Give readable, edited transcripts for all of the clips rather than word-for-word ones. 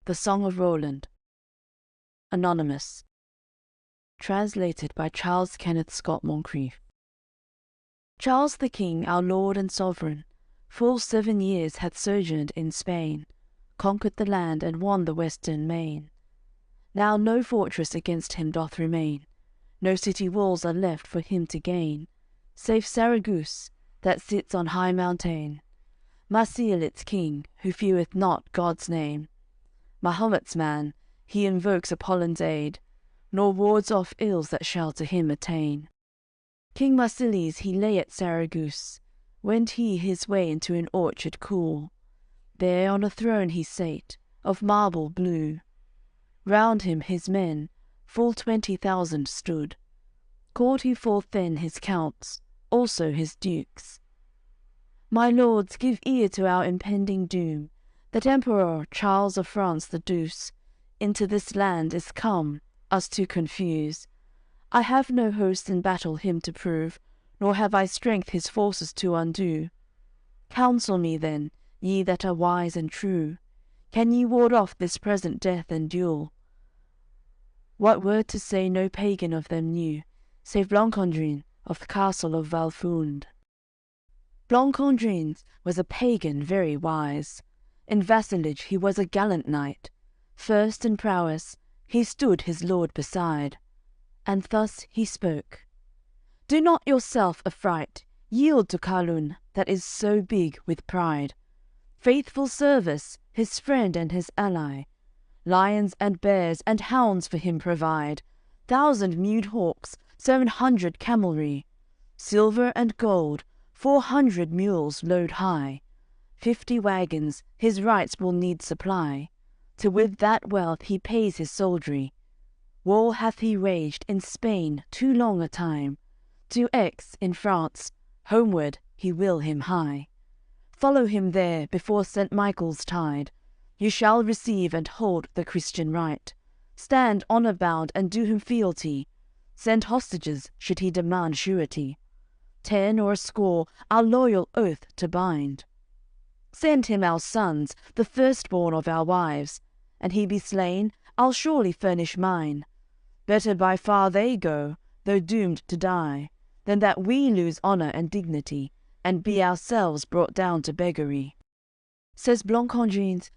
The Song of Roland. Anonymous. Translated by Charles Kenneth Scott Moncrieff. Charles the King, our Lord and Sovereign, full 7 years hath sojourned in Spain, conquered the land and won the western main. Now no fortress against him doth remain, no city walls are left for him to gain, save Saracen, that sits on high mountain, Marsil its king, who feareth not God's name. Mahomet's man, he invokes Apollon's aid, nor wards off ills that shall to him attain. King Marsiles he lay at Saragous, went he his way into an orchard cool. There on a throne he sate, of marble blue. Round him his men, full 20,000 stood. Called he forth then his counts, also his dukes. My lords, give ear to our impending doom, that Emperor Charles of France the Douce into this land is come, us to confuse. I have no host in battle him to prove, nor have I strength his forces to undo. Counsel me then, ye that are wise and true, can ye ward off this present death and duel? What word to say no pagan of them knew, save Blancandrin of the castle of Valfunde. Blancandrin was a pagan very wise. In vassalage he was a gallant knight. First in prowess he stood his lord beside, and thus he spoke. Do not yourself affright, yield to Carlun, that is so big with pride. Faithful service, his friend and his ally. Lions and bears and hounds for him provide, 1,000 mewed hawks, 700 camelry. Silver and gold, 400 mules load high. 50 wagons his rights will need supply, till with that wealth he pays his soldiery. War hath he waged in Spain too long a time, to Aix in France, homeward he will him hie. Follow him there before St. Michael's tide, you shall receive and hold the Christian right. Stand honour bound and do him fealty, send hostages should he demand surety. 10 or a score our loyal oath to bind. Send him our sons, the firstborn of our wives, and he be slain, I'll surely furnish mine. Better by far they go, though doomed to die, than that we lose honour and dignity, and be ourselves brought down to beggary. Says Blancandrin,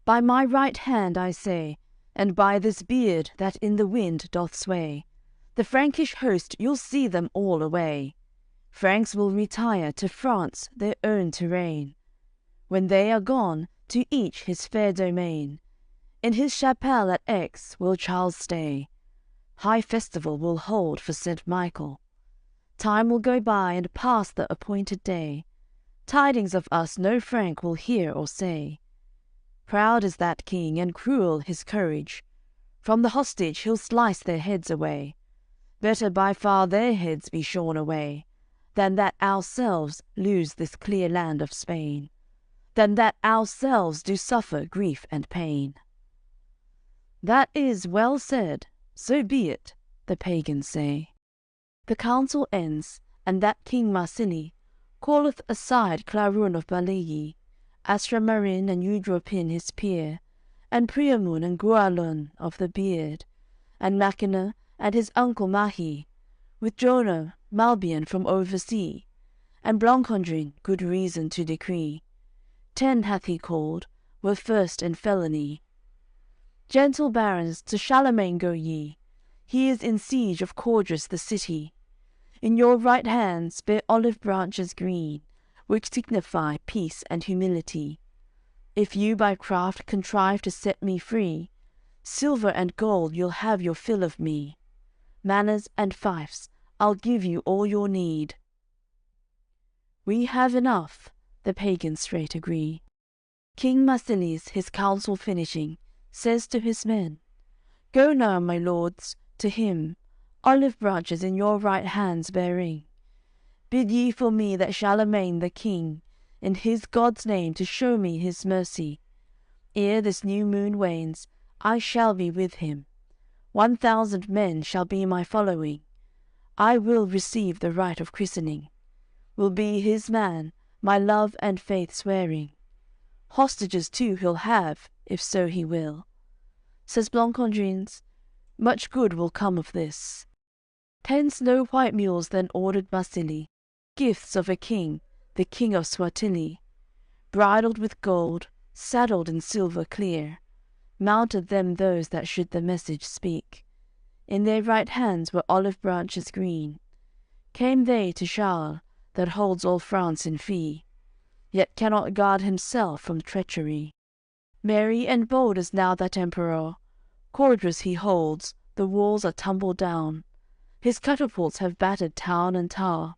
by my right hand I say, and by this beard that in the wind doth sway, the Frankish host you'll see them all away. Franks will retire to France their own terrain. When they are gone, to each his fair domain. In his chapelle at Aix will Charles stay. High festival will hold for St. Michael. Time will go by and pass the appointed day. Tidings of us no Frank will hear or say. Proud is that king, and cruel his courage. From the hostage he'll slice their heads away. Better by far their heads be shorn away, than that ourselves lose this clear land of Spain, than that ourselves do suffer grief and pain. That is well said, so be it, the pagans say. The council ends, and that King Marsili calleth aside Clarun of Balayi, Astramarin and Eudropin his peer, and Priamun and Gualon of the beard, and Machina and his uncle Mahi, with Jono, Malbian from oversea, and Blancandrin good reason to decree. 10 hath he called, were first in felony. Gentle barons, to Charlemagne go ye, he is in siege of Cordres the city. In your right hands bear olive branches green, which signify peace and humility. If you by craft contrive to set me free, silver and gold you'll have your fill of me. Manors and fiefs, I'll give you all your need. We have enough, the pagans straight agree. King Marsiles, his counsel finishing, says to his men, Go now, my lords, to him, olive branches in your right hands bearing. Bid ye for me that Charlemagne the king, in his God's name to show me his mercy. Ere this new moon wanes, I shall be with him. 1,000 men shall be my following. I will receive the rite of christening, will be his man, my love and faith swearing. Hostages too he'll have, if so he will. Says Blancandrins, much good will come of this. 10 snow-white mules then ordered Marsili, gifts of a king, the king of Swatili, bridled with gold, saddled in silver clear, mounted them those that should the message speak. In their right hands were olive branches green. Came they to Charles, that holds all France in fee, yet cannot guard himself from treachery. Merry and bold is now that emperor, Cordres he holds, the walls are tumbled down, his catapults have battered town and tower.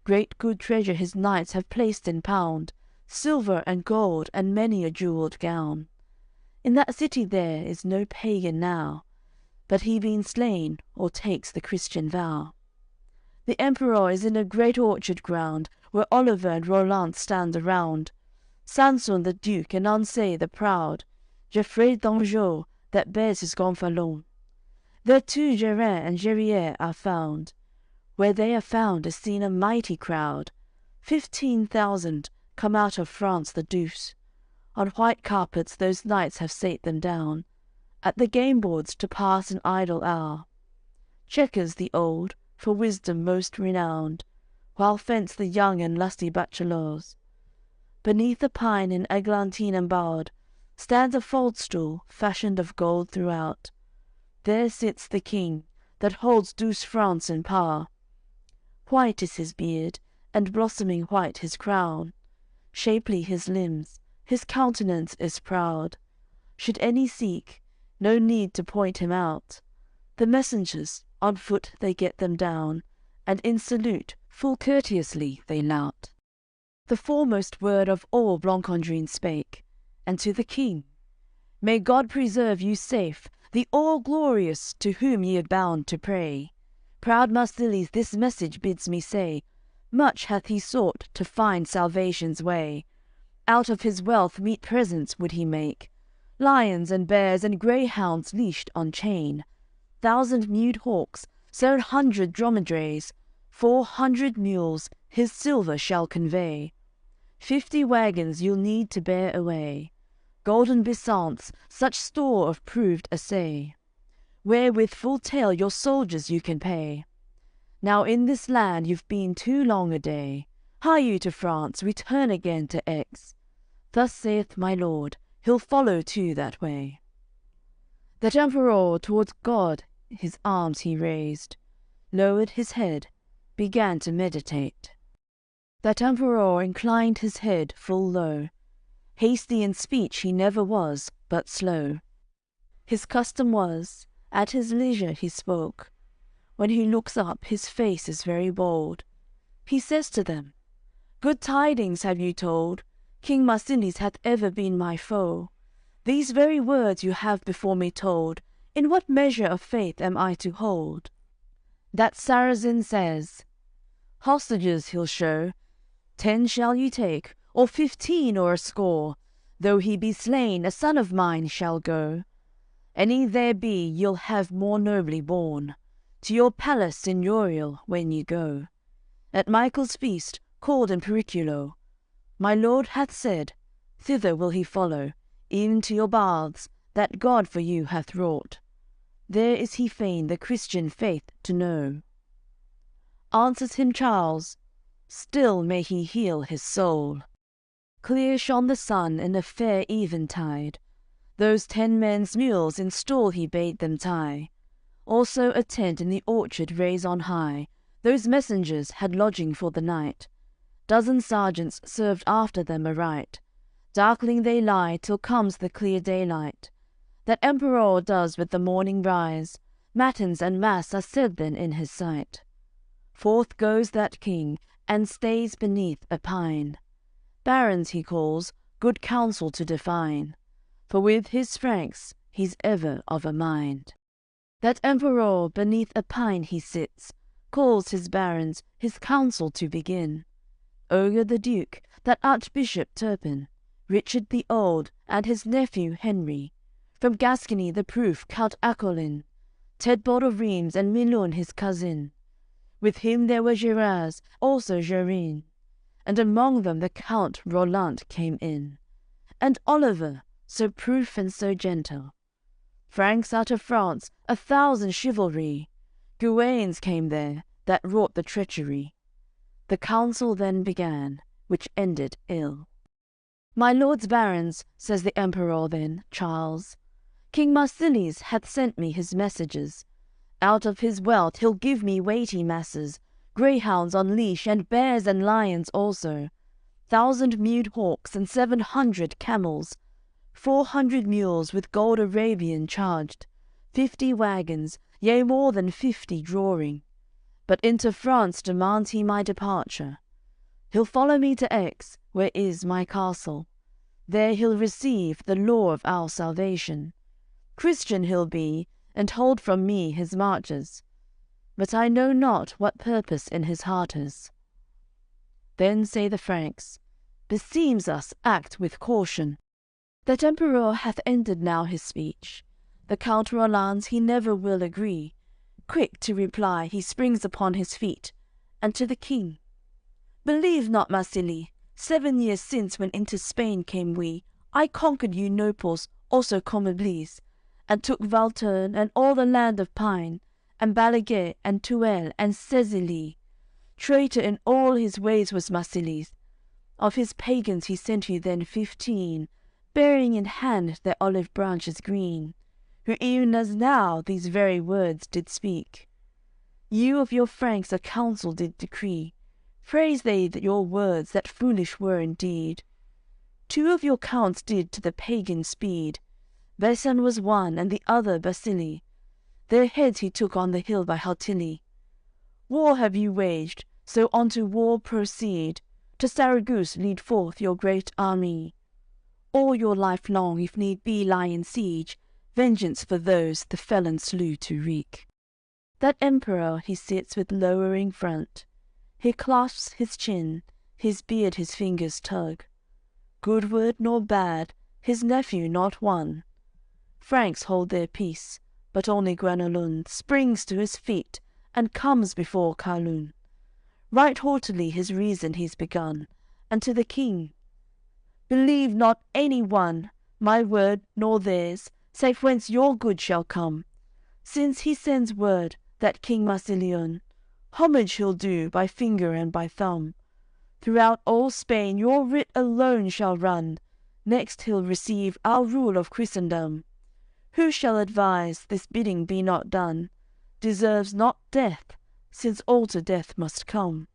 Great good treasure his knights have placed in pound, silver and gold and many a jewelled gown. In that city there is no pagan now, but he been slain or takes the Christian vow. The emperor is in a great orchard ground, where Oliver and Roland stand around. Sanson the duke and Ancey the proud, Geoffrey d'Anjou that bears his gonfalon. There too Gerin and Gerier are found. Where they are found is seen a mighty crowd, 15,000 come out of France the deuce. On white carpets those knights have sate them down, at the game boards to pass an idle hour. Chequers the old, for wisdom most renowned, while fence the young and lusty bachelors. Beneath a pine in eglantine embowered, stands a faldstool fashioned of gold throughout. There sits the king, that holds douce France in power. White is his beard, and blossoming white his crown. Shapely his limbs, his countenance is proud. Should any seek, no need to point him out. The messengers, on foot they get them down, and in salute full courteously they lout. The foremost word of all Blancandrin spake, and to the king, May God preserve you safe, the all-glorious, to whom ye are bound to pray. Proud Marsilies this message bids me say, much hath he sought to find salvation's way. Out of his wealth meet presents would he make, lions and bears and greyhounds leashed on chain, 1,000 mewed hawks, 700 dromedaries, 400 mules his silver shall convey. 50 wagons you'll need to bear away, golden besants, such store of proved assay, wherewith full tale your soldiers you can pay. Now in this land you've been too long a day. Hie you to France, return again to Aix. Thus saith my lord, he'll follow too that way. That emperor towards God his arms he raised, lowered his head, began to meditate. That emperor inclined his head full low, hasty in speech he never was, but slow. His custom was, at his leisure he spoke. When he looks up, his face is very bold. He says to them, Good tidings have you told, King Marsilies hath ever been my foe. These very words you have before me told, in what measure of faith am I to hold? That Saracen says, Hostages he'll show, 10 shall you take, or 15 or a score. Though he be slain, a son of mine shall go. Any there be you'll have more nobly born, to your palace seigneurial when you go. At Michael's feast, called in periculo, my lord hath said, thither will he follow, e'en to your baths, that God for you hath wrought. There is he fain the Christian faith to know. Answers him Charles, still may he heal his soul. Clear shone the sun in a fair eventide. Those 10 men's mules in stall he bade them tie. Also a tent in the orchard raise on high. Those messengers had lodging for the night. Dozen sergeants served after them aright. Darkling they lie till comes the clear daylight. That emperor does with the morning rise. Matins and mass are said then in his sight. Forth goes that king, and stays beneath a pine. Barons he calls, good counsel to define, for with his Franks he's ever of a mind. That emperor beneath a pine he sits, calls his barons his counsel to begin. Oger the Duke, that Archbishop Turpin, Richard the Old, and his nephew Henry, from Gascony the proof Count Acolin, Tedbord of Reims and Milon his cousin. With him there were Gerards, also Gerin, and among them the Count Roland came in, and Oliver, so proof and so gentle. Franks out of France, 1,000 chivalry. Guenes came there, that wrought the treachery. The council then began, which ended ill. My lords barons, says the emperor then, Charles, King Marsilies hath sent me his messages. Out of his wealth he'll give me weighty masses, greyhounds on leash, and bears and lions also, 1,000 mewed hawks, and 700 camels, 400 mules with gold Arabian charged, 50 wagons, yea more than 50 drawing. But into France demands he my departure. He'll follow me to Aix, where is my castle. There he'll receive the law of our salvation. Christian he'll be, and hold from me his marches. But I know not what purpose in his heart is. Then say the Franks, beseems us act with caution. That emperor hath ended now his speech. The Count Roland's he never will agree. Quick to reply he springs upon his feet, and to the king. Believe not, Marsili, 7 years since when into Spain came we, I conquered you Nopals, also Comablis, and took Valterne and all the land of Pine, and Balaguet and Tuelle and Cézilly. Traitor in all his ways was Marsilis. Of his pagans he sent you then 15, bearing in hand their olive branches green, who e'en as now these very words did speak. You of your Franks a council did decree, praise they your words that foolish were indeed. 2 of your counts did to the pagan speed, Besan was one, and the other Basili. Their heads he took on the hill by Haltilly. War have you waged, so unto war proceed, to Saragosse lead forth your great army. All your life long, if need be, lie in siege, vengeance for those the felon slew to wreak. That emperor he sits with lowering front, he clasps his chin, his beard his fingers tug. Good word nor bad, his nephew not one. Franks hold their peace, but only Guenelun springs to his feet and comes before Carlun. Right haughtily his reason he's begun, and to the king, believe not any one my word nor theirs, save whence your good shall come. Since he sends word, that King Marsilion, homage he'll do by finger and by thumb. Throughout all Spain your writ alone shall run, next he'll receive our rule of Christendom. Who shall advise this bidding be not done, deserves not death, since all to death must come.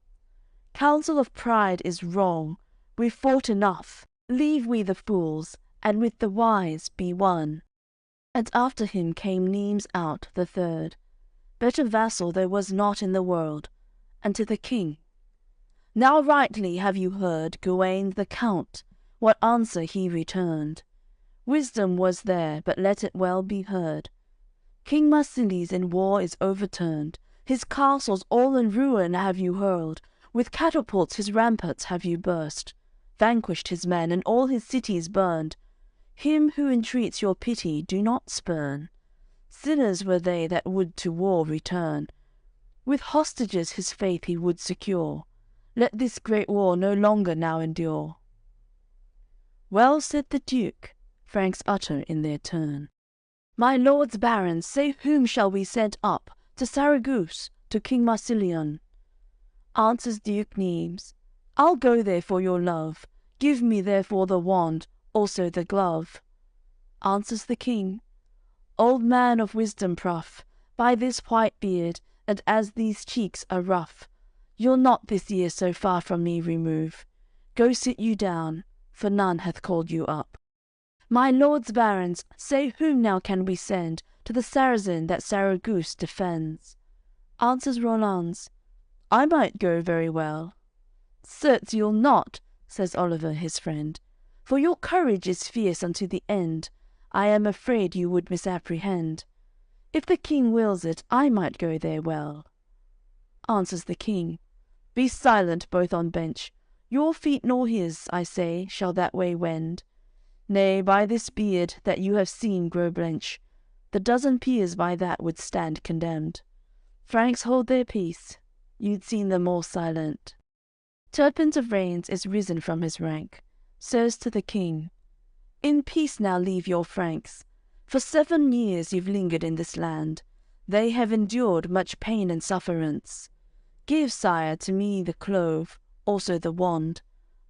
Counsel of pride is wrong, we've fought enough, leave we the fools, and with the wise be one. And after him came Nimes out the third. Better vassal there was not in the world, and to the king. Now rightly have you heard Guenes the Count, what answer he returned. Wisdom was there, but let it well be heard. King Marsilies in war is overturned, his castles all in ruin have you hurled, with catapults his ramparts have you burst, vanquished his men, and all his cities burned. Him who entreats your pity do not spurn. Sinners were they that would to war return. With hostages his faith he would secure. Let this great war no longer now endure. Well said the Duke, Franks utter in their turn. My lords barons, say whom shall we send up to Saragosse, to King Marsilion? Answers Duke Nimes, I'll go there for your love, give me therefore the wand, also the glove. Answers the king, old man of wisdom prough, by this white beard, and as these cheeks are rough, you'll not this year so far from me remove. Go sit you down, for none hath called you up. My lords barons, say whom now can we send to the Saracen that Saragosse defends? Answers Roland's, I might go very well. Certes you'll not, says Oliver his friend, for your courage is fierce unto the end. I am afraid you would misapprehend. If the king wills it, I might go there well. Answers the king, be silent both on bench. Your feet nor his, I say, shall that way wend. Nay, by this beard that you have seen grow blench, the dozen peers by that would stand condemned. Franks hold their peace, you'd seen them all silent. Turpin of Reins is risen from his rank, says to the king, in peace now leave your Franks, For 7 years you've lingered in this land. They have endured much pain and sufferance. Give, sire, to me the clove, also the wand.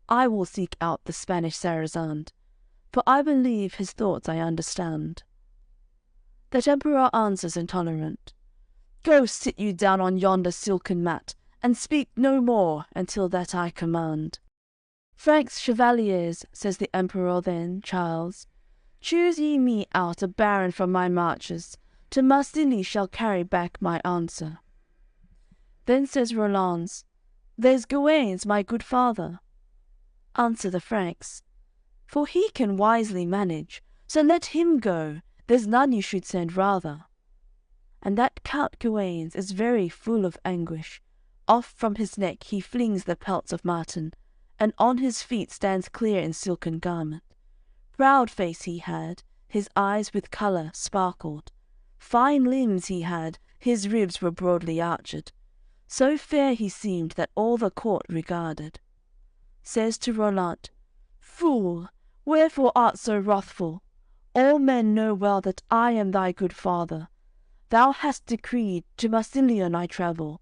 I will seek out the Spanish Saracen, for I believe his thoughts I understand. That emperor answers intolerant, Go sit you down on yonder silken mat, and speak no more until that I command. Franks chevaliers, says the emperor then, Charles, choose ye me out a baron from my marches, to Marsilly shall carry back my answer. Then says Roland, There's Gawain, my good father. Answer the Franks, For he can wisely manage, so let him go, there's none you should send rather. And that Count Gawain is very full of anguish. Off from his neck he flings the pelts of marten, and on his feet stands clear in silken garment. Proud face he had, his eyes with colour sparkled. Fine limbs he had, his ribs were broadly arched. So fair he seemed that all the court regarded. Says to Roland, Fool, wherefore art so wrathful? All men know well that I am thy good father. Thou hast decreed to Marsilion I travel.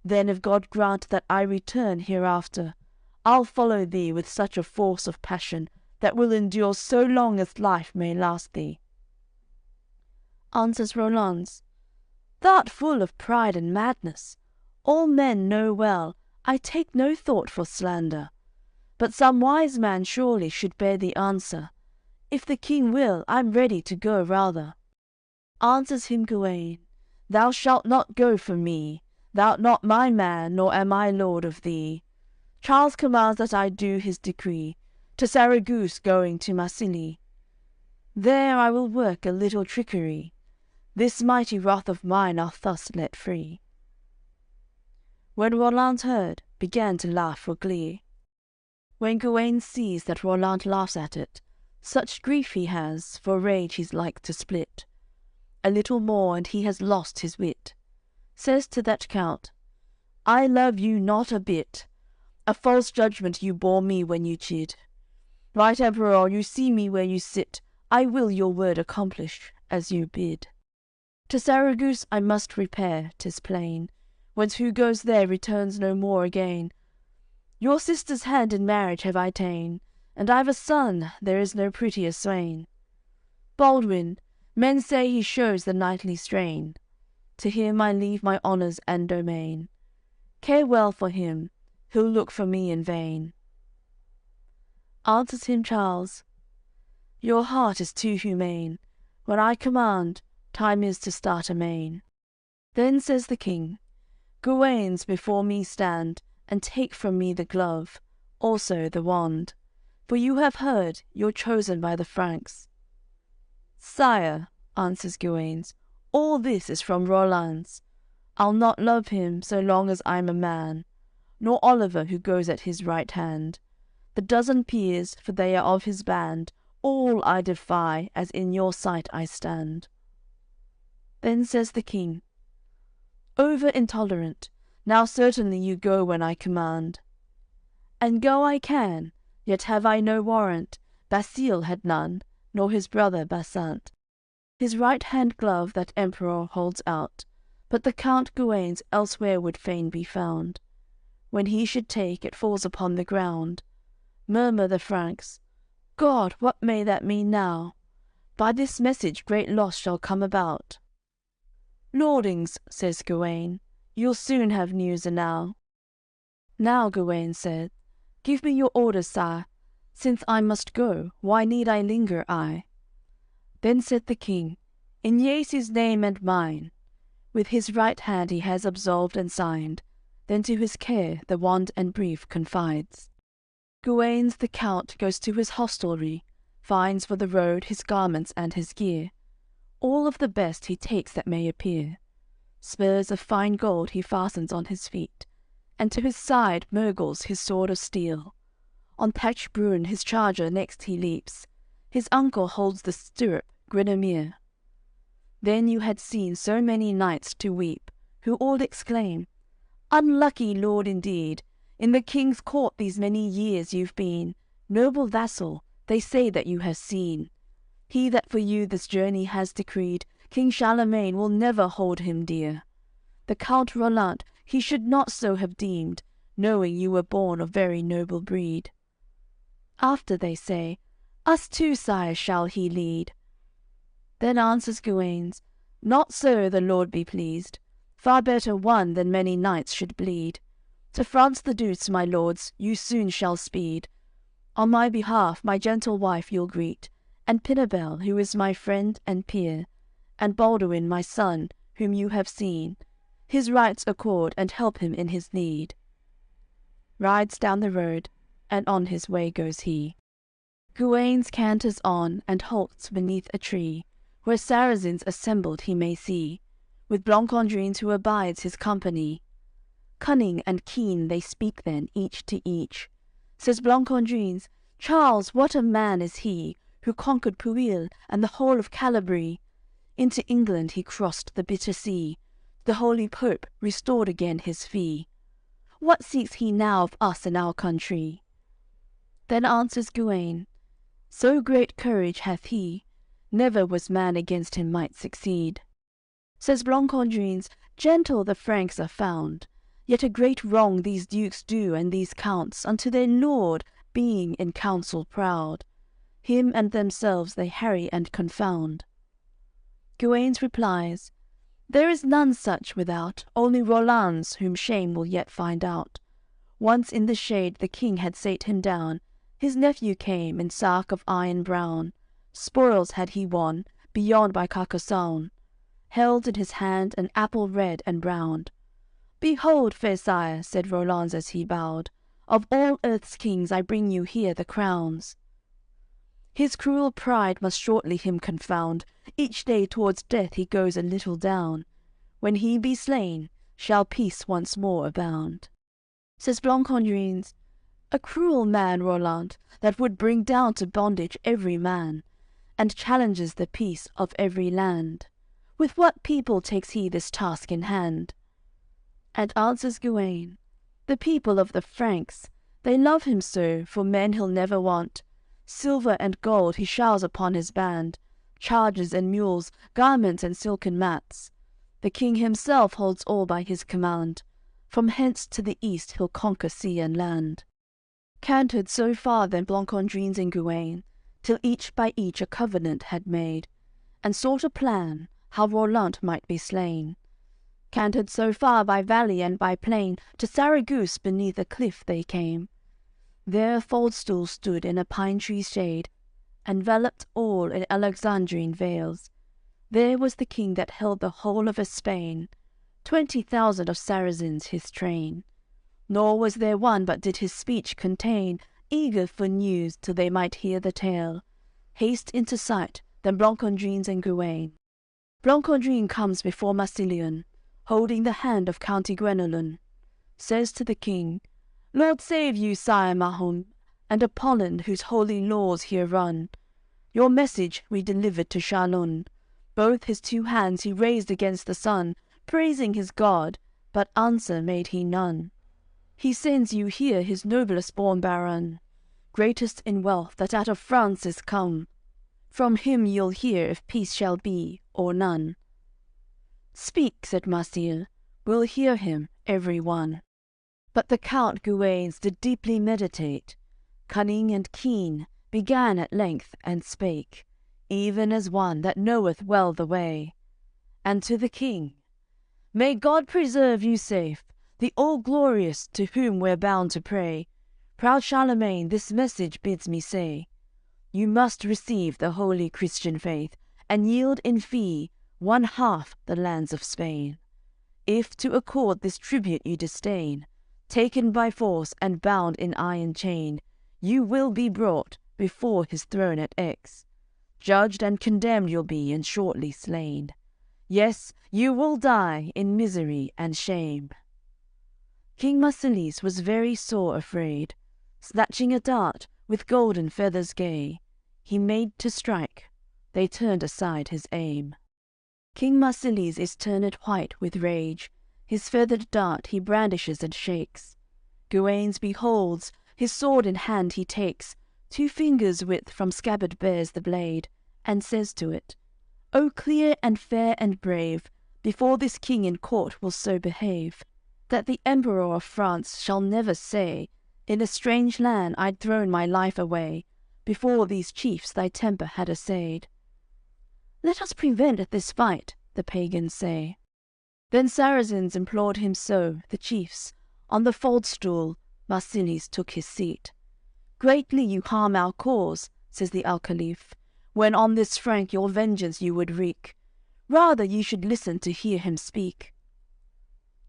Then if God grant that I return hereafter, I'll follow thee with such a force of passion that will endure so long as life may last thee. Answers Roland, Thou'rt full of pride and madness. All men know well I take no thought for slander. But some wise man surely should bear the answer. If the king will, I'm ready to go rather. Answers him Gawain, Thou shalt not go for me. Thou'rt not my man, nor am I lord of thee. Charles commands that I do his decree, to Saragosse going to Marsilly. There I will work a little trickery. This mighty wrath of mine I'll thus let free. When Roland heard, began to laugh for glee. When Gawain sees that Roland laughs at it, such grief he has, for rage he's like to split. A little more, and he has lost his wit. Says to that count, I love you not a bit. A false judgment you bore me when you chid. Right, Emperor, you see me where you sit. I will your word accomplish, as you bid. To Saragosse I must repair, 'tis plain. Whence who goes there returns no more again. Your sister's hand in marriage have I ta'en, and I've a son, there is no prettier swain. Baldwin, men say he shows the knightly strain. To him I leave my honours and domain. Care well for him, he'll look for me in vain. Answers him Charles, Your heart is too humane. When I command, time is to start amain. Then says the king, Gawains before me stand, and take from me the glove, also the wand. For you have heard, you're chosen by the Franks. Sire, answers Gawain, all this is from Roland's. I'll not love him so long as I'm a man, nor Oliver who goes at his right hand. The dozen peers, for they are of his band, all I defy, as in your sight I stand. Then says the king, Over intolerant, now certainly you go when I command. And go I can, yet have I no warrant. Basile had none, nor his brother Basant. His right-hand glove that emperor holds out, but the Count Gawain's elsewhere would fain be found. When he should take, it falls upon the ground. Murmur the Franks, God, what may that mean now? By this message great loss shall come about. Lordings, says Gawain, you'll soon have news enow. Now, Gawain said, Give me your orders, sire. Since I must go, why need I linger, I? Then said the king, In Jesu's name and mine. With his right hand he has absolved and signed, then to his care the wand and brief confides. Gawain the count goes to his hostelry, finds for the road his garments and his gear. All of the best he takes that may appear. Spurs of fine gold he fastens on his feet, and to his side Murgles his sword of steel. On Pachbrun his charger next he leaps, his uncle holds the stirrup, Grenadier. Then you had seen so many knights to weep, who all exclaim, Unlucky lord indeed, in the king's court these many years you've been, noble vassal, they say that you have seen. He that for you this journey has decreed, King Charlemagne will never hold him dear. The Count Roland he should not so have deemed, knowing you were born of very noble breed. After they say, us too, sire, shall he lead. Then answers Guenes, not so, the Lord be pleased. Far better one than many knights should bleed. To France the Douce, my lords, you soon shall speed. On my behalf my gentle wife you'll greet, and Pinabel, who is my friend and peer, and Baldwin my son, whom you have seen, his rights accord and help him in his need. Rides down the road, and on his way goes he. Guenes canters on, and halts beneath a tree, where Saracens assembled he may see, with Blancandrins who abides his company. Cunning and keen they speak then each to each. Says Blancandrins, Charles, what a man is he, who conquered Puil and the whole of Calabrie. Into England he crossed the bitter sea, the holy Pope restored again his fee. What seeks he now of us in our country? Then answers Guene, so great courage hath he, never was man against him might succeed. Says Blancandrins, gentle the Franks are found, yet a great wrong these dukes do and these counts unto their lord, being in council proud. Him and themselves they harry and confound. Guenes replies, there is none such without, only Roland's, whom shame will yet find out. Once in the shade the king had sate him down, his nephew came in sark of iron brown. Spoils had he won, beyond by Carcassonne, held in his hand an apple red and browned. Behold, fair sire, said Roland as he bowed, of all earth's kings I bring you here the crowns. His cruel pride must shortly him confound, each day towards death he goes a little down. When he be slain, shall peace once more abound. Says Blancandrins, a cruel man Roland, that would bring down to bondage every man, and challenges the peace of every land. With what people takes he this task in hand? And answers Guene, the people of the Franks, they love him so, for men he'll never want. Silver and gold he showers upon his band, chargers and mules, garments and silken mats. The king himself holds all by his command. From hence to the east he'll conquer sea and land. Cantered so far then Blancandrins and Guene, till each by each a covenant had made, and sought a plan how Roland might be slain. Cantered so far by valley and by plain, to Saragosse beneath a cliff they came. There a faldstool stood in a pine tree's shade, enveloped all in Alexandrine veils. There was the king that held the whole of Spain, 20,000 of Saracens his train. Nor was there one but did his speech contain, eager for news till they might hear the tale. Haste into sight, then Blancandrins and Guene. Blancandrin comes before Marsilion, holding the hand of County Guenelon. Says to the king, Lord save you, sire Mahon, and Apollon, whose holy laws here run. Your message we delivered to Chalon. Both his two hands he raised against the sun, praising his God, but answer made he none. He sends you here his noblest born baron, greatest in wealth that out of France is come. From him you'll hear if peace shall be, or none. Speak, said Marsile, we'll hear him, every one. But the Count Guenes did deeply meditate, cunning and keen, began at length and spake, even as one that knoweth well the way. And to the king, may God preserve you safe, the all-glorious, to whom we're bound to pray. Proud Charlemagne this message bids me say, you must receive the holy Christian faith, and yield in fee 1/2 the lands of Spain. If to accord this tribute you disdain, taken by force and bound in iron chain, you will be brought before his throne at Aix. Judged and condemned you'll be, and shortly slain. Yes, you will die in misery and shame. King Marsilies was very sore afraid. Snatching a dart with golden feathers gay, he made to strike. They turned aside his aim. King Marsilies is turned white with rage. His feathered dart he brandishes and shakes. Guenes beholds, his sword in hand he takes, 2 fingers' width from scabbard bears the blade, and says to it, O clear and fair and brave, before this king in court will so behave, that the Emperor of France shall never say, in a strange land I'd thrown my life away, before these chiefs thy temper had essayed. Let us prevent this fight, the pagans say. Then Saracens implored him so, the chiefs. On the faldstool Marsilius took his seat. Greatly you harm our cause, says the Alcaliph, when on this Frank your vengeance you would wreak. Rather you should listen to hear him speak.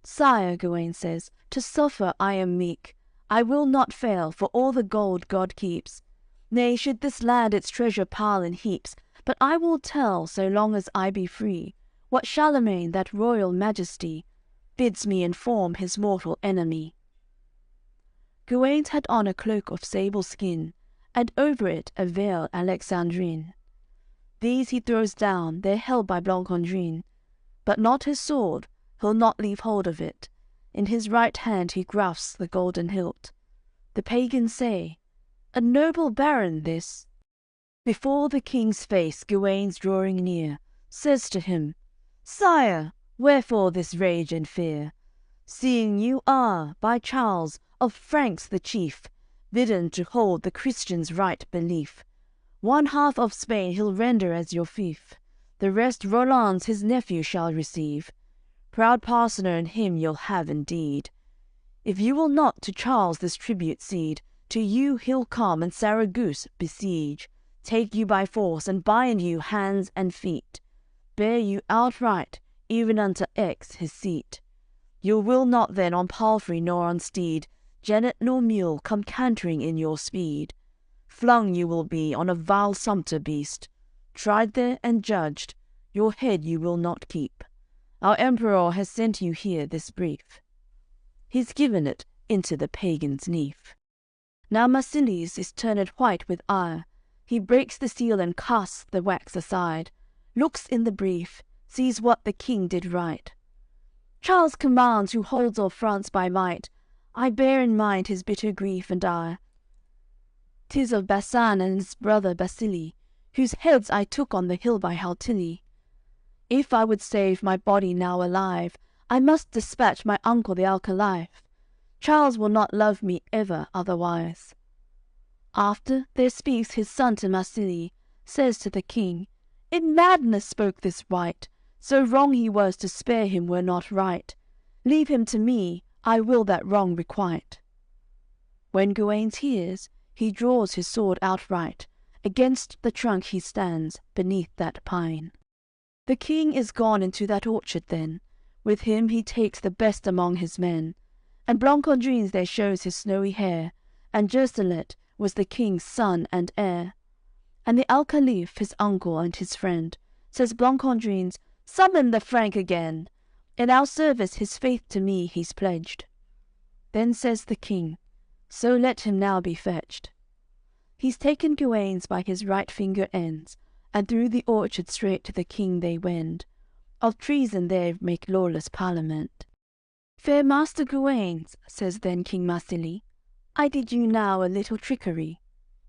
Sire, Gawain says, to suffer I am meek. I will not fail, for all the gold God keeps. Nay, should this land its treasure pile in heaps, but I will tell, so long as I be free, what Charlemagne, that royal majesty, bids me inform his mortal enemy. Gawain had on a cloak of sable skin, and over it a veil Alexandrine. These he throws down, they're held by Blancandrine, but not his sword, he'll not leave hold of it. In his right hand he grasps the golden hilt. The pagans say, a noble baron this. Before the king's face Gawain's drawing near, says to him, Sire, wherefore this rage and fear? Seeing you are, by Charles, of Franks the chief, bidden to hold the Christians' right belief. One half of Spain he'll render as your fief, the rest Roland's his nephew shall receive. Proud parsoner in him you'll have indeed. If you will not to Charles this tribute cede, to you he'll come and Saragosse besiege, take you by force and bind you hands and feet, bear you outright, even unto Aix his seat. You will not then on palfrey nor on steed, jennet nor mule come cantering in your speed. Flung you will be on a vile sumpter beast, tried there and judged, your head you will not keep. Our Emperor has sent you here this brief. He's given it into the pagan's nief. Now Marsilius is turned white with ire. He breaks the seal and casts the wax aside, looks in the brief, sees what the king did write. Charles commands, who holds all France by might. I bear in mind his bitter grief and ire. 'Tis of Basan and his brother Basili, whose heads I took on the hill by Haltili. If I would save my body now alive, I must dispatch my uncle the Alcaliph. Charles will not love me ever otherwise. After there speaks his son to Marsili, says to the king, in madness spoke this wight, so wrong he was to spare him were not right. Leave him to me, I will that wrong requite. When Gawain hears, he draws his sword outright, against the trunk he stands, beneath that pine. The king is gone into that orchard then, with him he takes the best among his men, and Blancandrins there shows his snowy hair, and Jercelet was the king's son and heir. And the Alcaliph, his uncle and his friend, says Blancandrins, summon the Frank again. In our service his faith to me he's pledged. Then says the king, so let him now be fetched. He's taken Gawain's by his right finger ends, and through the orchard straight to the king they wend. Of treason there make lawless parliament. Fair master Gawain, says then King Marsili, I did you now a little trickery.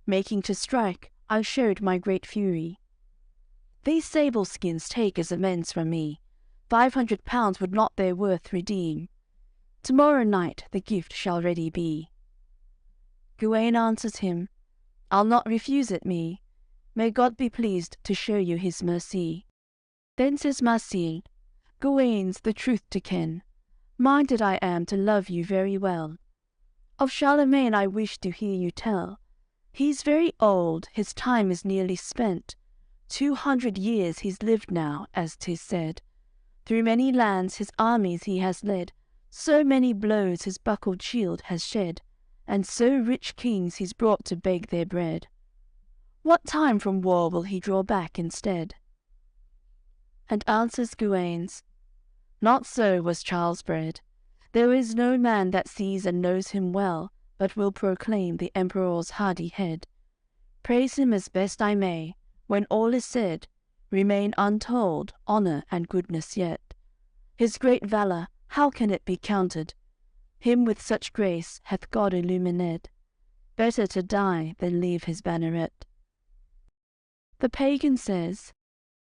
Making to strike, I showed my great fury. These sable skins take as amends from me. 500 pounds would not their worth redeem. Tomorrow night the gift shall ready be. Gawain answers him, I'll not refuse it me. May God be pleased to show you his mercy. Then says Marsile, Gawain's the truth to ken. Minded I am to love you very well. Of Charlemagne I wish to hear you tell. He's very old, his time is nearly spent. 200 years he's lived now, as 'tis said. Through many lands his armies he has led, so many blows his buckled shield has shed, and so rich kings he's brought to beg their bread. What time from war will he draw back instead? And answers Gawain's, not so was Charles bred. There is no man that sees and knows him well, but will proclaim the Emperor's hardy head. Praise him as best I may, when all is said, remain untold honour and goodness yet. His great valour, how can it be counted? Him with such grace hath God illumined. Better to die than leave his banneret. The pagan says,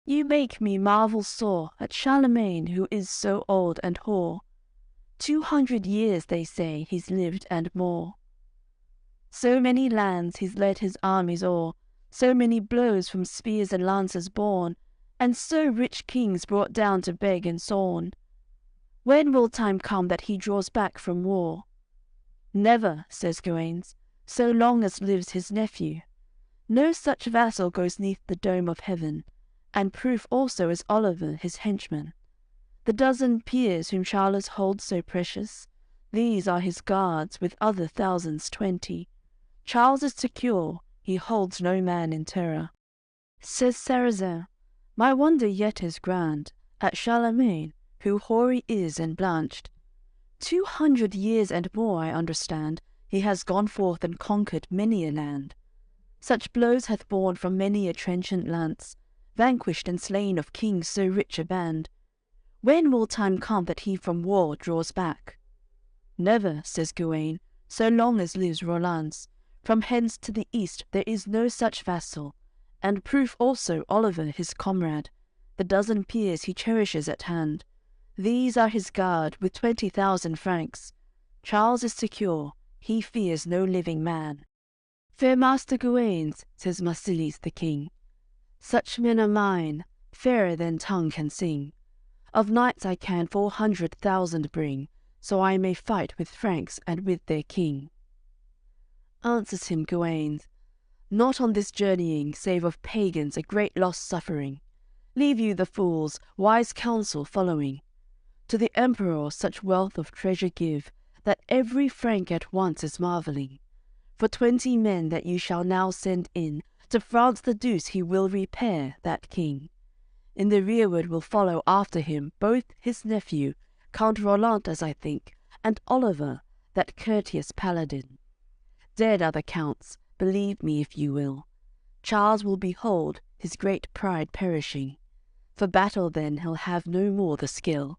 "You make me marvel sore at Charlemagne, who is so old and hoar. 200 years, they say, he's lived and more. So many lands he's led his armies o'er, so many blows from spears and lances borne, and so rich kings brought down to beg and sorn. When will time come that he draws back from war?" "Never," says Gawain, "so long as lives his nephew. No such vassal goes neath the dome of heaven, and proof also is Oliver his henchman. The dozen peers whom Charles holds so precious, these are his guards, with other thousands 20. Charles is secure, he holds no man in terror." Says Saracen, "My wonder yet is grand at Charlemagne, who hoary is and blanched. 200 years and more, I understand, he has gone forth and conquered many a land. Such blows hath borne from many a trenchant lance, vanquished and slain of kings so rich a band. When will time come that he from war draws back?" "Never," says Gawain, "so long as lives Roland. From hence to the east there is no such vassal, and proof also Oliver his comrade, the dozen peers he cherishes at hand. These are his guard, with 20,000 Franks. Charles is secure, he fears no living man." "Fair Master Gawain," says Marsilies the king, "such men are mine, fairer than tongue can sing. Of knights I can 400,000 bring, so I may fight with Franks and with their king." Answers him Gawain, "Not on this journeying, save of pagans a great loss suffering. Leave you the fools, wise counsel following. To the emperor such wealth of treasure give, that every Frank at once is marvelling. For 20 men that you shall now send in, to France the Douce he will repair, that king. In the rearward will follow after him both his nephew, Count Roland as I think, and Oliver, that courteous paladin. Dead are the counts, believe me if you will. Charles will behold his great pride perishing. For battle then he'll have no more the skill."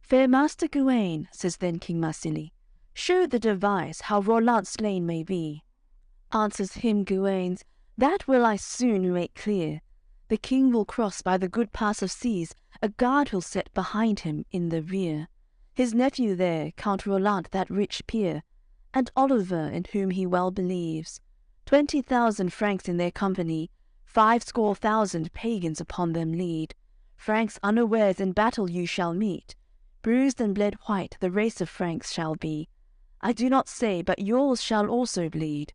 "Fair Master Gawain," says then King Marsili, "show the device how Roland slain may be." Answers him Gawain, "That will I soon make clear. The king will cross by the good pass of seas, a guard he'll set behind him in the rear. His nephew there, Count Roland that rich peer, and Oliver in whom he well believes. 20,000 Franks in their company, 65,000 pagans upon them lead. Franks unawares in battle you shall meet. Bruised and bled white the race of Franks shall be. I do not say, but yours shall also bleed.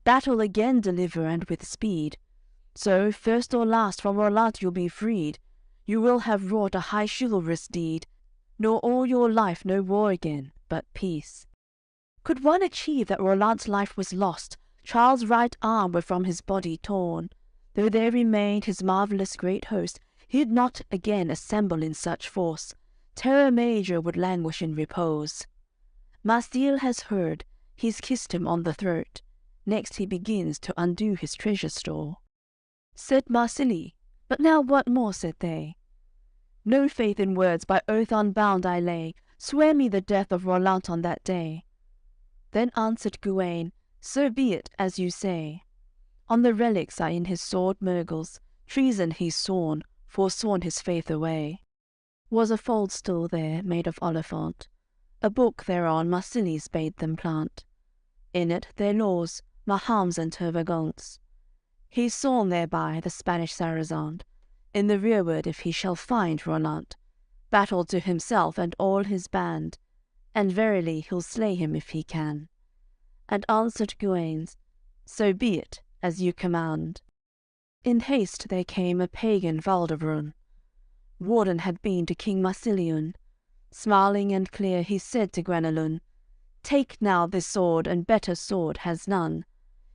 Battle again deliver and with speed. So, first or last, from Roland you'll be freed. You will have wrought a high chivalrous deed, nor all your life no war again, but peace." Could one achieve that Roland's life was lost, Charles' right arm were from his body torn, though there remained his marvellous great host, he'd not again assemble in such force. Terra Major would languish in repose. Marsile has heard, he's kissed him on the throat. Next he begins to undo his treasure store. Said Marsili, "But now what more?" said they. "No faith in words, by oath unbound I lay. Swear me the death of Roland on that day." Then answered Gawain, "So be it as you say. On the relics are in his sword Murgles, treason he's sworn, forsworn his faith away." Was a fold stool there made of olifant, a book thereon Marsilies bade them plant. In it their laws, mahams and tervagants. He's sworn thereby, the Spanish Saracen, in the rearward if he shall find Roland, battle to himself and all his band, and verily he'll slay him if he can. And answered Gawain, "So be it, as you command." In haste there came a pagan Valdebrun. Warden had been to King Marsiliun. Smiling and clear he said to Guenelun, "Take now this sword, and better sword has none.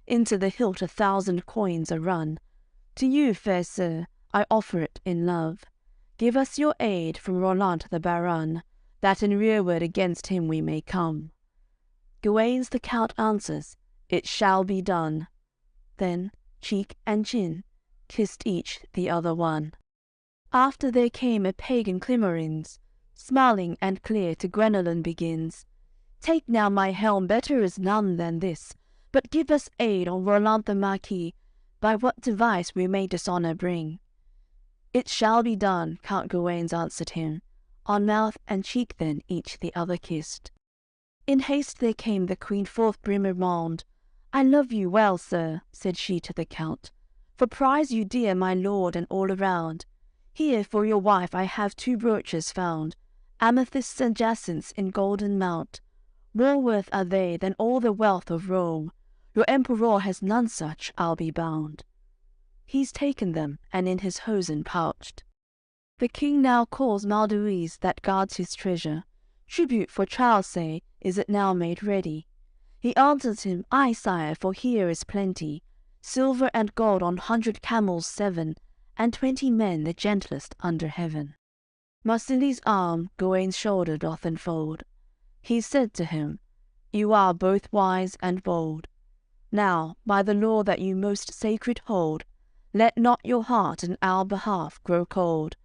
Into the hilt 1,000 coins are run. To you, fair sir, I offer it in love. Give us your aid from Roland the Baron, that in rearward against him we may come." Gawain the count answers, "It shall be done." Then, cheek and chin, kissed each the other one. After there came a pagan Climorins, smiling and clear to Guenelun begins, "Take now my helm, better is none than this, but give us aid on Roland the Marquis, by what device we may dishonour bring. It shall be done, Count Gawain answered him. On mouth and cheek then each the other kissed. In haste there came the queen forth Brimmermond. I love you well, sir, said she to the count, for prize you dear my lord and all around. Here for your wife I have 2 brooches found, amethysts and jacinths in golden mount. More worth are they than all the wealth of Rome. Your emperor has none such, I'll be bound. He's taken them, and in his hosen pouched. The king now calls Malduise, that guards his treasure. Tribute for Charles' say, is it now made ready? He answers him, Aye, sire, for here is plenty. Silver and gold on 100 camels 7, and 20 men the gentlest under heaven. Marsilie's arm Gawain's shoulder doth enfold. He said to him, You are both wise and bold. Now, by the law that you most sacred hold, let not your heart in our behalf grow cold.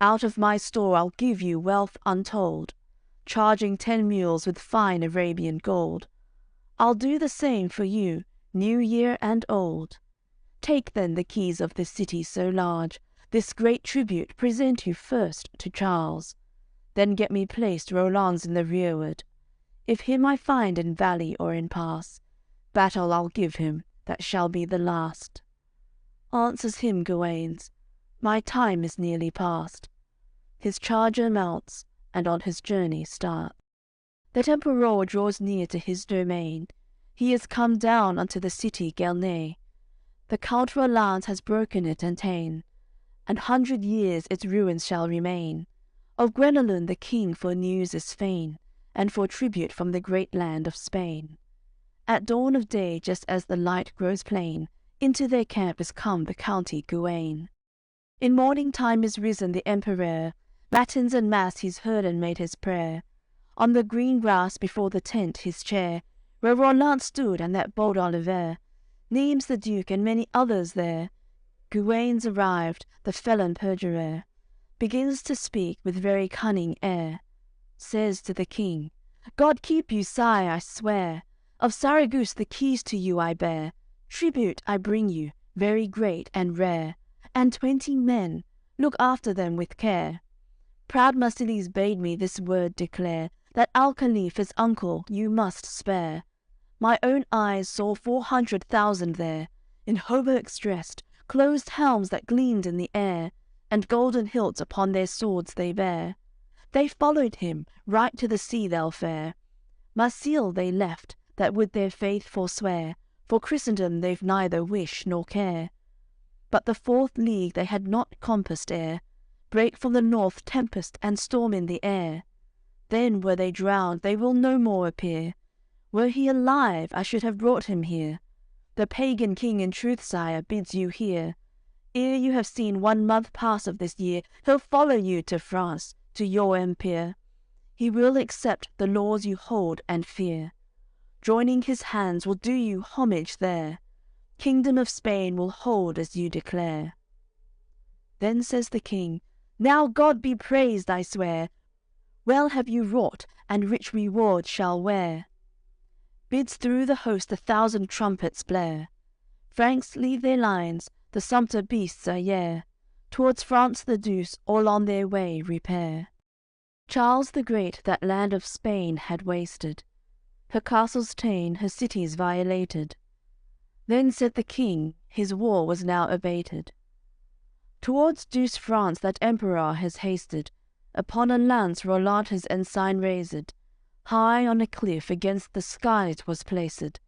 Out of my store I'll give you wealth untold, charging 10 mules with fine Arabian gold. I'll do the same for you, new year and old. Take then the keys of this city so large, this great tribute present you first to Charles. Then get me placed Roland's in the rearward. If him I find in valley or in pass, battle I'll give him, that shall be the last. Answers him Gawain's, My time is nearly past. His charger mounts, and on his journey starts. That emperor draws near to his domain. He is come down unto the city Gelnay. The Count Roland has broken it and ta'en, 100 years its ruins shall remain. Of Guenelun the king for news is fain, and for tribute from the great land of Spain. At dawn of day, just as the light grows plain, into their camp is come the county Gawain. In morning time is risen the emperor, matins and mass he's heard and made his prayer. On the green grass before the tent his chair, where Roland stood and that bold Oliver, Nimes the duke and many others there. Gawain's arrived, the felon perjurer, begins to speak with very cunning air. Says to the king, God keep you, sire, I swear. Of Saragosse the keys to you I bear. Tribute I bring you, very great and rare, and 20 men, look after them with care. Proud Marsiles bade me this word declare, that Alcaliph his uncle you must spare. My own eyes saw 400,000 there, in hauberks dressed, closed helms that gleamed in the air, and golden hilts upon their swords they bear. They followed him, right to the sea they'll fare. Marsile they left, that would their faith forswear, for Christendom they've neither wish nor care. But the 4th league they had not compassed ere, break from the north tempest and storm in the air. Then were they drowned, they will no more appear. Were he alive, I should have brought him here. The pagan king in truth, sire, bids you hear. Ere you have seen 1 month pass of this year, he'll follow you to France, to your empire. He will accept the laws you hold and fear. Joining his hands will do you homage there. Kingdom of Spain will hold as you declare. Then says the king, Now God be praised, I swear. Well have you wrought, and rich reward shall wear. Bids through the host 1,000 trumpets blare. Franks leave their lines, the sumpter beasts are yare. Towards France the Douce all on their way repair. Charles the Great that land of Spain had wasted, her castles ta'en, her cities violated. Then said the king, his war was now abated. Towards Douce France that emperor has hasted. Upon a lance Roland his ensign raised. High on a cliff against the skies was placed.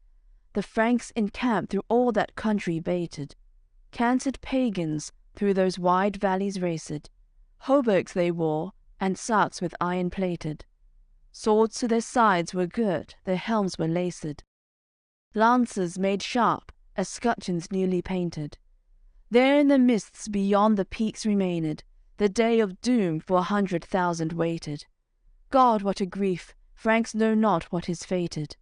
The Franks in camp through all that country baited. Canted pagans through those wide valleys raced. Hauberks they wore, and sarks with iron plated. Swords to their sides were girt, their helms were laced. Lances made sharp, as scutcheons newly painted. There in the mists beyond the peaks remained. The day of doom for 100,000 waited. God, what a grief! Franks know not what is fated.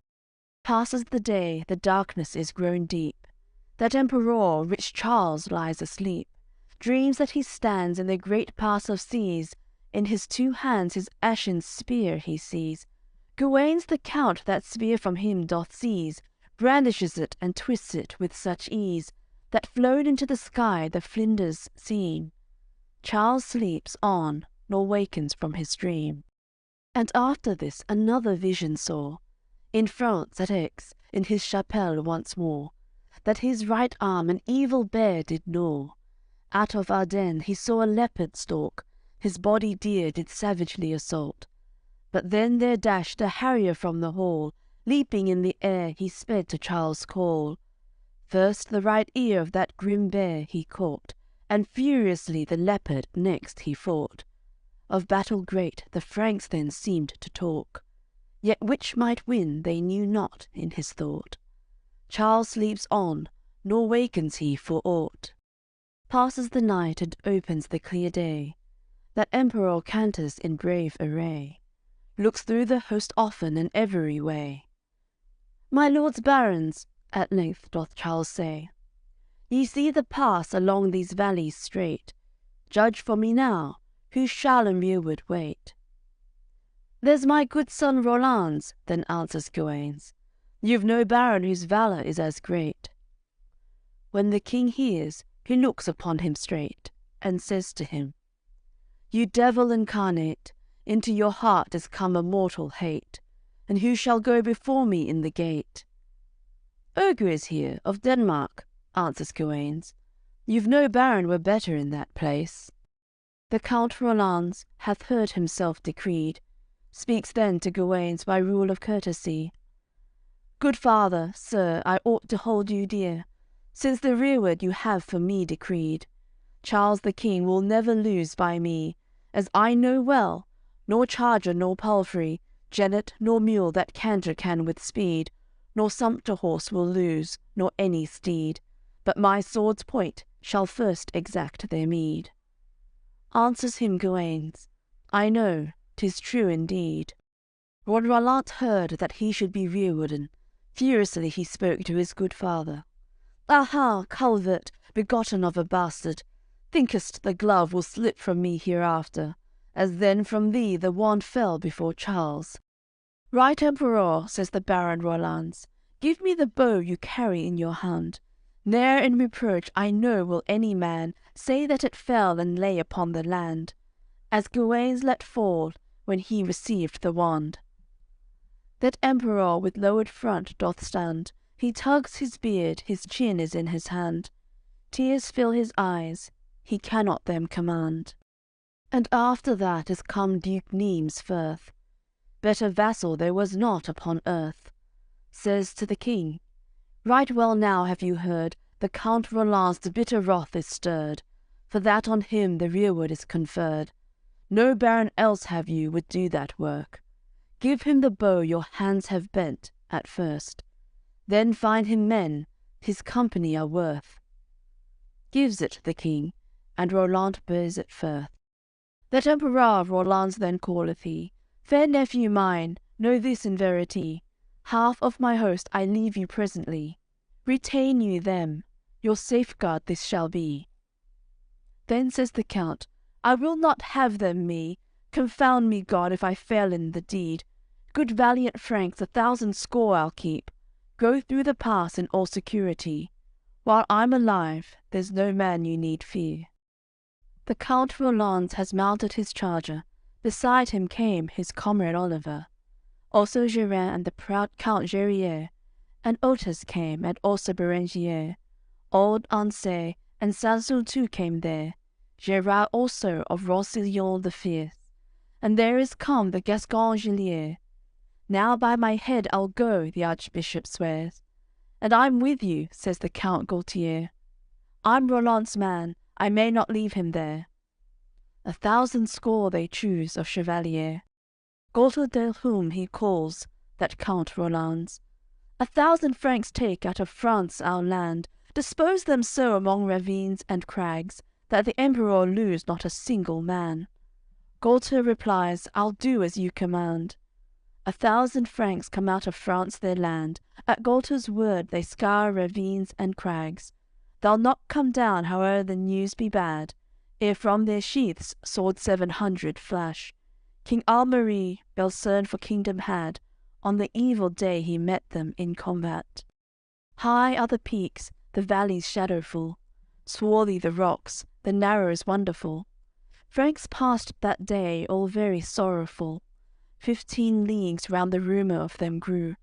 Passes the day, the darkness is grown deep. That emperor, rich Charles, lies asleep. Dreams that he stands in the great pass of seas. In his 2 hands his ashen spear he sees. Gawain's the count that spear from him doth seize, brandishes it and twists it with such ease, that flown into the sky the Flinders seen. Charles sleeps on, nor wakens from his dream. And after this another vision saw, in France at Aix, in his chapelle once more, that his right arm an evil bear did gnaw. Out of Ardennes he saw a leopard stalk, his body dear did savagely assault. But then there dashed a harrier from the hall, leaping in the air he sped to Charles' call. First the right ear of that grim bear he caught, and furiously the leopard next he fought. Of battle great the Franks then seemed to talk, yet which might win they knew not in his thought. Charles sleeps on, nor wakens he for aught. Passes the night and opens the clear day. That Emperor canters in brave array, looks through the host often and every way. My lords barons, at length doth Charles say, ye see the pass along these valleys straight. Judge for me now, who shall in rearward wait? There's my good son Roland's, then answers Gawaines. You've no baron whose valour is as great. When the king hears, he looks upon him straight, and says to him, you devil incarnate, into your heart is come a mortal hate, and who shall go before me in the gate? Ogier is here, of Denmark, answers Gawaines. You've no baron were better in that place. The Count Roland hath heard himself decreed, speaks then to Gawaines by rule of courtesy. Good father, sir, I ought to hold you dear, since the rearward you have for me decreed. Charles the King will never lose by me, as I know well, nor charger nor palfrey, jennet nor mule that canter can with speed, nor sumpter horse will lose, nor any steed, but my sword's point shall first exact their meed. Answers him Gawaines, I know, 'tis true indeed. When Roland heard that he should be rearwarden, furiously he spoke to his good father. Aha, culvert, begotten of a bastard, thinkest the glove will slip from me hereafter, as then from thee the wand fell before Charles? Right Emperor, says the Baron Rolands, give me the bow you carry in your hand. Ne'er in reproach I know will any man say that it fell and lay upon the land, as Gawaines let fall when he received the wand. That Emperor with lowered front doth stand, he tugs his beard, his chin is in his hand. Tears fill his eyes, he cannot them command. And after that is come Duke Niam's Firth. Better vassal there was not upon earth. Says to the king, right well now have you heard, the Count Roland's bitter wrath is stirred, for that on him the rearward is conferred. No baron else have you would do that work. Give him the bow your hands have bent at first. Then find him men, his company are worth. Gives it the king, and Roland bears it firth. That Emperor Roland then calleth he, fair nephew mine, know this in verity, half of my host I leave you presently. Retain you them, your safeguard this shall be. Then says the Count, I will not have them me, confound me God if I fail in the deed. Good valiant Franks 1,000 score I'll keep, go through the pass in all security. While I'm alive, there's no man you need fear. The Count Roland has mounted his charger, beside him came his comrade Oliver. Also Geraint and the proud Count Gerier, and Otus came, and also Berengier. Old Ancey and Saint-Sul too came there, Gerard also of Roncevaux the fierce. And there is come the Gascon Gillier. Now by my head I'll go, the Archbishop swears. And I'm with you, says the Count Gaultier. I'm Roland's man, I may not leave him there. 1,000 score they choose of chevalier. Gaulter de whom he calls, that Count Roland's. 1,000 Franks take out of France our land, dispose them so among ravines and crags, that the Emperor lose not a single man. Gaulter replies, I'll do as you command. 1,000 Franks come out of France their land, at Gaulter's word they scour ravines and crags. They'll not come down howe'er the news be bad, ere from their sheaths swords 700 flash. King Almarie Belcerne for kingdom had, on the evil day he met them in combat. High are the peaks, the valleys shadowful, swarthy the rocks, the narrows wonderful. Franks passed that day all very sorrowful. 15 leagues round the rumour of them grew.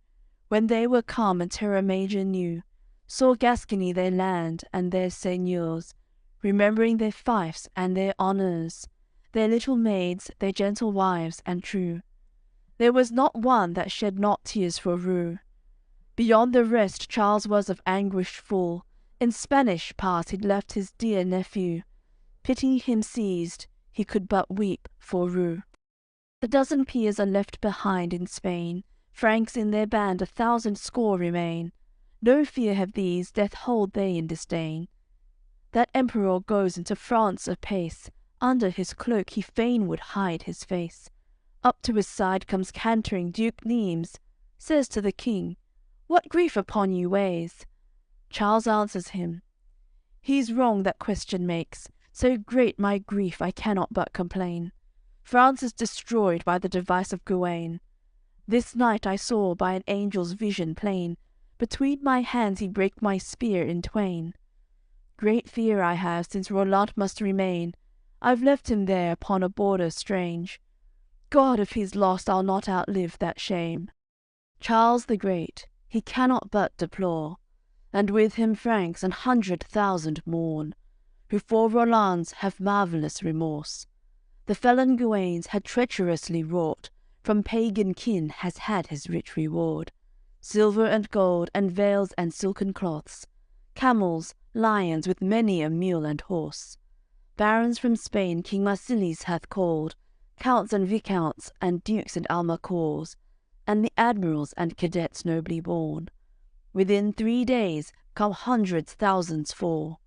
When they were come and terror major knew, saw Gascony their land and their seigneurs, remembering their fiefs and their honours, their little maids, their gentle wives and true. There was not one that shed not tears for rue. Beyond the rest Charles was of anguish full. In Spanish pass he'd left his dear nephew. Pity him seized, he could but weep for rue. A dozen peers are left behind in Spain. Franks in their band 1,000 score remain. No fear have these, death hold they in disdain. That emperor goes into France apace. Under his cloak he fain would hide his face. Up to his side comes cantering Duke Nimes, says to the king, "What grief upon you weighs?" Charles answers him, "He's wrong that question makes. So great my grief I cannot but complain. France is destroyed by the device of Gawain. This night I saw by an angel's vision plain, between my hands he brake my spear in twain. Great fear I have, since Roland must remain. I've left him there upon a border strange. God, if he's lost, I'll not outlive that shame." Charles the Great he cannot but deplore, and with him Franks 100,000 mourn, who for Roland's have marvellous remorse. The felon Gawain had treacherously wrought, from pagan kin has had his rich reward. Silver and gold, and veils and silken cloths, camels, lions, with many a mule and horse. Barons from Spain King Marsilies hath called, counts and viscounts, and dukes and almacours, and the admirals and cadets nobly born. Within 3 days come hundreds thousands for.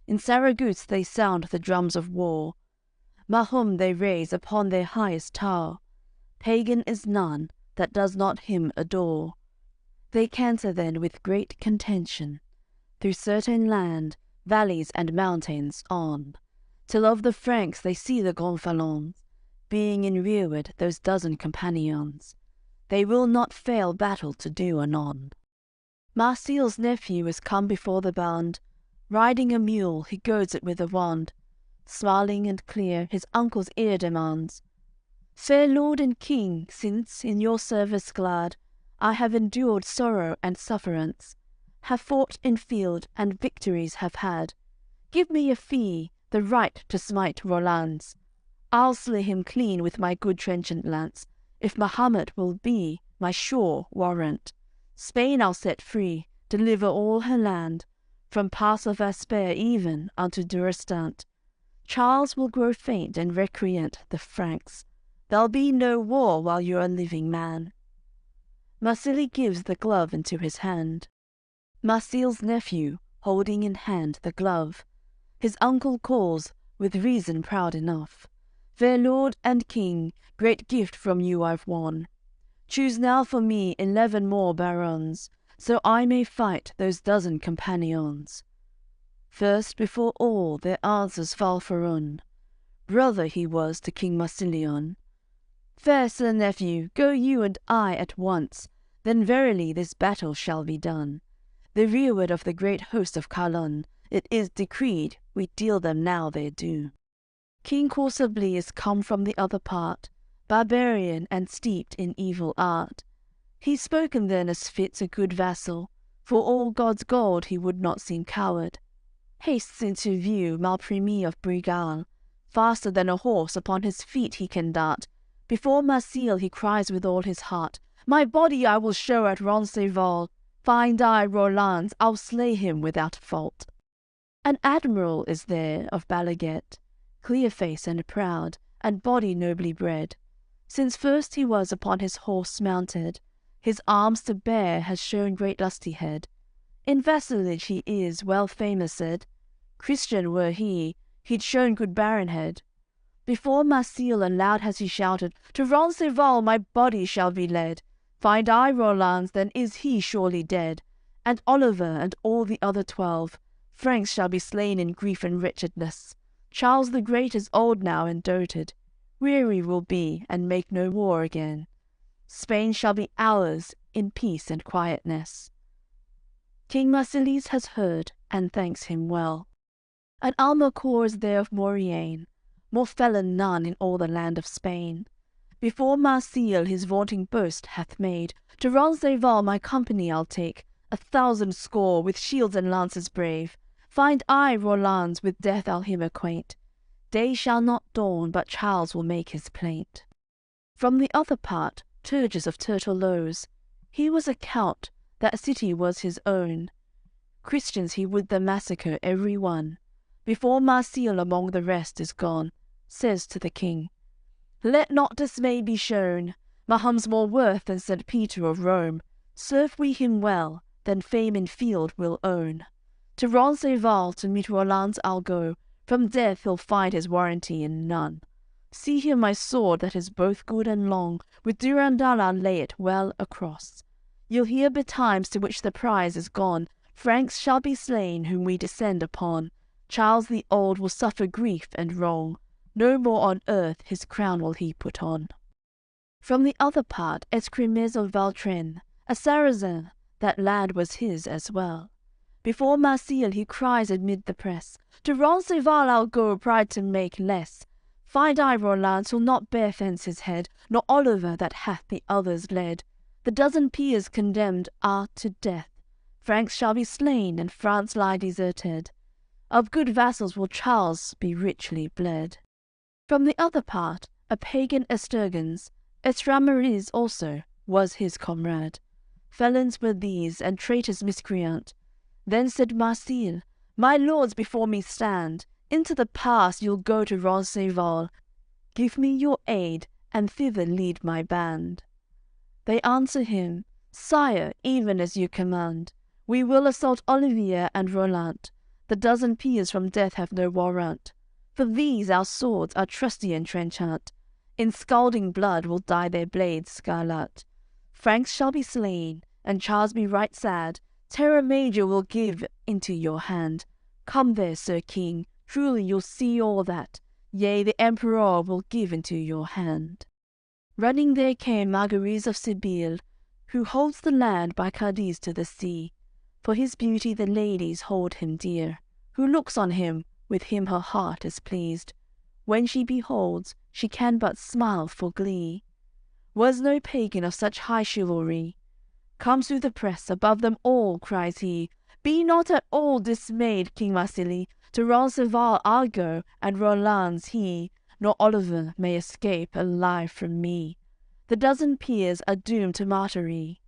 In Saragosse they sound the drums of war. Mahum they raise upon their highest tower. Pagan is none that does not him adore. They canter then with great contention, through certain land, valleys and mountains on, till of the Franks they see the gonfalons, being in rearward those dozen companions. They will not fail battle to do anon. Marsile's nephew is come before the band. Riding a mule, he goads it with a wand. Smiling and clear, his uncle's ear demands, "Fair lord and king, since, in your service glad, I have endured sorrow and sufferance, have fought in field, and victories have had, give me a fee, the right to smite Roland's. I'll slay him clean with my good trenchant lance, if Mahomet will be my sure warrant. Spain I'll set free, deliver all her land, from pass of Asper even unto Durestant. Charles will grow faint and recreant the Franks. There'll be no war while you're a living man." Marsile gives the glove into his hand. Marsile's nephew, holding in hand the glove, his uncle calls, with reason proud enough, "Fair lord and king, great gift from you I've won. Choose now for me 11 more barons, so I may fight those dozen companions." First before all their answers fall Falfaron, brother he was to King Marsilion. "Fair sir nephew, go you and I at once, then verily this battle shall be done. The rearward of the great host of Calonne, it is decreed we deal them now their due." King Corsably is come from the other part, barbarian and steeped in evil art. He's spoken then as fits a good vassal, for all God's gold he would not seem coward. Hastes into view Malpremy of Brigal, faster than a horse upon his feet he can dart. Before Marsile he cries with all his heart, "My body I will show at Roncevaux. Find I Roland's, I'll slay him without fault." An admiral is there of Balaguet, clear face and proud, and body nobly bred. Since first he was upon his horse mounted, his arms to bear has shown great lustihead. In vassalage he is well famoused. Christian were he, he'd shown good baronhead. Before Marsile and loud has he shouted, "To Roncevaux my body shall be led. Find I Roland's, then is he surely dead. And Oliver and all the other 12 Franks shall be slain in grief and wretchedness. Charles the Great is old now and doted, weary will be and make no war again. Spain shall be ours in peace and quietness." King Marsilies has heard, and thanks him well. An armour corps is there of Maurienne, more felon none in all the land of Spain. Before Marsile his vaunting boast hath made, to Roncesvalles my company I'll take, 1,000 score, with shields and lances brave. Find I Rolands, with death I'll him acquaint. Day shall not dawn, but Charles will make his plaint. From the other part, Turgis of Turtelleuse, he was a count, that city was his own. Christians he would the massacre every one. Before Marsile among the rest is gone, says to the king, Let not dismay be shown. Mahum's more worth than St. Peter of Rome. Serve we him well, then fame in field we'll own. To Roncesvalles to meet Rolands I'll go. From death he'll find his warranty in none. See here my sword that is both good and long. With Durandal I'll lay it well across. You'll hear betimes to which the prize is gone. Franks shall be slain whom we descend upon. Charles the Old will suffer grief and wrong. No more on earth his crown will he put on. From the other part, Escrimes of Valtren, a Saracen, that land was his as well. Before Marsile he cries amid the press, To Roncesvalles I'll go, pride to make less. Find I Roland who'll not bear thence his head, nor Oliver that hath the others led. The dozen peers condemned are to death. Franks shall be slain, and France lie deserted. Of good vassals will Charles be richly bled. From the other part, a pagan Esturgens, Estramariz also, was his comrade. Felons were these, and traitors miscreant. Then said Marsile, My lords before me stand. Into the pass you'll go to Roncesvalles. Give me your aid, and thither lead my band. They answer him, Sire, even as you command. We will assault Olivier and Roland. The dozen peers from death have no warrant. For these our swords are trusty and trenchant. In scalding blood will dye their blades scarlet. Franks shall be slain, and Charles be right sad. Terra Major will give into your hand. Come there, Sir King, truly you'll see all that. Yea, the Emperor will give into your hand. Running there came Marguerite of Sibylle, who holds the land by Cadiz to the sea. For his beauty the ladies hold him dear. Who looks on him, with him her heart is pleased. When she beholds, she can but smile for glee. Was no pagan of such high chivalry. Comes through the press, above them all, cries he, Be not at all dismayed, King Marsile. To Roncesvalles I'll go, and Roland's he, nor Oliver may escape alive from me. The dozen peers are doomed to martyry.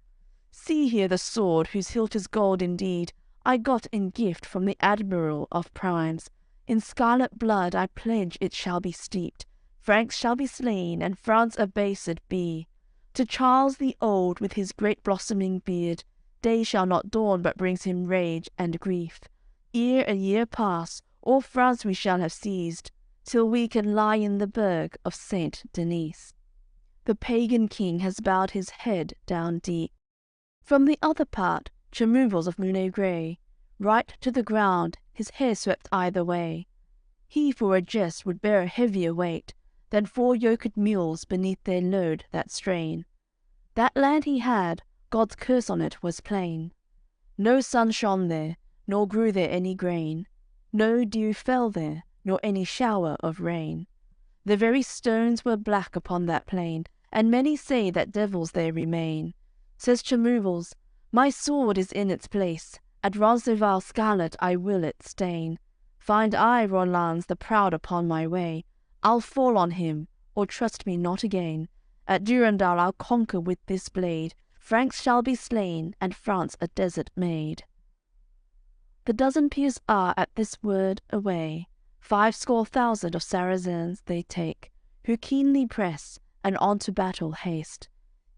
See here the sword, whose hilt is gold indeed, I got in gift from the Admiral of Primes. In scarlet blood I pledge it shall be steeped. Franks shall be slain, and France abased be. To Charles the Old, with his great blossoming beard, day shall not dawn but brings him rage and grief. Ere a year pass, all France we shall have seized, till we can lie in the burg of Saint Denis. The pagan king has bowed his head down deep. From the other part, Chemouvels of Muneigre, right to the ground, his hair swept either way. He for a jest would bear a heavier weight than 4 yoked mules beneath their load that strain. That land he had, God's curse on it was plain. No sun shone there, nor grew there any grain. No dew fell there, nor any shower of rain. The very stones were black upon that plain, and many say that devils there remain. Says Chemouvels, My sword is in its place, at Roncesvalles scarlet I will it stain. Find I Rolands the proud upon my way, I'll fall on him, or trust me not again. At Durandal I'll conquer with this blade. Franks shall be slain, and France a desert made. The dozen peers are at this word away. 50,000 of Saracens they take, who keenly press, and on to battle haste.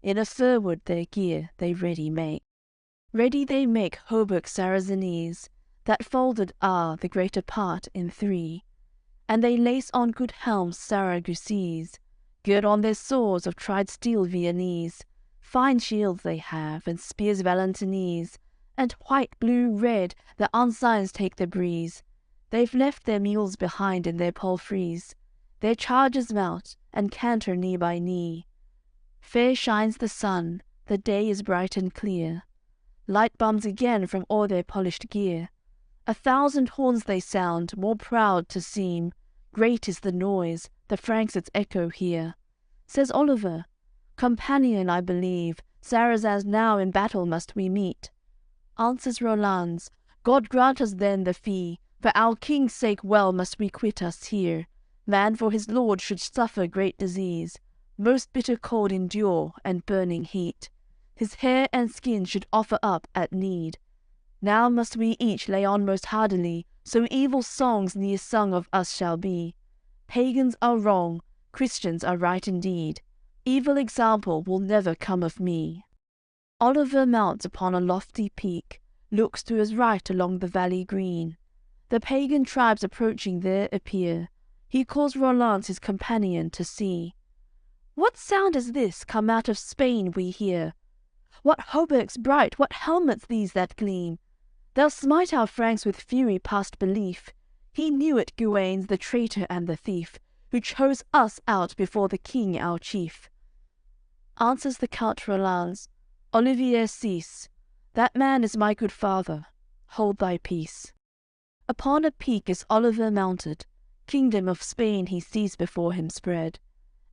In a fir wood their gear they ready make. Ready they make hauberks Saracenese, that folded are the greater part in 3. And they lace on good helms Saragusese, gird on their swords of tried steel Viennese. Fine shields they have, and spears Valentinese, and white, blue, red, the ensigns take the breeze. They've left their mules behind in their palfreys. Their chargers mount, and canter knee by knee. Fair shines the sun, the day is bright and clear. Light bums again from all their polished gear. 1,000 horns they sound, more proud to seem. Great is the noise, the Franks its echo hear. Says Oliver, "Companion, I believe, Saracens now in battle must we meet." Answers Roland, "God grant us then the fee, for our king's sake well must we quit us here. Man for his lord should suffer great disease, most bitter cold endure, and burning heat. His hair and skin should offer up at need. Now must we each lay on most hardily, so evil songs near sung of us shall be. Pagans are wrong, Christians are right indeed. Evil example will never come of me." Oliver mounts upon a lofty peak, looks to his right along the valley green. The pagan tribes approaching there appear. He calls Roland his companion to see. "What sound is this come out of Spain we hear? What hauberks bright, what helmets these that gleam? They'll smite our Franks with fury past belief. He knew it, Guenes, the traitor and the thief, who chose us out before the king our chief." Answers the Count Roland, "Olivier, cease. That man is my good father. Hold thy peace." Upon a peak is Oliver mounted. Kingdom of Spain he sees before him spread,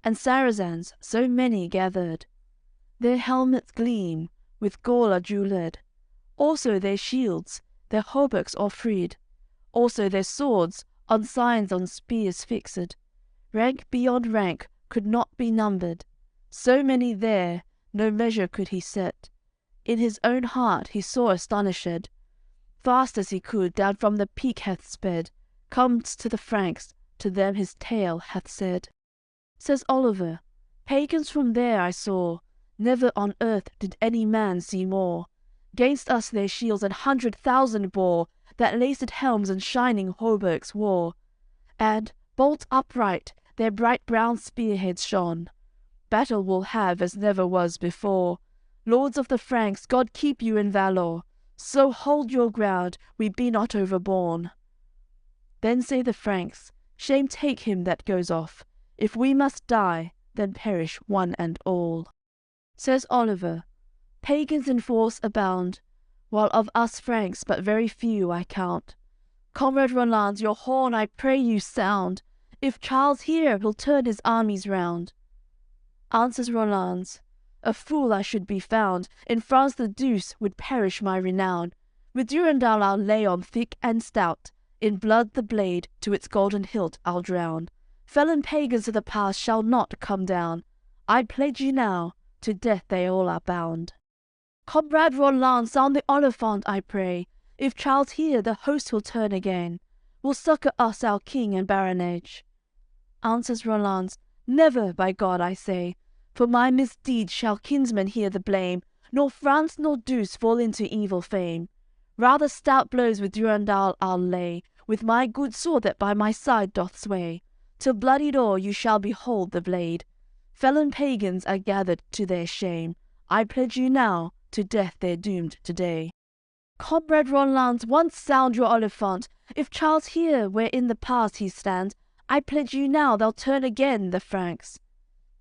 and Saracens, so many gathered. Their helmets gleam, with gold are jewelled, also their shields, their hauberks all freed, also their swords, on signs on spears fixed. Rank beyond rank could not be numbered. So many there, no measure could he set. In his own heart he saw astonished. Fast as he could, down from the peak hath sped, comes to the Franks, to them his tale hath said. Says Oliver, "Pagans from there I saw, never on earth did any man see more. 'Gainst us their shields 100,000 bore, that laced helms and shining hauberks wore. And, bolt upright, their bright brown spearheads shone. Battle we'll have as never was before. Lords of the Franks, God keep you in valour. So hold your ground, we be not overborne." Then say the Franks, "Shame take him that goes off. If we must die, then perish one and all." Says Oliver, "Pagans in force abound, while of us Franks but very few I count. Comrade Roland, your horn I pray you sound. If Charles hear, he'll turn his armies round." Answers Roland, "A fool I should be found. In France the deuce would perish my renown. With Durendal I'll lay on thick and stout, in blood the blade to its golden hilt I'll drown. Felon pagans to the pass shall not come down. I pledge you now, to death they all are bound. Comrade Roland, sound the Oliphant, I pray. If Charles hear, the host will turn again. Will succour us our king and baronage." Answers Roland, "Never, by God, I say. For my misdeed shall kinsmen hear the blame, nor France nor Douce fall into evil fame. Rather stout blows with Durendal I'll lay, with my good sword that by my side doth sway. Till bloodied o'er you shall behold the blade. Felon pagans are gathered to their shame. I pledge you now, to death they're doomed today. Comrade Roland, once sound your Oliphant. If Charles hear, where in the pass he stands, I pledge you now they'll turn again, the Franks."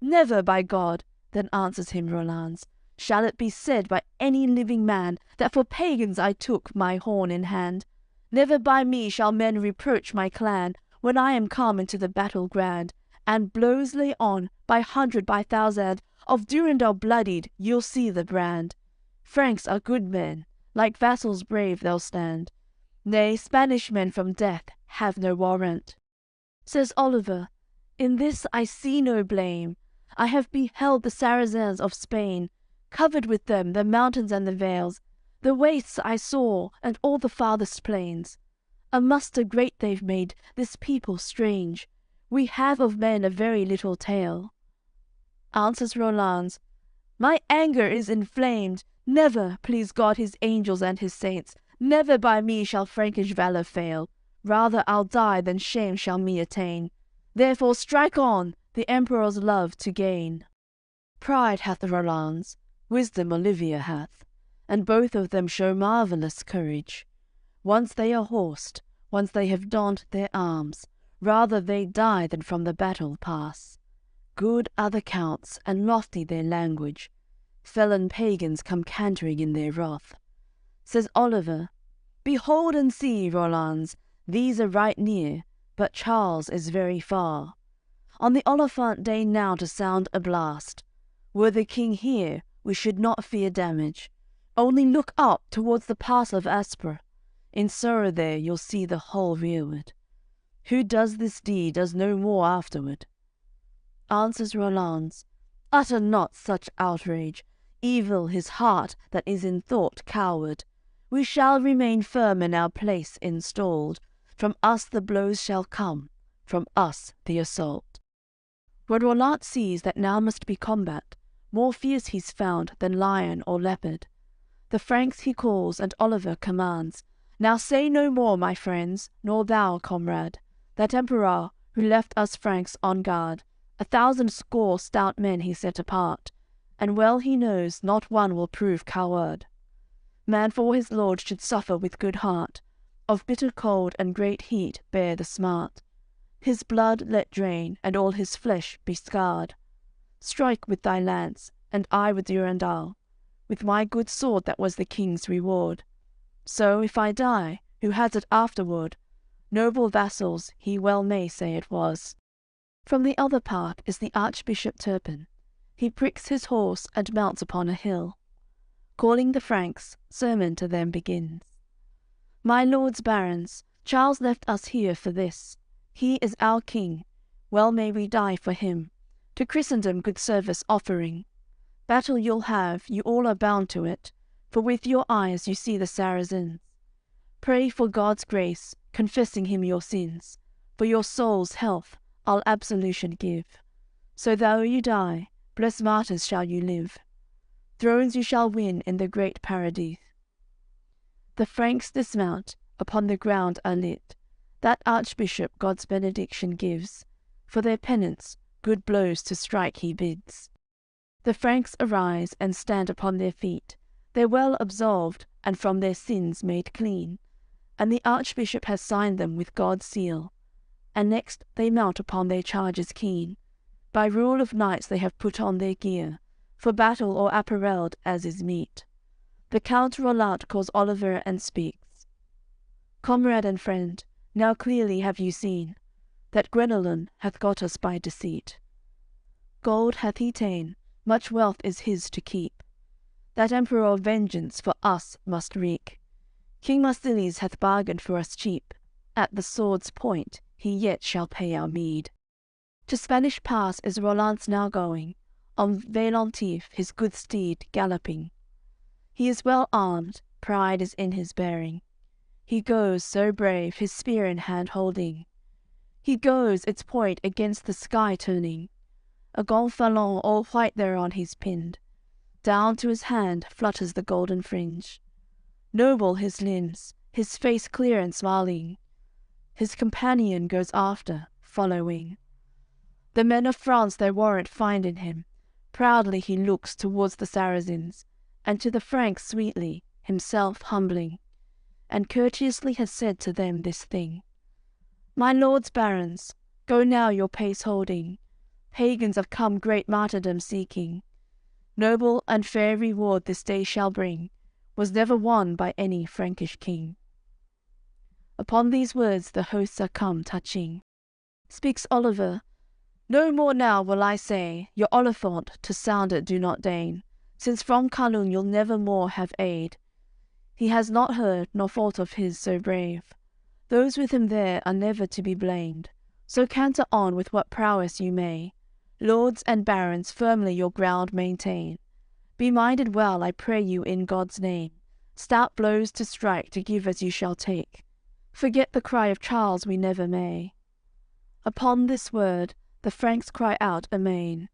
"Never, by God," then answers him Roland, "shall it be said by any living man, that for pagans I took my horn in hand. Never by me shall men reproach my clan, when I am come into the battle grand, and blows lay on, by hundred, by thousand, of Durendal bloodied, you'll see the brand. Franks are good men, like vassals brave they'll stand. Nay, Spanish men from death have no warrant." Says Oliver, "In this I see no blame. I have beheld the Saracens of Spain, covered with them the mountains and the vales, the wastes I saw, and all the farthest plains. A muster great they've made, this people strange. We have of men a very little tale." Answers Roland, "My anger is inflamed. Never, please God his angels and his saints, never by me shall Frankish valour fail. Rather I'll die than shame shall me attain. Therefore strike on, the Emperor's love to gain." Pride hath Roland, wisdom Olivier hath, and both of them show marvellous courage. Once they are horsed, once they have donned their arms, rather they die than from the battle pass. Good are the counts, and lofty their language. Felon pagans come cantering in their wrath. Says Oliver, Behold and see, Rolands, these are right near, but Charles is very far. On the Oliphant deign now to sound a blast. Were the king here, we should not fear damage. Only look up towards the pass of Aspre. In sorrow there you'll see the whole rearward. Who does this deed does no more afterward. Answers Rolands, utter not such outrage. Evil his heart that is in thought coward. We shall remain firm in our place installed. From us the blows shall come, from us the assault. When Roland sees that now must be combat, more fierce he's found than lion or leopard. The Franks he calls, and Oliver commands, now say no more, my friends, nor thou, comrade. That emperor, who left us Franks on guard, 1,000 score stout men he set apart, and well he knows not one will prove coward. Man for his lord should suffer with good heart, of bitter cold and great heat bear the smart. His blood let drain, and all his flesh be scarred. Strike with thy lance, and I with Durendal, with my good sword that was the king's reward. So if I die, who has it afterward? Noble vassals, he well may say it was. From the other part is the Archbishop Turpin. He pricks his horse and mounts upon a hill. Calling the Franks, sermon to them begins. My lords barons, Charles left us here for this. He is our king, well may we die for him, to Christendom good service offering. Battle you'll have, you all are bound to it, for with your eyes you see the Saracens. Pray for God's grace, confessing him your sins. For your soul's health I'll absolution give. So though you die, blessed martyrs shall you live. Thrones you shall win in the great paradise. The Franks dismount, upon the ground are lit. That Archbishop God's benediction gives. For their penance, good blows to strike he bids. The Franks arise and stand upon their feet. They're well absolved, and from their sins made clean. And the Archbishop has signed them with God's seal. And next they mount upon their chargers keen. By rule of knights they have put on their gear, for battle or apparelled as is meet. The Count Roland calls Oliver and speaks. Comrade and friend, now clearly have you seen that Guenelon hath got us by deceit. Gold hath he ta'en, much wealth is his to keep. That emperor vengeance for us must wreak. King Marsilies hath bargained for us cheap. At the sword's point he yet shall pay our meed. To Spanish Pass is Roland now going, on Valiant his good steed galloping. He is well armed, pride is in his bearing. He goes so brave, his spear in hand holding. He goes, its point against the sky turning. A gonfalon all white thereon he's pinned. Down to his hand flutters the golden fringe. Noble his limbs, his face clear and smiling. His companion goes after, following. The men of France their warrant find in him. Proudly he looks towards the Saracens, and to the Franks sweetly, himself humbling, and courteously has said to them this thing. My lords barons, go now your pace holding. Pagans have come great martyrdom seeking. Noble and fair reward this day shall bring, was never won by any Frankish king. Upon these words the hosts are come touching. Speaks Oliver, no more now will I say, your Oliphant to sound it do not deign, since from Carlun you'll never more have aid. He has not heard, nor thought of his so brave. Those with him there are never to be blamed. So canter on with what prowess you may. Lords and barons, firmly your ground maintain. Be minded well, I pray you in God's name. Stout blows to strike, to give as you shall take. Forget the cry of Charles we never may. Upon this word the Franks cry out amain,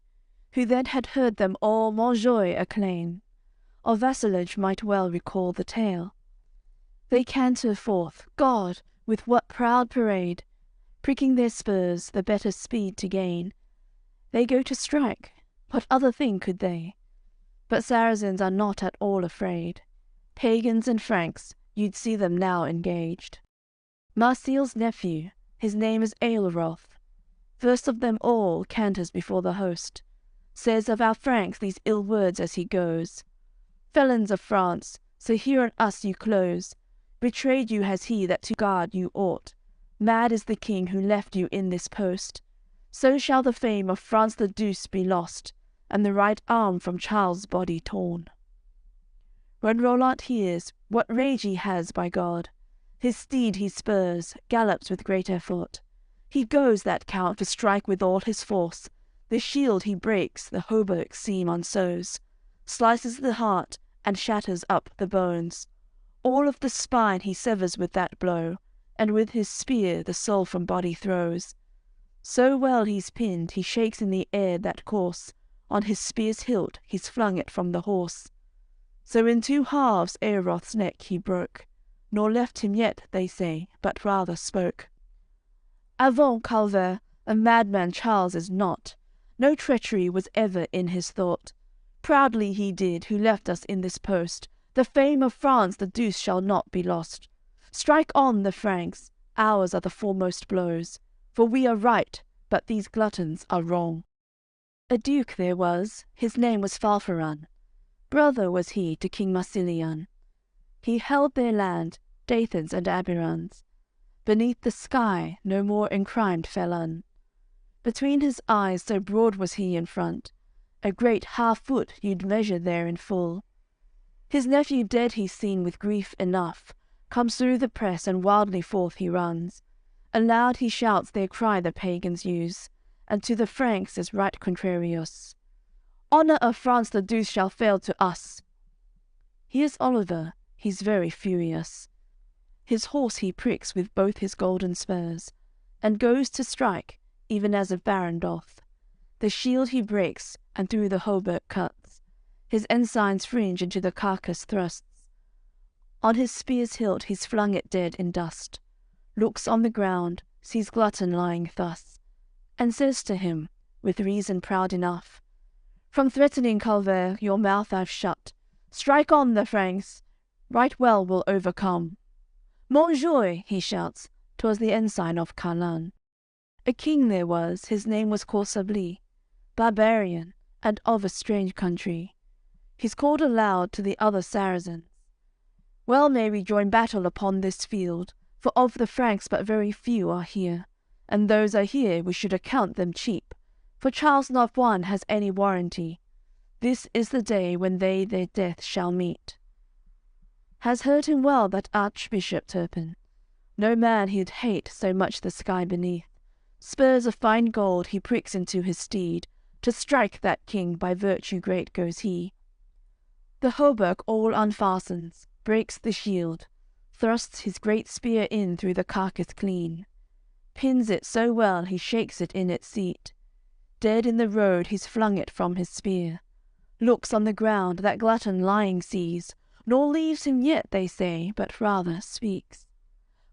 who then had heard them all Montjoy acclaim. Of vassalage might well recall the tale. They canter forth, God, with what proud parade, pricking their spurs, the better speed to gain. They go to strike, what other thing could they? But Saracens are not at all afraid. Pagans and Franks, you'd see them now engaged. Marsile's nephew, his name is Aelroth, first of them all canters before the host, says of our Franks these ill words as he goes. Felons of France, so here on us you close. Betrayed you has he that to guard you ought. Mad is the king who left you in this post. So shall the fame of France the Douce be lost, and the right arm from Charles' body torn. When Roland hears what rage he has, by God, his steed he spurs, gallops with great effort. He goes, that count, to strike with all his force. The shield he breaks, the hauberk seam unsews, slices the heart, and shatters up the bones. All of the spine he severs with that blow, and with his spear the soul from body throws. So well he's pinned, he shakes in the air that course, on his spear's hilt he's flung it from the horse. So in two halves Eoth's neck he broke, nor left him yet, they say, but rather spoke. Avaunt, Calvert, a madman Charles is not. No treachery was ever in his thought. Proudly he did, who left us in this post. The fame of France the Douce shall not be lost. Strike on, the Franks, ours are the foremost blows. For we are right, but these gluttons are wrong. A duke there was, his name was Falferan. Brother was he to King Marsilian. He held their land, Dathans and Abirans. Beneath the sky no more encrimed felon. Between his eyes so broad was he in front, a great half-foot you'd measure there in full. His nephew dead he's seen with grief enough, comes through the press and wildly forth he runs. Aloud he shouts their cry the pagans use, and to the Franks is right contrarious. Honour of France the Douce shall fail to us. Here's Oliver, he's very furious. His horse he pricks with both his golden spurs, and goes to strike, even as a baron doth. The shield he breaks, and through the hauberk cuts. His ensign's fringe into the carcass thrusts. On his spear's hilt he's flung it dead in dust. Looks on the ground, sees Glutton lying thus, and says to him, with reason proud enough, From threatening, Calvert, your mouth I've shut. Strike on, the Franks, right well we'll overcome. Montjoy, he shouts, 'twas the ensign of Carlin. A king there was, his name was Corsablis, barbarian, and of a strange country. He's called aloud to the other Saracens. Well may we join battle upon this field, for of the Franks but very few are here, and those are here we should account them cheap, for Charles not one has any warranty. This is the day when they their death shall meet. Has heard him well that Archbishop Turpin. No man he'd hate so much the sky beneath. Spurs of fine gold he pricks into his steed. To strike that king by virtue great goes he. The hauberk all unfastens, breaks the shield, thrusts his great spear in through the carcass clean, pins it so well he shakes it in its seat. Dead in the road he's flung it from his spear. Looks on the ground that glutton lying sees, nor leaves him yet, they say, but rather speaks.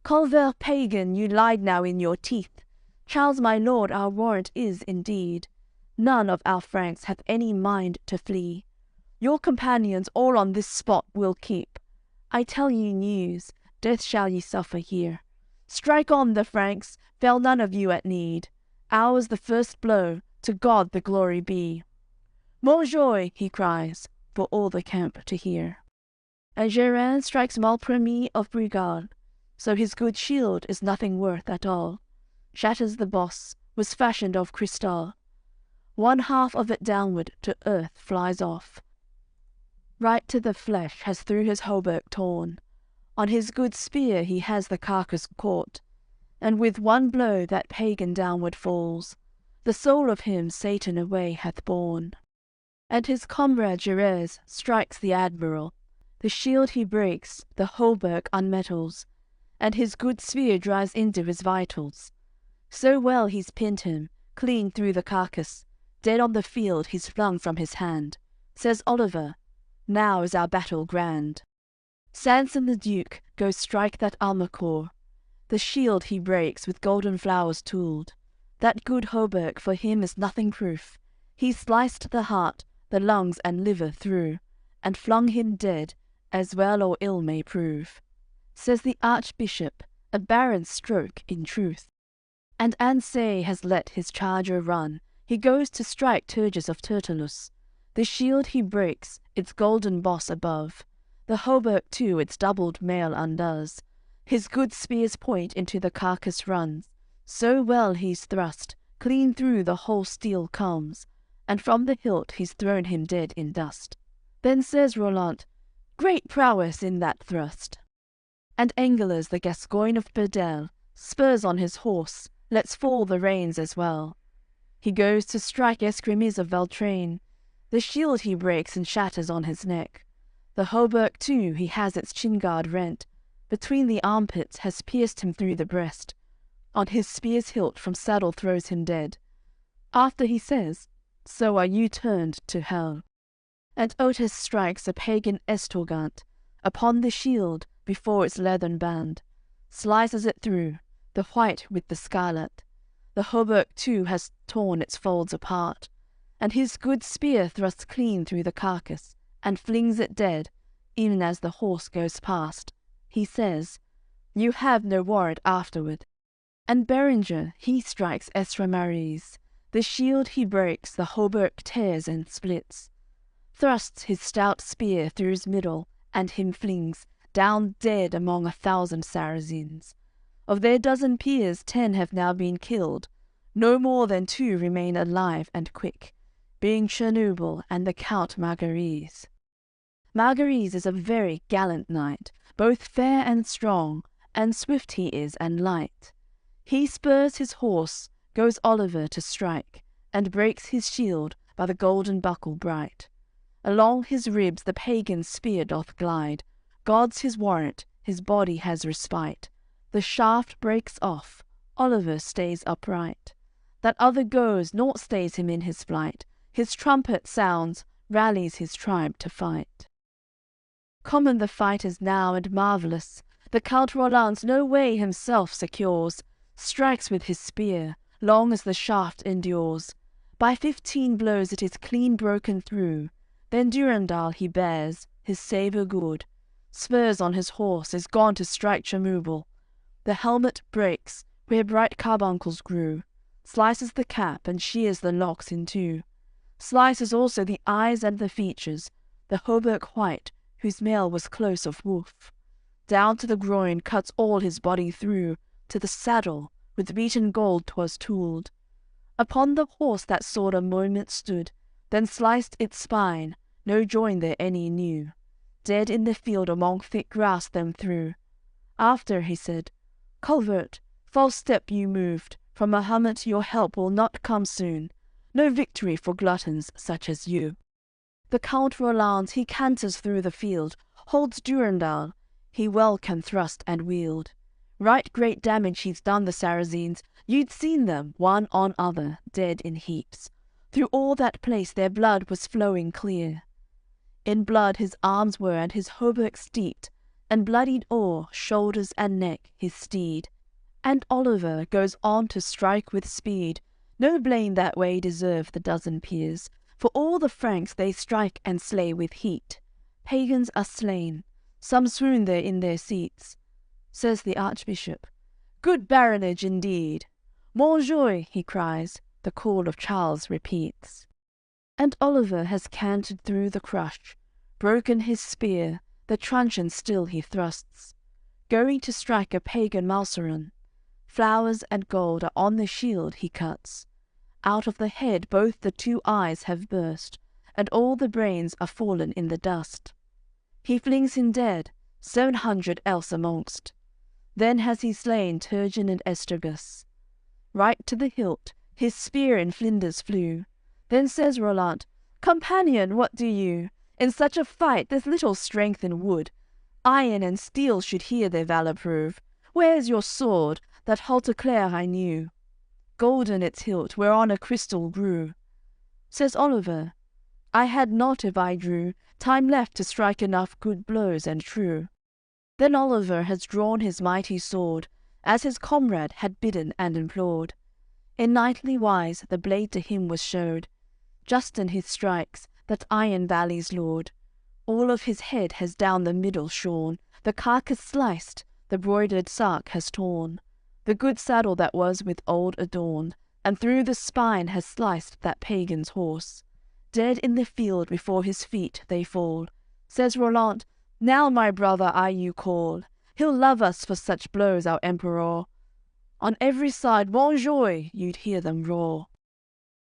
Calvert pagan, you lied now in your teeth. Charles my lord our warrant is indeed. None of our Franks hath any mind to flee. Your companions all on this spot will keep. I tell you news, death shall ye suffer here. Strike on, the Franks, fail none of you at need. Ours the first blow, to God the glory be. Montjoy, he cries, for all the camp to hear. And Gérin strikes Malpremy of Brigard, so his good shield is nothing worth at all. Shatters the boss, was fashioned of crystal. One half of it downward to earth flies off. Right to the flesh has through his hauberk torn. On his good spear he has the carcass caught, and with one blow that pagan downward falls. The soul of him Satan away hath borne. And his comrade Gerez strikes the admiral. The shield he breaks, the hauberk unmetals, and his good spear drives into his vitals. So well he's pinned him, clean through the carcass, dead on the field he's flung from his hand. Says Oliver, now is our battle grand. Sanson the Duke goes strike that Almacour. The shield he breaks with golden flowers tooled. That good hauberk for him is nothing proof. He sliced the heart, the lungs and liver through, and flung him dead, as well or ill may prove. Says the Archbishop, a baron's stroke in truth. And Ansay has let his charger run. He goes to strike Turgis of Tertullus. The shield he breaks, its golden boss above. The hauberk too its doubled mail undoes. His good spear's point into the carcass runs. So well he's thrust, clean through the whole steel comes, and from the hilt he's thrown him dead in dust. Then says Roland, "Great prowess in that thrust." And Engelers, the Gascoigne of Bedel, spurs on his horse, lets fall the reins as well. He goes to strike Escremis of Veltrain. The shield he breaks and shatters on his neck. The hauberk too he has its chin-guard rent, between the armpits has pierced him through the breast. On his spear's hilt from saddle throws him dead. After he says, "So are you turned to hell." And Otis strikes a pagan Estorgant upon the shield before its leathern band, slices it through, the white with the scarlet. The hauberk too has torn its folds apart, and his good spear thrusts clean through the carcass, and flings it dead, even as the horse goes past. He says, "You have no warrant afterward." And Berenger, he strikes Estramariz. The shield he breaks, the hauberk tears and splits. Thrusts his stout spear through his middle, and him flings down dead among 1,000 Saracens. Of their dozen peers 10 have now been killed. No more than 2 remain alive and quick, being Chernobyl and the Count Margarise. Margarise is a very gallant knight, both fair and strong, and swift he is and light. He spurs his horse, goes Oliver to strike, and breaks his shield by the golden buckle bright. Along his ribs the pagan's spear doth glide. God's his warrant, his body has respite. The shaft breaks off, Oliver stays upright. That other goes, naught stays him in his flight. His trumpet sounds, rallies his tribe to fight. Common the fight is now and marvellous. The Count Roland's no way himself secures, strikes with his spear, long as the shaft endures. By 15 blows it is clean broken through. Then Durendal he bears, his sabre good, spurs on his horse, is gone to strike Chernobyl. The helmet breaks, where bright carbuncles grew, slices the cap and shears the locks in two, slices also the eyes and the features, the hauberk white, whose mail was close of woof. Down to the groin cuts all his body through, to the saddle, with beaten gold 'twas tooled. Upon the horse that sword a moment stood, then sliced its spine, no join there any new. Dead in the field among thick grass them threw. After he said, "Culvert, false step you moved, from Mahomet your help will not come soon. No victory for gluttons such as you." The Count Roland he canters through the field, holds Durendal, he well can thrust and wield. Right great damage he's done the Saracens, you'd seen them, one on other, dead in heaps. Through all that place their blood was flowing clear. In blood his arms were and his hauberk steeped, and bloodied o'er shoulders and neck his steed. And Oliver goes on to strike with speed. No blame that way deserve the dozen peers, for all the Franks they strike and slay with heat. Pagans are slain, some swoon there in their seats. Says the Archbishop, "Good baronage indeed!" "Montjoy," he cries, the call of Charles repeats. And Oliver has cantered through the crush, broken his spear, the truncheon still he thrusts, going to strike a pagan Malseron. Flowers and gold are on the shield he cuts. Out of the head both the 2 eyes have burst, and all the brains are fallen in the dust. He flings him dead, 700 else amongst. Then has he slain Turgeon and Estragus. Right to the hilt, his spear in flinders flew. Then says Roland, "Companion, what do you? In such a fight there's little strength in wood. Iron and steel should here their valour prove. Where's your sword, that Halteclair I knew? Golden its hilt, whereon a crystal grew." Says Oliver, "I had not, if I drew, time left to strike enough good blows and true." Then Oliver has drawn his mighty sword, as his comrade had bidden and implored. In knightly wise the blade to him was showed. Justin he strikes, that Iron Valley's lord. All of his head has down the middle shorn, the carcass sliced, the broidered sark has torn. The good saddle that was with old adorned, and through the spine has sliced that pagan's horse. Dead in the field before his feet they fall. Says Roland, Now, my brother, I you call. He'll love us for such blows, our emperor. On every side, bonjour, you'd hear them roar.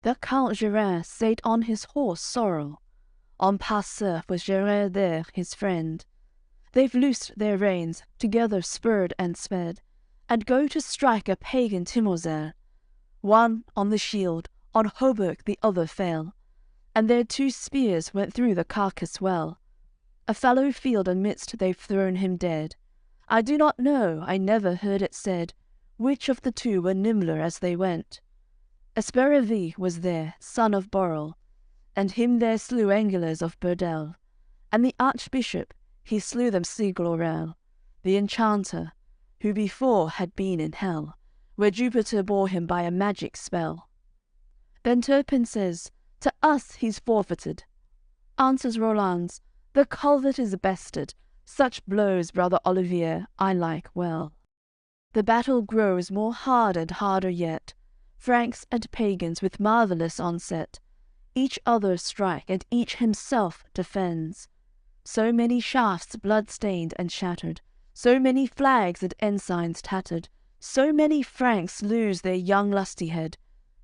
The Count Gerin sate on his horse Sorrel. En passeur was Gerin there, his friend. They've loosed their reins, together spurred and sped, and go to strike a pagan Timozel. One on the shield, on hauberk the other fell, and their 2 spears went through the carcass well. A fallow field amidst they've thrown him dead. I do not know, I never heard it said, which of the 2 were nimbler as they went. Esperavi was there, son of Borrel, and him there slew Angeles of Burdel, and the Archbishop, he slew them Siglorel, the enchanter, who before had been in hell, where Jupiter bore him by a magic spell. Then Turpin says, to us he's forfeited. Answers Roland, the culvert is bested, such blows, brother Olivier, I like well. The battle grows more hard and harder yet, Franks and pagans with marvellous onset, each other strike and each himself defends. So many shafts blood-stained and shattered, so many flags and ensigns tattered, so many Franks lose their young lustihead,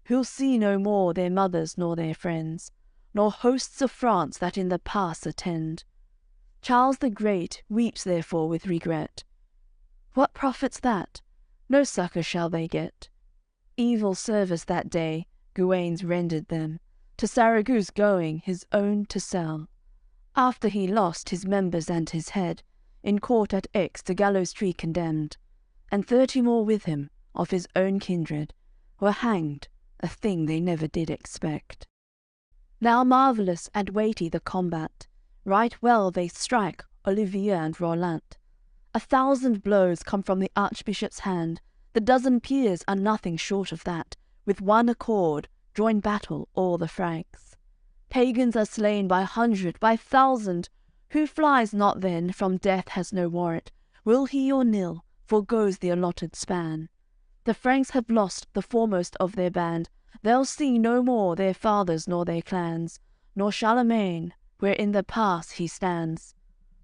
who'll see no more their mothers nor their friends, nor hosts of France that in the pass attend. Charles the Great weeps therefore with regret. What profits that? No succour shall they get. Evil service that day Gauwains rendered them, to Saragosse going, his own to sell. After he lost his members and his head, in court at Aix to gallows tree condemned, and 30 more with him, of his own kindred, were hanged, a thing they never did expect. Now marvellous and weighty the combat, right well they strike Olivier and Roland. 1,000 blows come from the Archbishop's hand, the dozen peers are nothing short of that, with one accord join battle all the Franks. Pagans are slain by 100, by 1,000, who flies not then from death has no warrant, will he or nill, foregoes the allotted span. The Franks have lost the foremost of their band, they'll see no more their fathers nor their clans, nor Charlemagne, where in the pass he stands.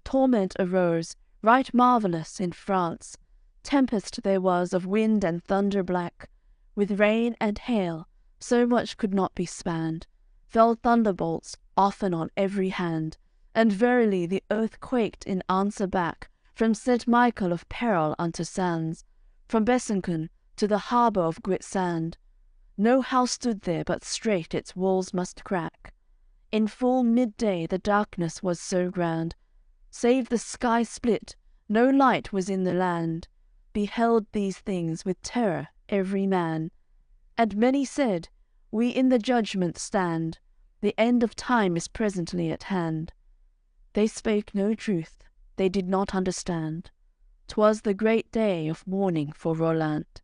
Torment arose, right marvellous in France, tempest there was of wind and thunder black, with rain and hail, so much could not be spanned, fell thunderbolts often on every hand, and verily the earth quaked in answer back, from St. Michael of Peril unto Sands, from Besancon to the harbour of Guitsand. No house stood there but straight its walls must crack. In full midday the darkness was so grand, save the sky split, no light was in the land. Beheld these things with terror every man, and many said, we in the judgment stand, the end of time is presently at hand. They spake no truth, they did not understand. 'Twas the great day of mourning for Roland.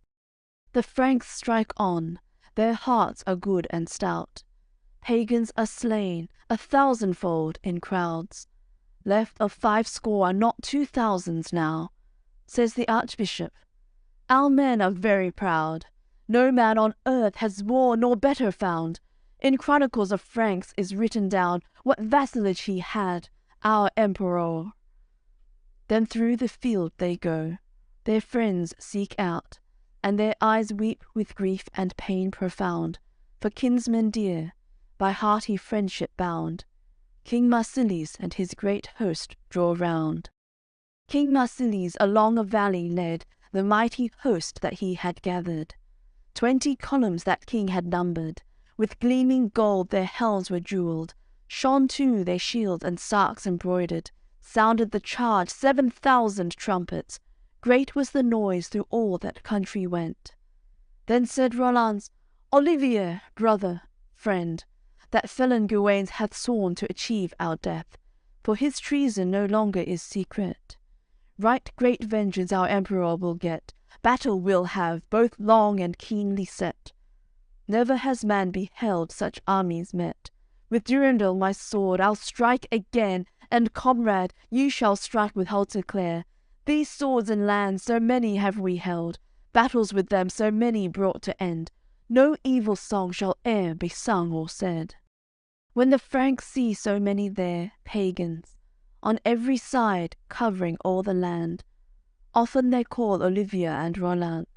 The Franks strike on, their hearts are good and stout. Pagans are slain 1,000-fold in crowds. Left of 50 are not 2,000 now. Says the Archbishop, our men are very proud. No man on earth has more nor better found. In chronicles of Franks is written down what vassalage he had, our emperor. Then through the field they go, their friends seek out, and their eyes weep with grief and pain profound, for kinsmen dear, by hearty friendship bound. King Marsilies and his great host draw round. King Marsilies along a valley led the mighty host that he had gathered. 20 columns that king had numbered, with gleaming gold their helms were jewelled, shone too their shields and sarks embroidered, sounded the charge 7,000 trumpets, great was the noise through all that country went. Then said Roland, Olivier, brother, friend, that felon Gauwains hath sworn to achieve our death, for his treason no longer is secret. Right great vengeance our emperor will get, battle will have, both long and keenly set. Never has man beheld such armies met. With Durendal my sword I'll strike again, and comrade, you shall strike with Hauteclair. These swords and lands so many have we held, battles with them so many brought to end. No evil song shall e'er be sung or said. When the Franks see so many there, pagans, on every side covering all the land. Often they call Olivier and Roland,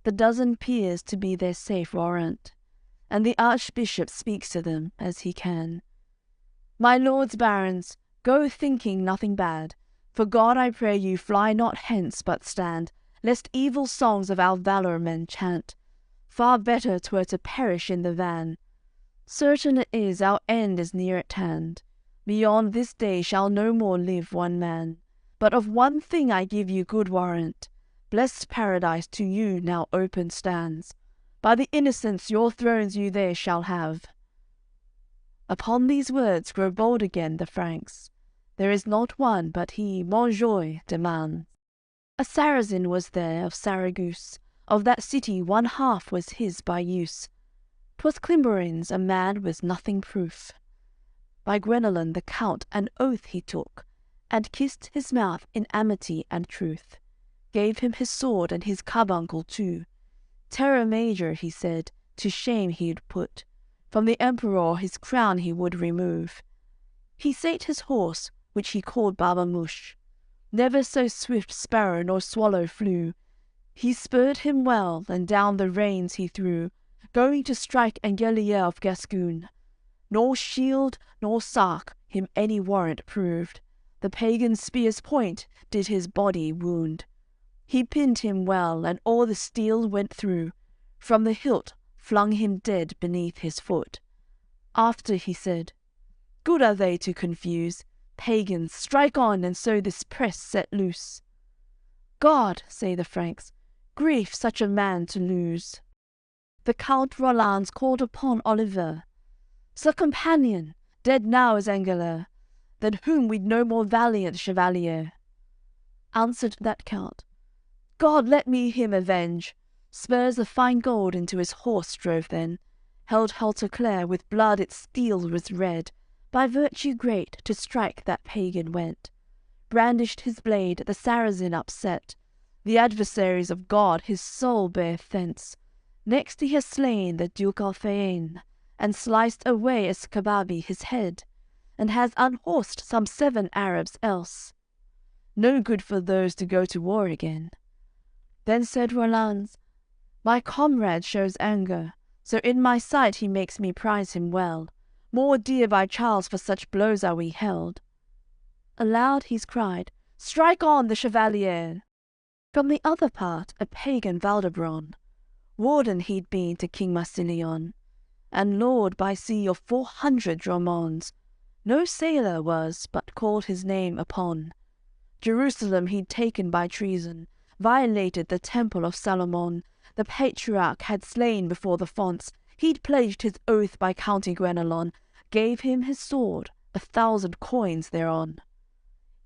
the dozen peers to be their safe warrant, and the archbishop speaks to them as he can. My lords barons, go thinking nothing bad. For God I pray you, fly not hence, but stand, lest evil songs of our valour men chant. Far better 'twere to perish in the van. Certain it is our end is near at hand. Beyond this day shall no more live one man. But of one thing I give you good warrant. Blessed paradise to you now open stands. By the innocents your thrones you there shall have. Upon these words grow bold again the Franks. There is not one but he Montjoy demands. A Saracen was there of Saragosse. Of that city one half was his by use. 'Twas Climborins, a man with nothing proof. By Guenelon the count an oath he took, and kissed his mouth in amity and truth. Gave him his sword and his carbuncle too. Terra Major, he said, to shame he'd put. From the emperor his crown he would remove. He sate his horse, which he called Barbamuche. Never so swift sparrow nor swallow flew. He spurred him well, and down the reins he threw, going to strike Angelier of Gascogne. Nor shield nor sark him any warrant proved. The pagan spear's point did his body wound. He pinned him well, and all the steel went through. From the hilt flung him dead beneath his foot. After he said, Good are they to confuse. Pagans, strike on, and so this press set loose. God, say the Franks, grief such a man to lose. The Count Rolands called upon Oliver. Sir companion, dead now is Angelier, than whom we'd no more valiant chevalier. Answered that Count, God let me him avenge. Spurs of fine gold into his horse drove then, held Halteclair with blood its steel was red. By virtue great to strike that pagan went. Brandished his blade, the Saracen upset. The adversaries of God his soul bare thence. Next he has slain the Duke Alphain, and sliced away Escababi his head, and has unhorsed some 7 Arabs else. No good for those to go to war again. Then said Rolands, My comrade shows anger, so in my sight he makes me prize him well. More dear by Charles for such blows are we held. Aloud he's cried, Strike on the chevalier! From the other part a pagan Valdebron, warden he'd been to King Massilion, and lord by sea of 400 Dromonds. No sailor was, but called his name upon. Jerusalem he'd taken by treason, violated the temple of Salomon. The patriarch had slain before the fonts. He'd pledged his oath by County Guenelon, gave him his sword, 1,000 coins thereon.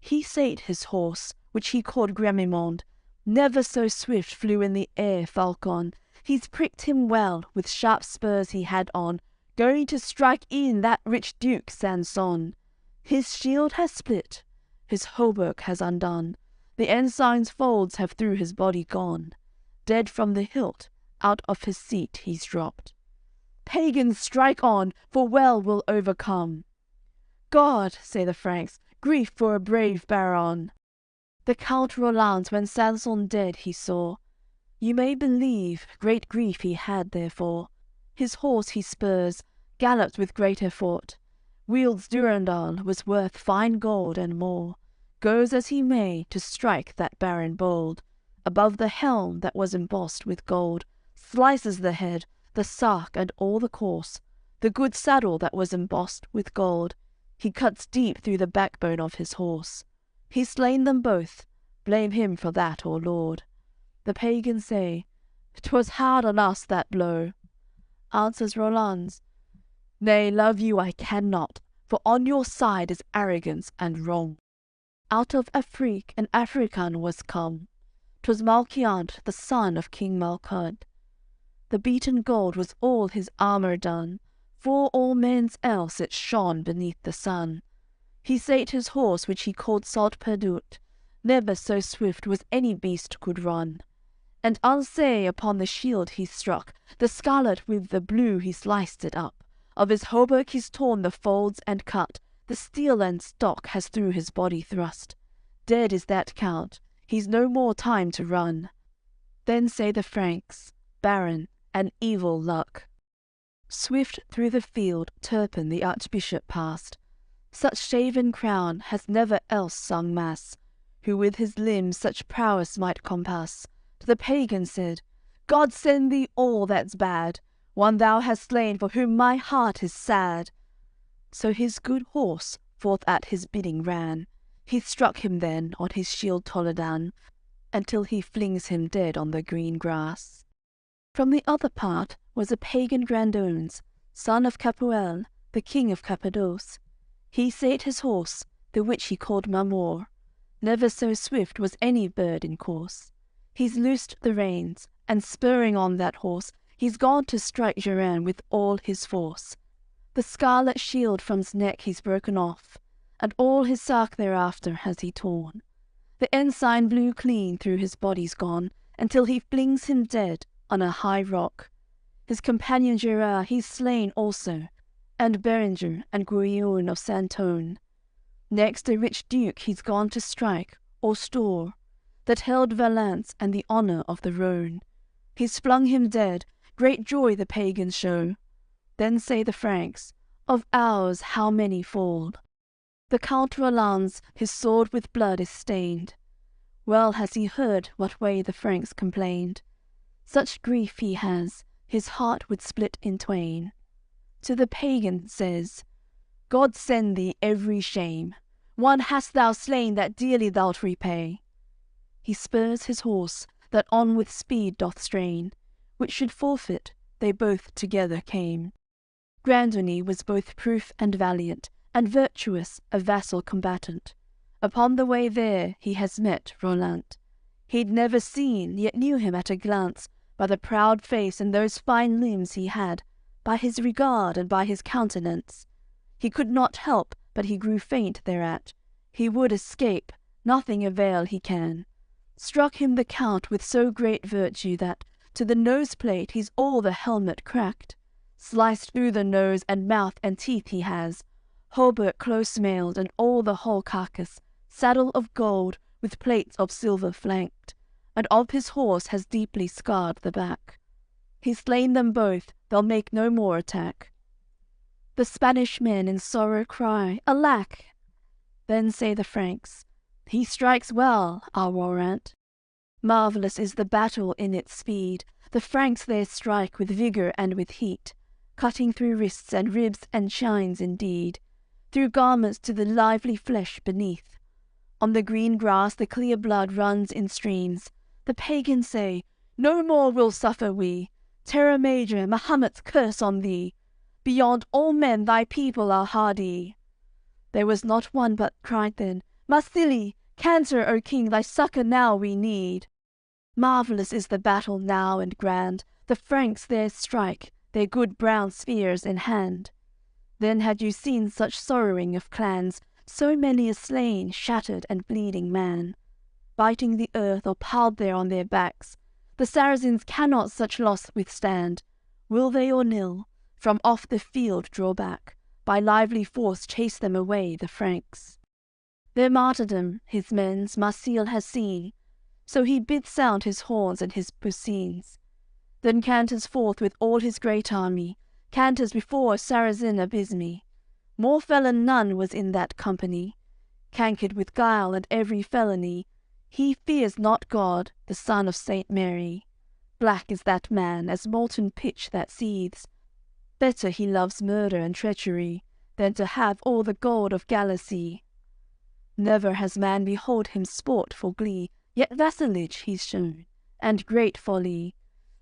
He sate his horse, which he called Gramimond. Never so swift flew in the air falcon. He's pricked him well, with sharp spurs he had on, going to strike in that rich Duke Sanson. His shield has split, his hauberk has undone, the ensign's folds have through his body gone. Dead from the hilt, out of his seat he's dropped. Pagans, strike on, for well will overcome. God, say the Franks, grief for a brave baron. The Count Roland, when Sanson dead he saw, you may believe great grief he had therefore. His horse he spurs, galloped with great effort, wields Durandal, was worth fine gold and more, goes as he may to strike that baron bold, above the helm that was embossed with gold, slices the head, the sark and all the corse, the good saddle that was embossed with gold, he cuts deep through the backbone of his horse. He's slain them both, blame him for that, O Lord. The pagans say, 'Twas hard on us that blow. Answers Rolands, Nay, love you I cannot, for on your side is arrogance and wrong. Out of Afrique an African was come, 'twas Malchiant, the son of King Malcud. The beaten gold was all his armour done, for all men's else it shone beneath the sun. He sate his horse which he called Salt Perdut, never so swift was any beast could run. And Ansay upon the shield he struck, the scarlet with the blue he sliced it up. Of his hauberk he's torn the folds and cut, The steel and stock has through his body thrust. Dead is that count, he's no more time to run. Then say the Franks, barren and evil luck. Swift through the field Turpin the archbishop passed. Such shaven crown has never else sung mass, who with his limbs such prowess might compass. To the pagan said, God send thee all that's bad, one thou hast slain for whom my heart is sad. So his good horse forth at his bidding ran. He struck him then on his shield Toledan, until he flings him dead on the green grass. From the other part was a pagan grandones, son of Capuel, the king of Cappadoce. He sate his horse, the which he called Mamor. Never so swift was any bird in course. He's loosed the reins, and spurring on that horse, he's gone to strike Geraint with all his force. The scarlet shield from's neck he's broken off, and all his sark thereafter has he torn. The ensign blew clean through his body's gone, until he flings him dead on a high rock. His companion Gerard he's slain also, and Berenger and Guillaume of Santone. Next a rich duke he's gone to strike, or store, that held Valence and the honour of the Rhone. He's flung him dead, great joy the pagans show. Then say the Franks, of ours how many fall. The Count Roland's his sword with blood is stained. Well has he heard what way the Franks complained. Such grief he has, his heart would split in twain. To the pagan says, God send thee every shame. One hast thou slain that dearly thou'lt repay. He spurs his horse, that on with speed doth strain, which should forfeit, they both together came. Grandony was both proof and valiant, and virtuous, a vassal combatant. Upon the way there he has met Roland. He'd never seen, yet knew him at a glance, by the proud face and those fine limbs he had, by his regard and by his countenance. He could not help, but he grew faint thereat. He would escape, nothing avail he can. Struck him the Count with so great virtue that to the nose-plate he's all the helmet cracked. Sliced through the nose and mouth and teeth he has, hauberk close-mailed and all the whole carcass, saddle of gold with plates of silver flanked, and of his horse has deeply scarred the back. He's slain them both, they'll make no more attack. The Spanish men in sorrow cry, Alack! Then say the Franks, he strikes well, our warrant. Marvellous is the battle in its speed. The Franks there strike with vigour and with heat, cutting through wrists and ribs and chines indeed, through garments to the lively flesh beneath. On the green grass the clear blood runs in streams. The pagans say, No more will suffer we. Terra Major, Mahomet's curse on thee. Beyond all men thy people are hardy. There was not one but cried then, Marsili, canter, O king, thy succour now we need. Marvellous is the battle now and grand. The Franks there strike, their good brown spears in hand. Then had you seen such sorrowing of clans, so many a slain, shattered and bleeding man, biting the earth or piled there on their backs. The Saracens cannot such loss withstand. Will they or nill, from off the field draw back, by lively force chase them away, the Franks. Their martyrdom his men's Marsile has seen, so he bids sound his horns and his buccines. Then canters forth with all his great army, canters before Saracen abysme. More felon none was in that company, cankered with guile and every felony. He fears not God, the Son of Saint Mary. Black is that man as molten pitch that seethes. Better he loves murder and treachery, than to have all the gold of Galacy. Never has man behold him sport for glee, yet vassalage he's shown, and great folly.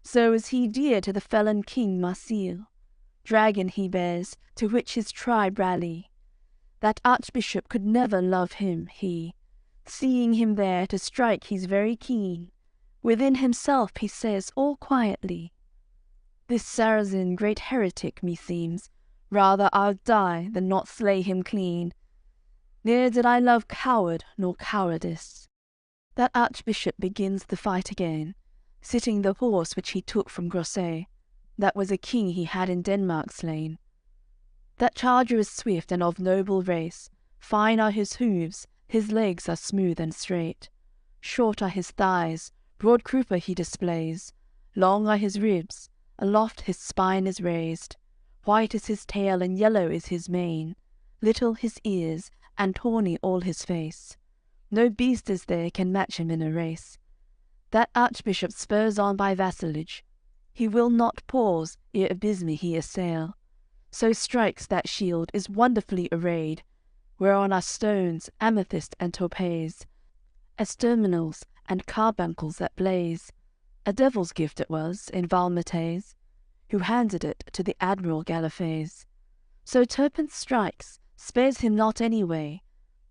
So is he dear to the felon king Marsile. Dragon he bears, to which his tribe rally. That archbishop could never love him, he. Seeing him there to strike he's very keen. Within himself he says all quietly, This Saracen great heretic meseems, rather I'll die than not slay him clean. Ne'er did I love coward nor cowardice. That archbishop begins the fight again, sitting the horse which he took from Grosset. That was a king he had in Denmark slain. That charger is swift and of noble race, fine are his hoofs, his legs are smooth and straight. Short are his thighs, broad crupper he displays, long are his ribs, aloft his spine is raised. White is his tail and yellow is his mane, little his ears, and tawny all his face. No beast is there can match him in a race. That archbishop spurs on by vassalage, he will not pause ere abysme he assail. So strikes that shield, is wonderfully arrayed, whereon are stones, amethyst and topaz, esterminals and carbuncles that blaze. A devil's gift it was, in Valmates, who handed it to the Admiral Gallifet. So Turpin strikes, spares him not any way.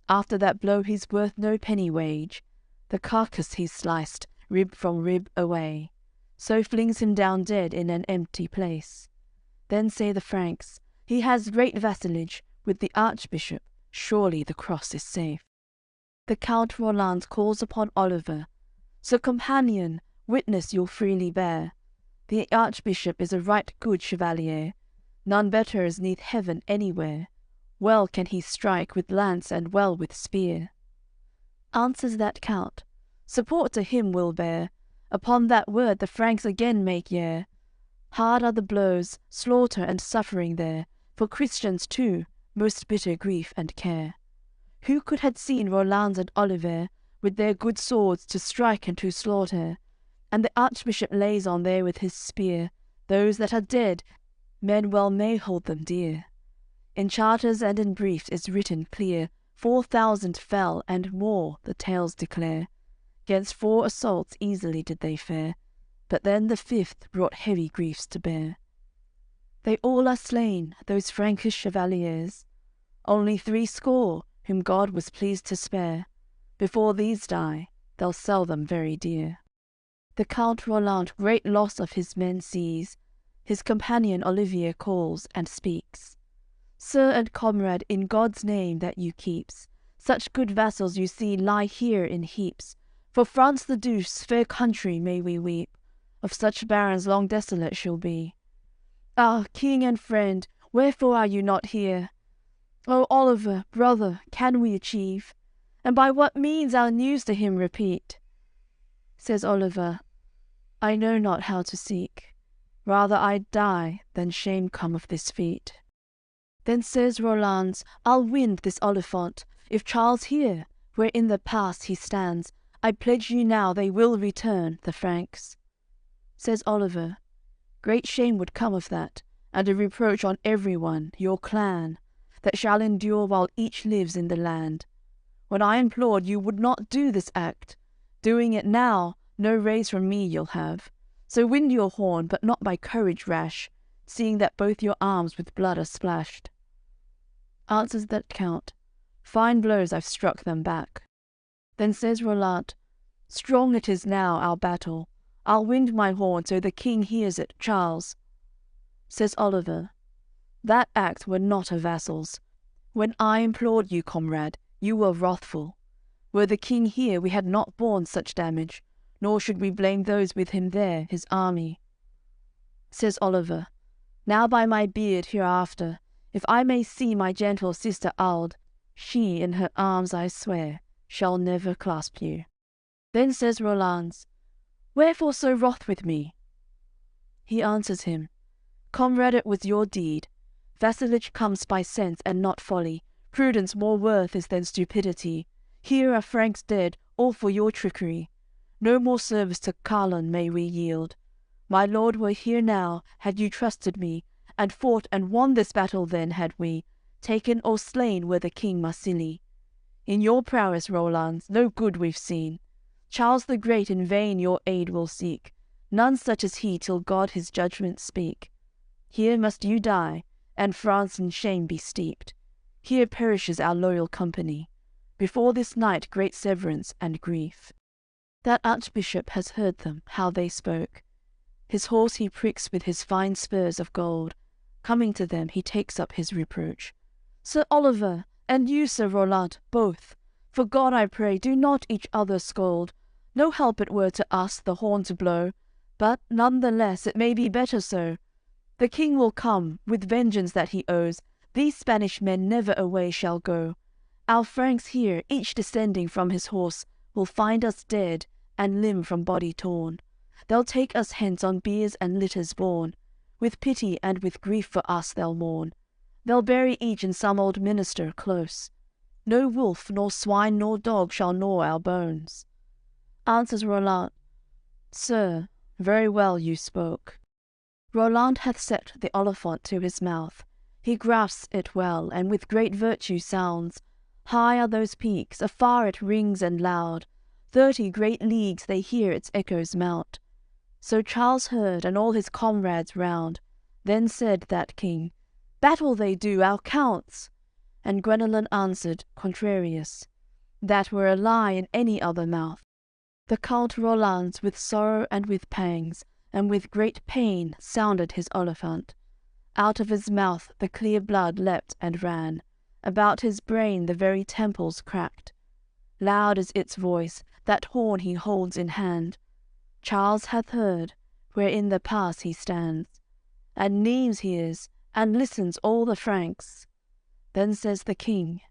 After that blow he's worth no penny wage. The carcass he's sliced, rib from rib away. So flings him down dead in an empty place. Then say the Franks, he has great vassalage with the Archbishop, surely the cross is safe. The Count Roland calls upon Oliver, Sir companion, witness you'll freely bear. The Archbishop is a right good chevalier, none better is neath heaven anywhere. Well can he strike with lance and well with spear. Answers that Count, support to him we'll bear. Upon that word the Franks again make year. Hard are the blows, slaughter and suffering there, for Christians too, most bitter grief and care. Who could have seen Roland and Oliver, with their good swords to strike and to slaughter? And the Archbishop lays on there with his spear those that are dead, men well may hold them dear. In charters and in briefs is written clear, 4,000 fell and more, the tales declare. 'Gainst 4 assaults easily did they fare, but then the 5th brought heavy griefs to bear. They all are slain, those Frankish chevaliers, only 70, whom God was pleased to spare. Before these die, they'll sell them very dear. The Count Roland great loss of his men sees, his companion Olivier calls and speaks. Sir and comrade, in God's name that you keeps, such good vassals you see lie here in heaps. For France the Douce, fair country, may we weep, of such barons long desolate she'll be. Ah, king and friend, wherefore are you not here? O Oliver, brother, can we achieve? And by what means our news to him repeat? Says Oliver, I know not how to seek, rather I'd die than shame come of this feat. Then says Roland, I'll wind this Olifant, if Charles hear, where in the pass he stands, I pledge you now they will return, the Franks. Says Oliver, great shame would come of that, and a reproach on every one, your clan, that shall endure while each lives in the land. When I implored you would not do this act, doing it now, no raise from me you'll have. So wind your horn, but not by courage rash, seeing that both your arms with blood are splashed. Answers that Count, fine blows I've struck them back. Then says Roland, strong it is now, our battle. I'll wind my horn so the king hears it, Charles. Says Oliver, that act were not a vassal's. When I implored you, comrade, you were wrathful. Were the king here, we had not borne such damage, nor should we blame those with him there, his army. Says Oliver, now by my beard hereafter, if I may see my gentle sister Aud, she in her arms, I swear, shall never clasp you. Then says Roland, wherefore so wroth with me? He answers him, comrade, it was your deed. Vassalage comes by sense and not folly. Prudence more worth is than stupidity. Here are Franks dead, all for your trickery. No more service to Carlon may we yield. My lord were here now, had you trusted me, and fought and won this battle then had we, taken or slain were the king Marsili. In your prowess, Roland, no good we've seen. Charles the Great in vain your aid will seek, none such as he till God his judgment speak. Here must you die, and France in shame be steeped. Here perishes our loyal company. Before this night great severance and grief. That Archbishop has heard them, how they spoke. His horse he pricks with his fine spurs of gold. Coming to them, he takes up his reproach. Sir Oliver, and you, Sir Roland, both, for God I pray, do not each other scold. No help it were to us the horn to blow, but none the less it may be better so. The king will come, with vengeance that he owes, These Spanish men never away shall go. Our Franks here, each descending from his horse, will find us dead, and limb from body torn. They'll take us hence on biers and litters borne. With pity and with grief for us they'll mourn. They'll bury each in some old minster close. No wolf, nor swine, nor dog shall gnaw our bones. Answers Roland, Sir, very well you spoke. Roland hath set the Oliphant to his mouth. He grasps it well, and with great virtue sounds. High are those peaks, afar it rings and loud. 30 great leagues they hear its echoes mount. So Charles heard, and all his comrades round. Then said that king, Battle they do, our counts. And Guenelun answered, contrarious, That were a lie in any other mouth. The Count Rolands with sorrow and with pangs, and with great pain sounded his Oliphant. Out of his mouth the clear blood leapt and ran. About his brain the very temples cracked. Loud is its voice, that horn he holds in hand. Charles hath heard, where in the pass he stands. And Nimes he is, and listens all the Franks. Then says the king,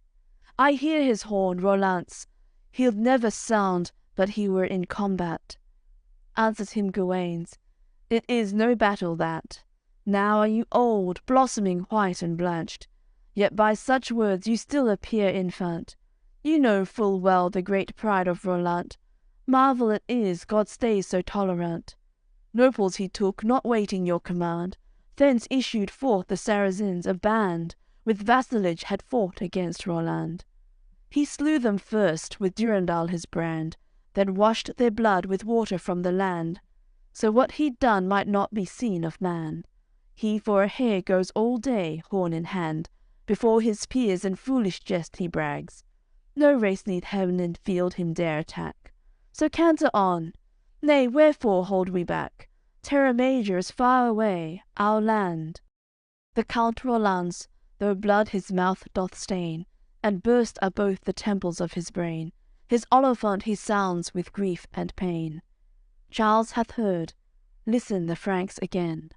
I hear his horn, Rolants. He'll never sound, but he were in combat. Answers him Guenes, It is no battle that. Now are you old, blossoming white and blanched. Yet by such words you still appear infant. You know full well the great pride of Roland. Marvel it is God stays so tolerant. Noples he took, not waiting your command. Thence issued forth the Saracens, a band, with vassalage had fought against Roland. He slew them first with Durendal his brand, then washed their blood with water from the land. So what he'd done might not be seen of man. He for a hare goes all day, horn in hand. Before his peers in foolish jest he brags. No race neath heaven and field him dare attack. So canter on. Nay, wherefore hold we back? Terra Major is far away, our land. The Count Rolands, though blood his mouth doth stain, and burst are both the temples of his brain, his Oliphant he sounds with grief and pain. Charles hath heard. Listen the Franks again.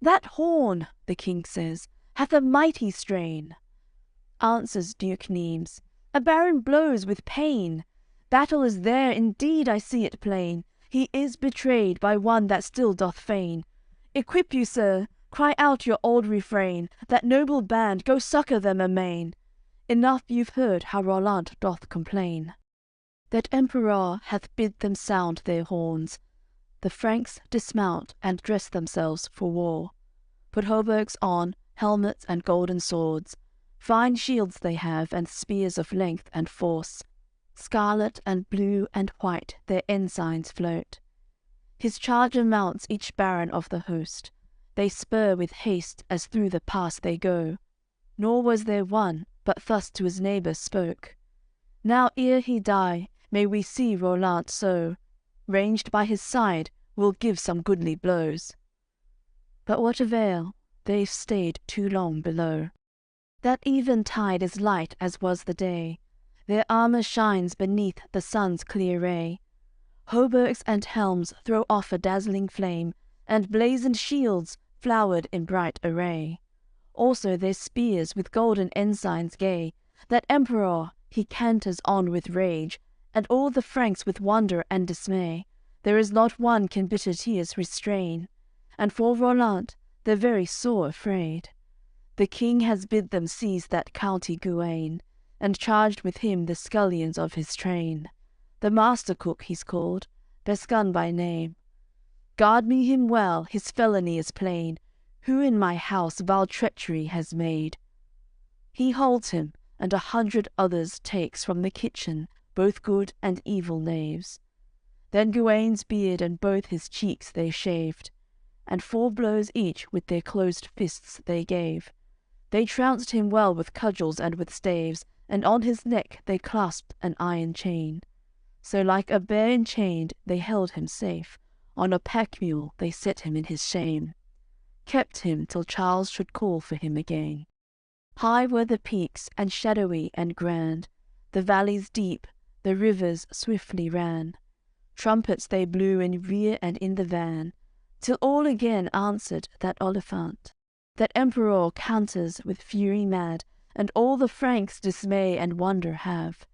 That horn, the king says, hath a mighty strain. Answers Duke Nimes, a baron blows with pain. Battle is there, indeed I see it plain. He is betrayed by one that still doth feign. Equip you, sir, cry out your old refrain. That noble band, go succour them amain. Enough you've heard how Roland doth complain. That emperor hath bid them sound their horns. The Franks dismount and dress themselves for war. Put hauberks on, helmets and golden swords. Fine shields they have, and spears of length and force. Scarlet and blue and white their ensigns float. His charger mounts each baron of the host. They spur with haste as through the pass they go. Nor was there one, but thus to his neighbour spoke. Now ere he die, may we see Roland so. Ranged by his side, we'll give some goodly blows. But what avail? They've stayed too long below. That eventide is light as was the day. Their armour shines beneath the sun's clear ray. Hauberks and helms throw off a dazzling flame, and blazoned shields flowered in bright array. Also their spears with golden ensigns gay. That emperor, he canters on with rage, and all the Franks with wonder and dismay. There is not one can bitter tears restrain. And for Roland, they're very sore afraid. The king has bid them seize that county Guienne, and charged with him the scullions of his train. The master cook he's called, Besgun by name. Guard me him well, his felony is plain, who in my house vile treachery has made. He holds him, and 100 others takes from the kitchen, both good and evil knaves. Then Guine's beard and both his cheeks they shaved, and 4 blows each with their closed fists they gave. They trounced him well with cudgels and with staves, and on his neck they clasped an iron chain. So like a bear enchained they held him safe, on a pack mule they set him in his shame. Kept him till Charles should call for him again. High were the peaks, and shadowy and grand, the valleys deep, the rivers swiftly ran. Trumpets they blew in rear and in the van, till all again answered that Oliphant. That emperor counters with fury mad, and all the Franks dismay and wonder have.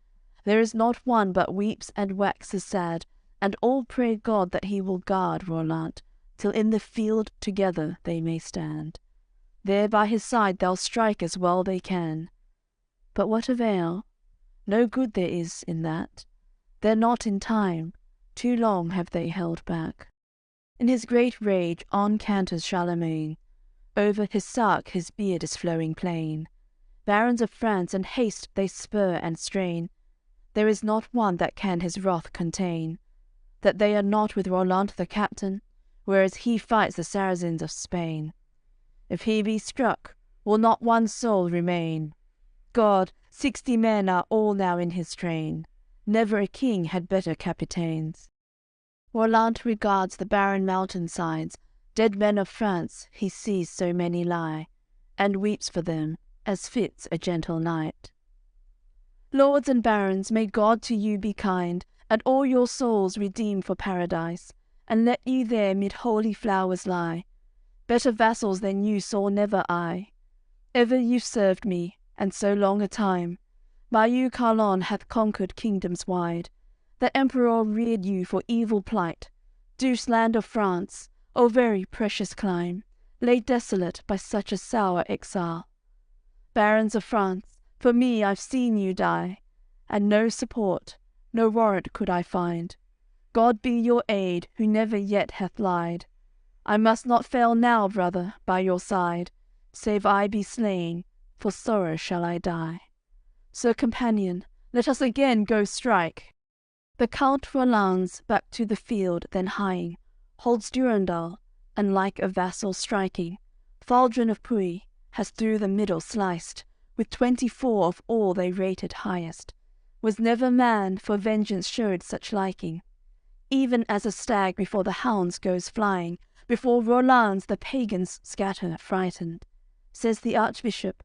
There is not one but weeps and waxes sad, and all pray God that he will guard Roland, till in the field together they may stand. There by his side they'll strike as well they can. But what avail? No good there is in that. They're not in time, too long have they held back. In his great rage on canters Charlemagne. Over his sark his beard is flowing plain. Barons of France in haste they spur and strain. There is not one that can his wrath contain. That they are not with Roland the captain, whereas he fights the Saracens of Spain. If he be struck, will not one soul remain. God, 60 men are all now in his train. Never a king had better capitains. Roland regards the barren mountain sides. Dead men of France he sees so many lie, and weeps for them, as fits a gentle knight. Lords and barons, may God to you be kind, and all your souls redeem for paradise, and let you there mid holy flowers lie. Better vassals than you saw never I. Ever you've served me, and so long a time. By you Carlon hath conquered kingdoms wide. That emperor reared you for evil plight. Douce land of France, O very precious clime, laid desolate by such a sour exile. Barons of France, for me I've seen you die, and no support, no warrant could I find. God be your aid, who never yet hath lied. I must not fail now, brother, by your side, save I be slain, for sorrow shall I die. Sir companion, let us again go strike. The Count Rolands back to the field then hieing, holds Durendal, and like a vassal striking, Faldron of Puy has through the middle sliced, with 24 of all they rated highest. Was never man for vengeance showed such liking. Even as a stag before the hounds goes flying, before Rolands the pagans scatter frightened. Says the Archbishop,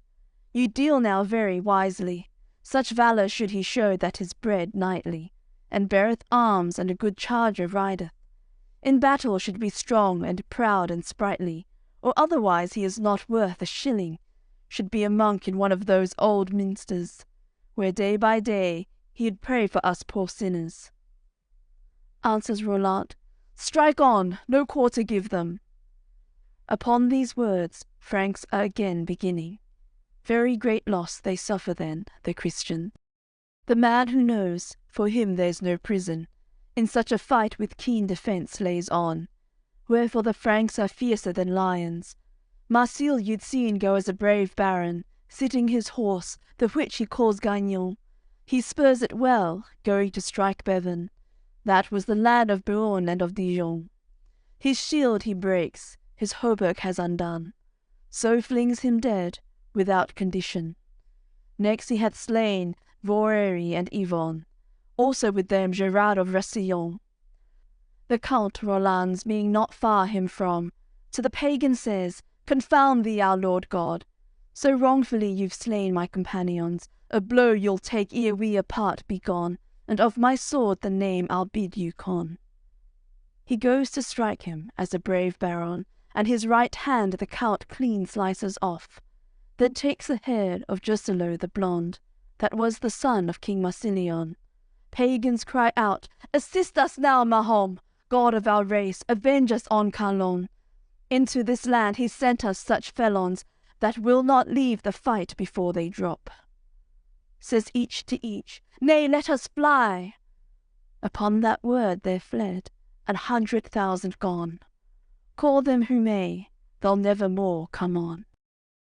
you deal now very wisely. Such valour should he show that is bred knightly, and beareth arms and a good charger rideth. In battle should be strong and proud and sprightly, or otherwise he is not worth a shilling. Should be a monk in one of those old minsters, where day by day he'd pray for us poor sinners. Answers Roland, strike on, no quarter give them. Upon these words Franks are again beginning. Very great loss they suffer then, the Christian. The man who knows, for him there's no prison, in such a fight with keen defence lays on. Wherefore the Franks are fiercer than lions. Marsil you'd seen go as a brave baron, sitting his horse, the which he calls Gagnon. He spurs it well, going to strike Bevan. That was the land of Beaune and of Dijon. His shield he breaks, his hauberk has undone. So flings him dead, without condition. Next he hath slain Voery and Yvonne, also with them Gerard of Roussillon. The Count Rolands being not far him from, to the pagan says, confound thee, our Lord God! So wrongfully you've slain my companions, a blow you'll take ere we apart be gone, and of my sword the name I'll bid you con. He goes to strike him as a brave baron, and his right hand the Count clean slices off. Then takes the head of Jocelot the blonde, that was the son of King Marsilion. Pagans cry out, assist us now, Mahom, God of our race, avenge us on Carlon. Into this land he sent us such felons, that will not leave the fight before they drop. Says each to each, nay, let us fly. Upon that word they're fled, 100,000 gone. Call them who may, they'll never more come on.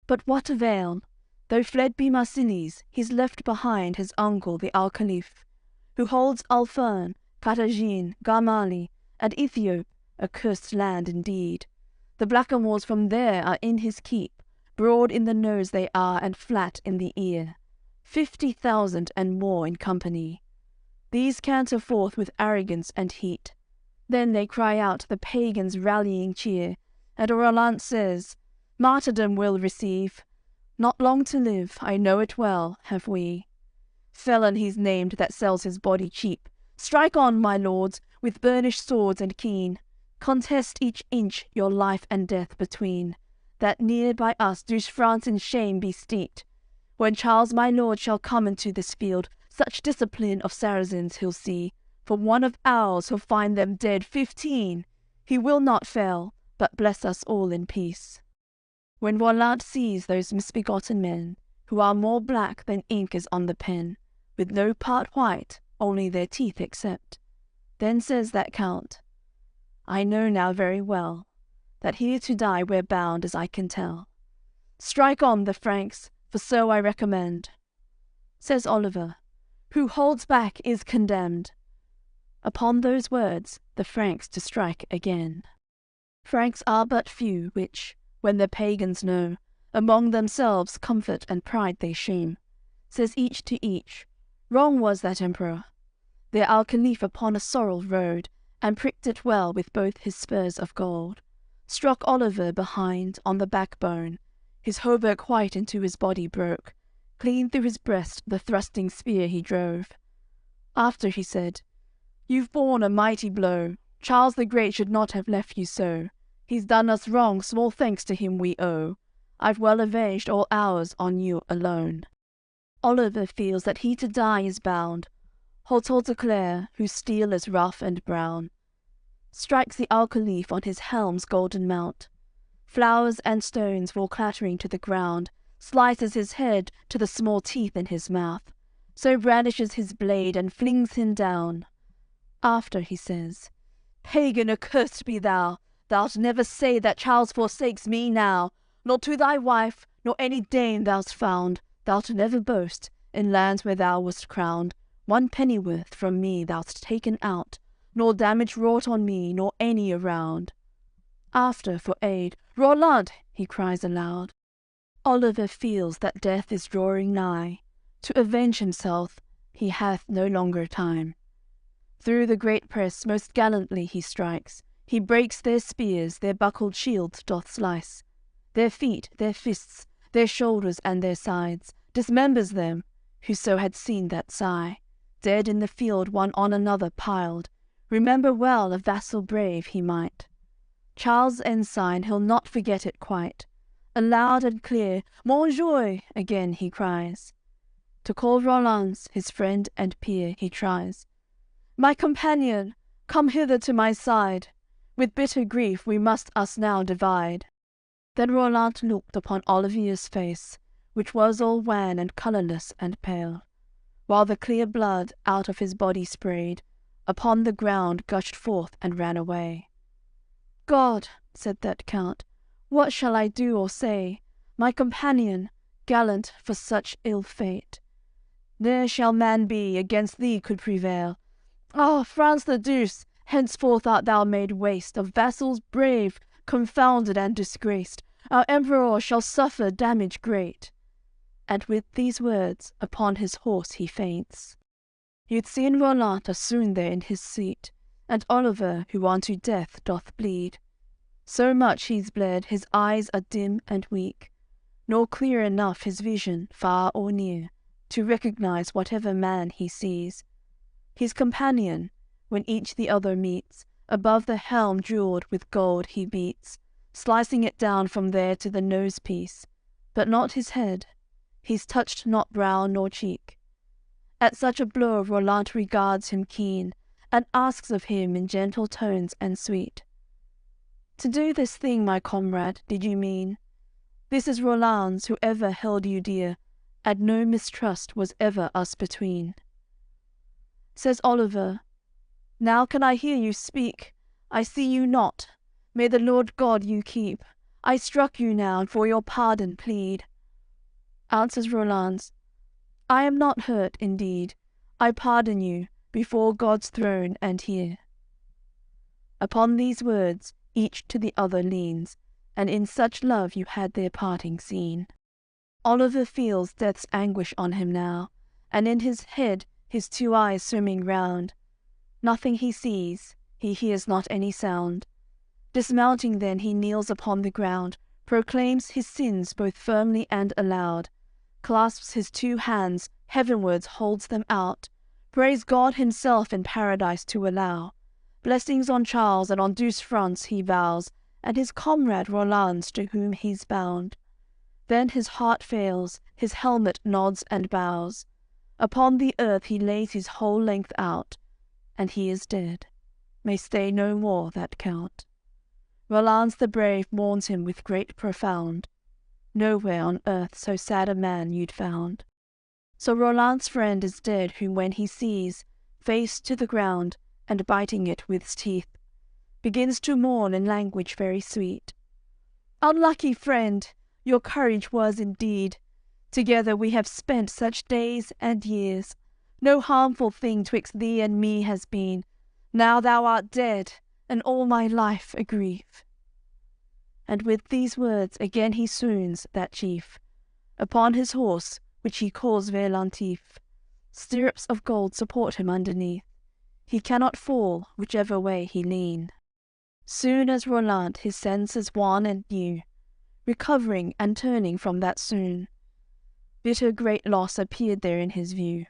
But what avail? Though fled be Marsilies, he's left behind his uncle the Alcaliph, who holds Alfern, Carthagine, Garmali, and Ethiop, a cursed land indeed. The blackamoors from there are in his keep, broad in the nose they are and flat in the ear, 50,000 and more in company. These canter forth with arrogance and heat. Then they cry out the pagans' rallying cheer, and Roland says, martyrdom we'll receive. Not long to live, I know it well, have we. Felon he's named that sells his body cheap. Strike on, my lords, with burnished swords and keen. Contest each inch your life and death between. that near by us do France in shame be steeped. When Charles my lord shall come into this field, such discipline of Saracens he'll see, for one of ours he'll find them dead 15. He will not fail, but bless us all in peace. When Roland sees those misbegotten men, who are more black than ink is on the pen, with no part white, only their teeth except, then says that Count, I know now very well, that here to die we're bound, as I can tell. Strike on, the Franks, for so I recommend. Says Oliver, who holds back is condemned. Upon those words, the Franks to strike again. Franks are but few, which, when the pagans know, among themselves comfort and pride they shame. Says each to each, wrong was that emperor. Their Caliph upon a sorrel rode, and pricked it well with both his spurs of gold. Struck Oliver behind on the backbone, his hauberk white into his body broke, clean through his breast the thrusting spear he drove. After he said, You've borne a mighty blow, Charles the Great should not have left you so. He's done us wrong, small thanks to him we owe. I've well avenged all ours on you alone. Oliver feels that he to die is bound, holds Hauteclair, whose steel is rough and brown, strikes the Caliph on his helm's golden mount. Flowers and stones fall clattering to the ground, slices his head to the small teeth in his mouth, so brandishes his blade and flings him down. After he says, Pagan, accursed be thou! Thou'lt never say that Charles forsakes me now, nor to thy wife, nor any Dane thou'st found. Thou'lt never boast, in lands where thou wast crowned, one pennyworth from me thou'st taken out, nor damage wrought on me, nor any around. After, for aid, Roland, he cries aloud. Oliver feels that death is drawing nigh. To avenge himself he hath no longer time. Through the great press most gallantly he strikes. He breaks their spears, their buckled shields doth slice. Their feet, their fists, their shoulders and their sides, dismembers them, whoso had seen that sigh. Dead in the field one on another piled, remember well a vassal brave he might. Charles' ensign, he'll not forget it quite. Aloud and clear, Montjoy, again he cries. To call Roland's, his friend and peer, he tries. My companion, come hither to my side. With bitter grief we must us now divide. Then Roland looked upon Olivier's face, which was all wan and colourless and pale, while the clear blood out of his body sprayed, upon the ground gushed forth and ran away. God, said that Count, what shall I do or say? My companion, gallant for such ill fate. Ne'er shall man be against thee could prevail. Ah, France the Douce, henceforth art thou made waste of vassals brave, confounded and disgraced. Our emperor shall suffer damage great. And with these words upon his horse he faints. You'd seen Roland are soon there in his seat, and Oliver, who unto death doth bleed. So much he's bled, his eyes are dim and weak, nor clear enough his vision, far or near, to recognize whatever man he sees. His companion, when each the other meets, above the helm jewelled with gold he beats, slicing it down from there to the nose-piece, but not his head. He's touched not brow nor cheek. At such a blow Roland regards him keen, and asks of him in gentle tones and sweet, To do this thing, my comrade, did you mean? This is Roland's, who ever held you dear, and no mistrust was ever us between. Says Oliver, Now can I hear you speak? I see you not. May the Lord God you keep. I struck you now, and for your pardon plead. Answers Roland, I am not hurt, indeed. I pardon you, before God's throne and here. Upon these words each to the other leans, and in such love you had their parting seen. Oliver feels death's anguish on him now, and in his head his two eyes swimming round. Nothing he sees, he hears not any sound. Dismounting then he kneels upon the ground, proclaims his sins both firmly and aloud, clasps his two hands, heavenwards holds them out, prays God himself in paradise to allow. Blessings on Charles and on douce France he vows, and his comrade Roland's to whom he's bound. Then his heart fails, his helmet nods and bows. Upon the earth he lays his whole length out, and he is dead, may stay no more that count. Roland the brave mourns him with great profound. Nowhere on earth so sad a man you'd found. So Roland's friend is dead, whom when he sees, face to the ground, and biting it with his teeth, begins to mourn in language very sweet. Unlucky friend, your courage was indeed. Together we have spent such days and years. No harmful thing twixt thee and me has been. Now thou art dead, and all my life a grief. And with these words again he swoons, that chief, upon his horse, which he calls valiant. Stirrups of gold support him underneath. He cannot fall, whichever way he lean. Soon as Roland his senses wan and new, recovering and turning from that swoon, bitter great loss appeared there in his view.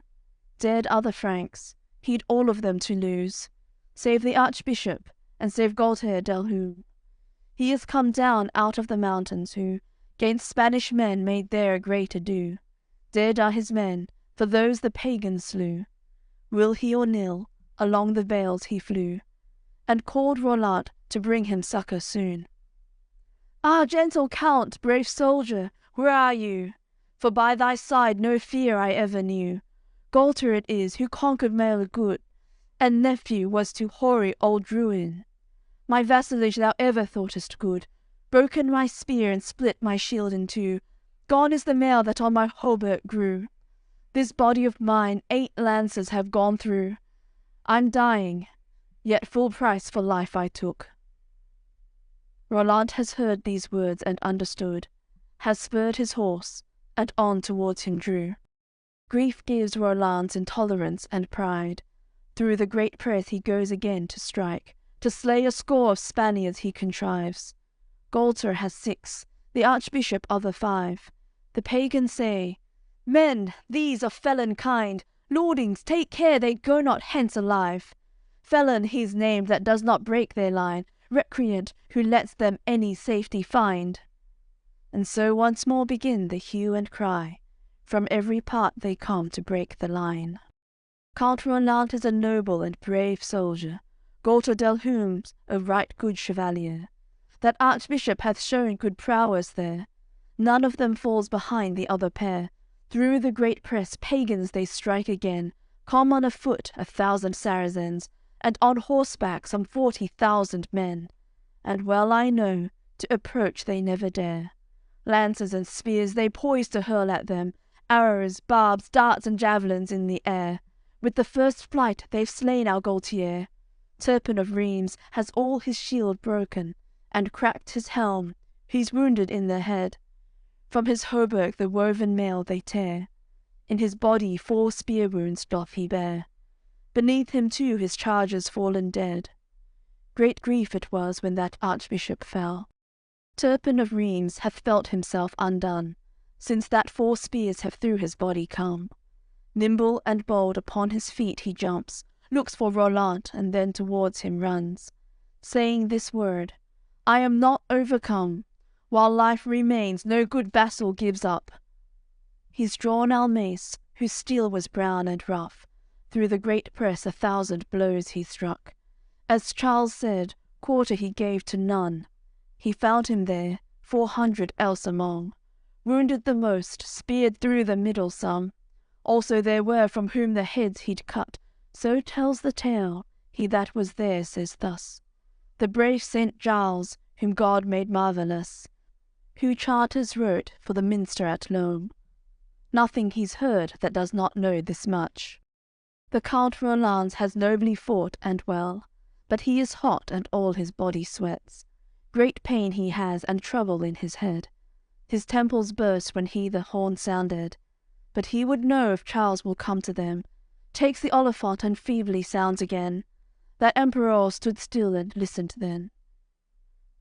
Dead are the Franks, he'd all of them to lose, save the Archbishop, and save Gaultier d'Elhum. He is come down out of the mountains, who 'gainst Spanish men made there a great ado. Dead are his men, for those the pagans slew. Will he or nill, along the vales he flew, and called Roland to bring him succour soon. Ah, gentle Count, brave soldier, where are you? For by thy side no fear I ever knew. Gaultier it is, who conquered Maelgut, and nephew was to hoary old Druin. My vassalage thou ever thoughtest good, broken my spear and split my shield in two. Gone is the mail that on my hauberk grew. This body of mine 8 lances have gone through. I'm dying, yet full price for life I took. Roland has heard these words and understood, has spurred his horse, and on towards him drew. Grief gives Roland's intolerance and pride. Through the great press he goes again to strike. To slay a score of Spaniards he contrives. Gaultier has 6, the Archbishop other 5. The pagans say, Men, these are felon kind. Lordings, take care they go not hence alive. Felon he's named that does not break their line, recreant who lets them any safety find. And so once more begin the hue and cry. From every part they come to break the line. Count Roland is a noble and brave soldier. Gaultier d'Elhum's a right good chevalier. That Archbishop hath shown good prowess there. None of them falls behind the other pair. Through the great press pagans they strike again. Come on afoot 1,000 Saracens, and on horseback some 40,000 men. And well I know, to approach they never dare. Lances and spears they poise to hurl at them, arrows, barbs, darts, and javelins in the air. With the first flight they've slain our Gaultier. Turpin of Reims has all his shield broken, and cracked his helm, he's wounded in the head. From his hauberk the woven mail they tear. In his body 4 spear wounds doth he bear. Beneath him too his chargers fallen dead. Great grief it was when that Archbishop fell. Turpin of Reims hath felt himself undone, since that 4 spears have through his body come. Nimble and bold upon his feet he jumps, looks for Roland, and then towards him runs, saying this word, I am not overcome. While life remains, no good vassal gives up. He's drawn our mace, whose steel was brown and rough. Through the great press 1,000 blows he struck. As Charles said, quarter he gave to none. He found him there, 400 else among. Wounded the most, speared through the middle some. Also there were from whom the heads he'd cut. So tells the tale, he that was there says thus. The brave Saint Giles, whom God made marvellous, who charters wrote for the minster at Loam. Nothing he's heard that does not know this much. The Count Roland has nobly fought and well, but he is hot and all his body sweats. Great pain he has and trouble in his head. His temples burst when he the horn sounded. But he would know if Charles will come to them. Takes the olifant and feebly sounds again. That Emperor stood still and listened then.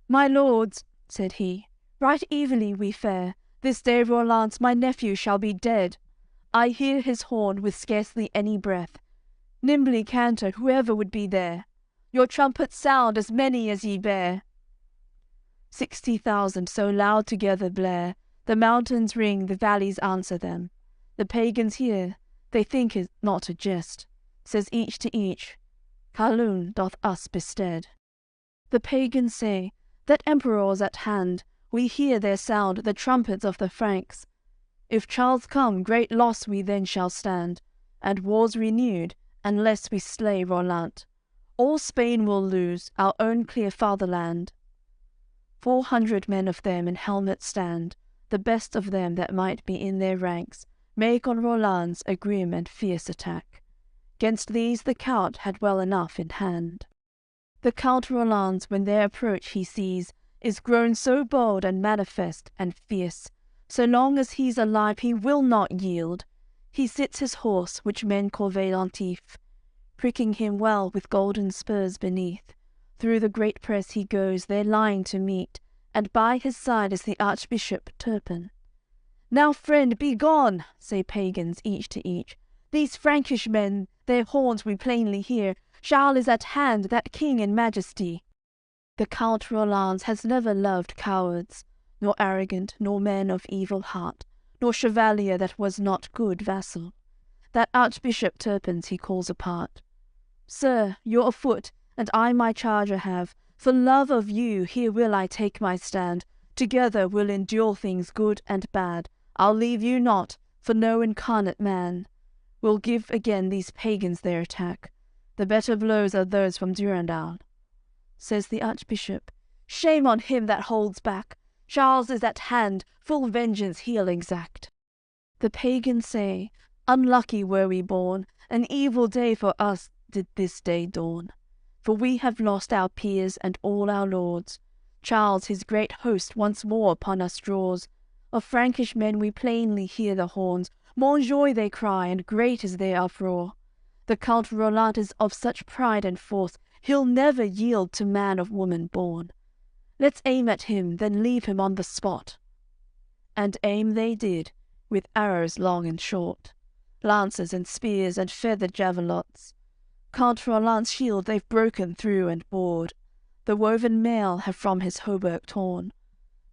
My lords, said he, right evilly we fare. This day Roland, my nephew, shall be dead. I hear his horn with scarcely any breath. Nimbly canter whoever would be there. Your trumpets sound as many as ye bear. 60,000 so loud together blare, the mountains ring, the valleys answer them. The pagans hear, they think it not a jest, says each to each, Kaloon doth us bestead. The pagans say, that emperor's at hand, we hear their sound, the trumpets of the Franks. If Charles come, great loss we then shall stand, and war's renewed, unless we slay Roland. All Spain will lose, our own clear fatherland. 400 men of them in helmets stand, the best of them that might be in their ranks, make on Roland's a grim and fierce attack. 'Gainst these the Count had well enough in hand. The Count Roland, when their approach he sees, is grown so bold and manifest and fierce. So long as he's alive he will not yield. He sits his horse, which men call valiant, pricking him well with golden spurs beneath. Through the great press he goes, their line to meet, and by his side is the Archbishop Turpin. Now, friend, be gone, say pagans each to each. These Frankish men, their horns we plainly hear. Charles is at hand, that king in majesty. The Count Roland has never loved cowards, nor arrogant, nor men of evil heart, nor chevalier that was not good vassal. That Archbishop Turpins he calls apart. Sir, you're afoot, and I my charger have. For love of you, here will I take my stand. Together we'll endure things good and bad. I'll leave you not, for no incarnate man. We'll give again these pagans their attack. The better blows are those from Durandal. Says the Archbishop, shame on him that holds back. Charles is at hand, full vengeance he'll exact. The pagans say, unlucky were we born, an evil day for us did this day dawn. For we have lost our peers and all our lords. Charles his great host once more upon us draws. Of Frankish men we plainly hear the horns. Mon joy they cry, and great is their uproar. The Count Roland is of such pride and force, he'll never yield to man of woman born. Let's aim at him, then leave him on the spot. And aim they did, with arrows long and short, lances and spears and feathered javelots. Count Roland's shield they've broken through and bored, the woven mail have from his hauberk torn.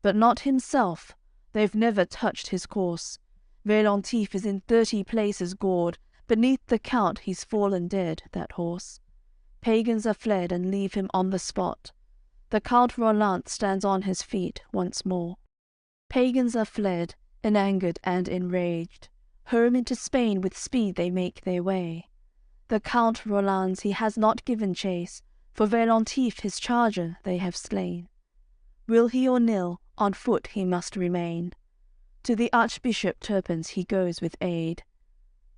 But not himself, they've never touched his course. Valentif is in 30 places gored, beneath the Count he's fallen dead, that horse. Pagans are fled and leave him on the spot. The Count Roland stands on his feet once more. Pagans are fled, enangered and enraged. Home into Spain with speed they make their way. The Count Roland he has not given chase, for Valentif his charger they have slain. Will he or nill, on foot he must remain. To the Archbishop Turpins he goes with aid.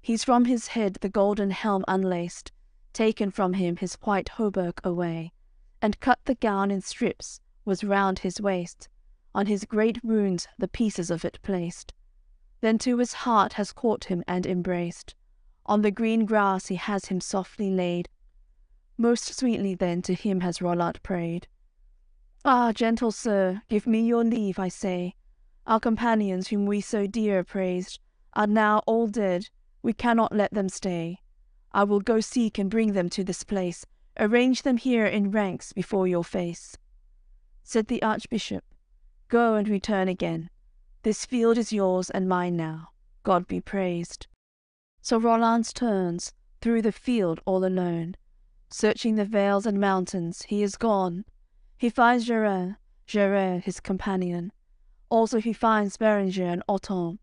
He's from his head the golden helm unlaced, taken from him his white hauberk away, and cut the gown in strips, was round his waist, on his great wounds the pieces of it placed. Then to his heart has caught him and embraced, on the green grass he has him softly laid. Most sweetly then to him has Roland prayed. Ah, gentle sir, give me your leave, I say. Our companions whom we so dear praised are now all dead, we cannot let them stay. I will go seek and bring them to this place, arrange them here in ranks before your face. Said the Archbishop, go and return again. This field is yours and mine now, God be praised. So Roland turns, through the field all alone. Searching the vales and mountains, he is gone. He finds Gerin his companion. Also he finds Berenger and Othon.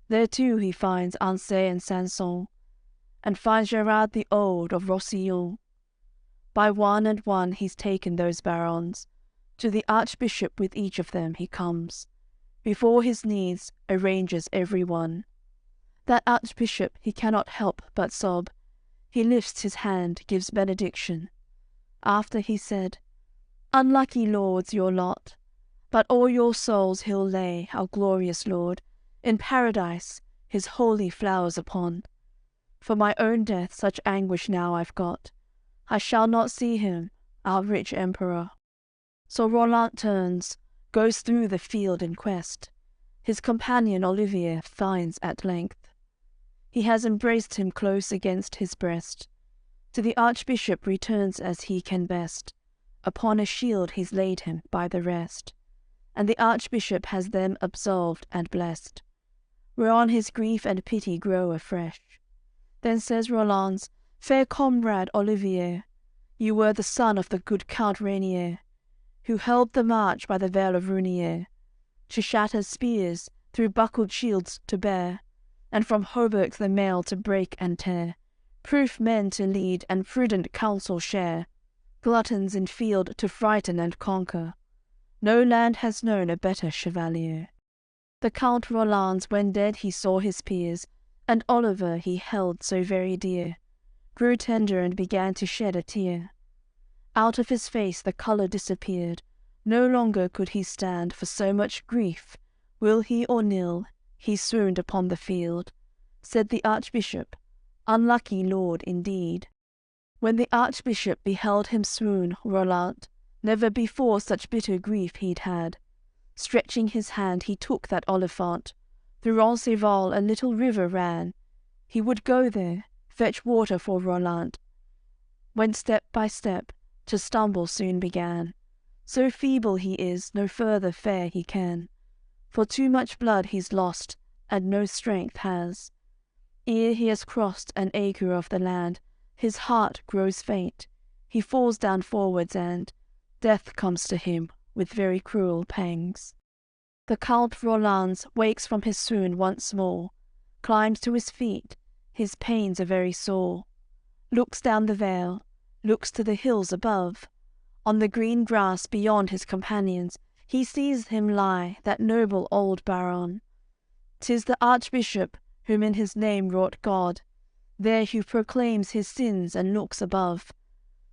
There too he finds Ancey and Sanson, and finds Gerard the Old of Roussillon. By one and one he's taken those barons. To the Archbishop with each of them he comes. Before his knees arranges every one. That Archbishop he cannot help but sob. He lifts his hand, gives benediction. After he said, unlucky lords your lot, but all your souls he'll lay, our glorious Lord, in paradise, his holy flowers upon. For my own death such anguish now I've got, I shall not see him, our rich emperor. So Roland turns, goes through the field in quest. His companion Olivier finds at length. He has embraced him close against his breast. To the Archbishop returns as he can best. Upon a shield he's laid him by the rest. and the archbishop has them absolved and blessed, whereon his grief and pity grow afresh. Then says Roland's, Fair comrade Olivier, you were the son of the good Count Rainier, who held the march by the vale of Runier, to shatter spears, through buckled shields to bear, and from hauberks the mail to break and tear, proof men to lead and prudent counsel share, gluttons in field to frighten and conquer. No land has known a better chevalier. The Count Roland's, when dead he saw his peers, and Oliver he held so very dear, grew tender and began to shed a tear. Out of his face the colour disappeared, no longer could he stand for so much grief, will he or nill, he swooned upon the field. Said the archbishop, Unlucky lord indeed. When the archbishop beheld him swoon, Roland, never before such bitter grief he'd had. Stretching his hand he took that olifant, through Roncevaux a little river ran. He would go there, fetch water for Roland, when step by step to stumble soon began. So feeble he is, no further fare he can, for too much blood he's lost, and no strength has. Ere he has crossed an acre of the land, his heart grows faint, he falls down forwards, and death comes to him with very cruel pangs. The Count Roland wakes from his swoon once more, climbs to his feet, his pains are very sore, looks down the vale, looks to the hills above. On the green grass beyond his companions, he sees him lie, that noble old baron. 'Tis the archbishop, whom in his name wrought God, there who proclaims his sins and looks above,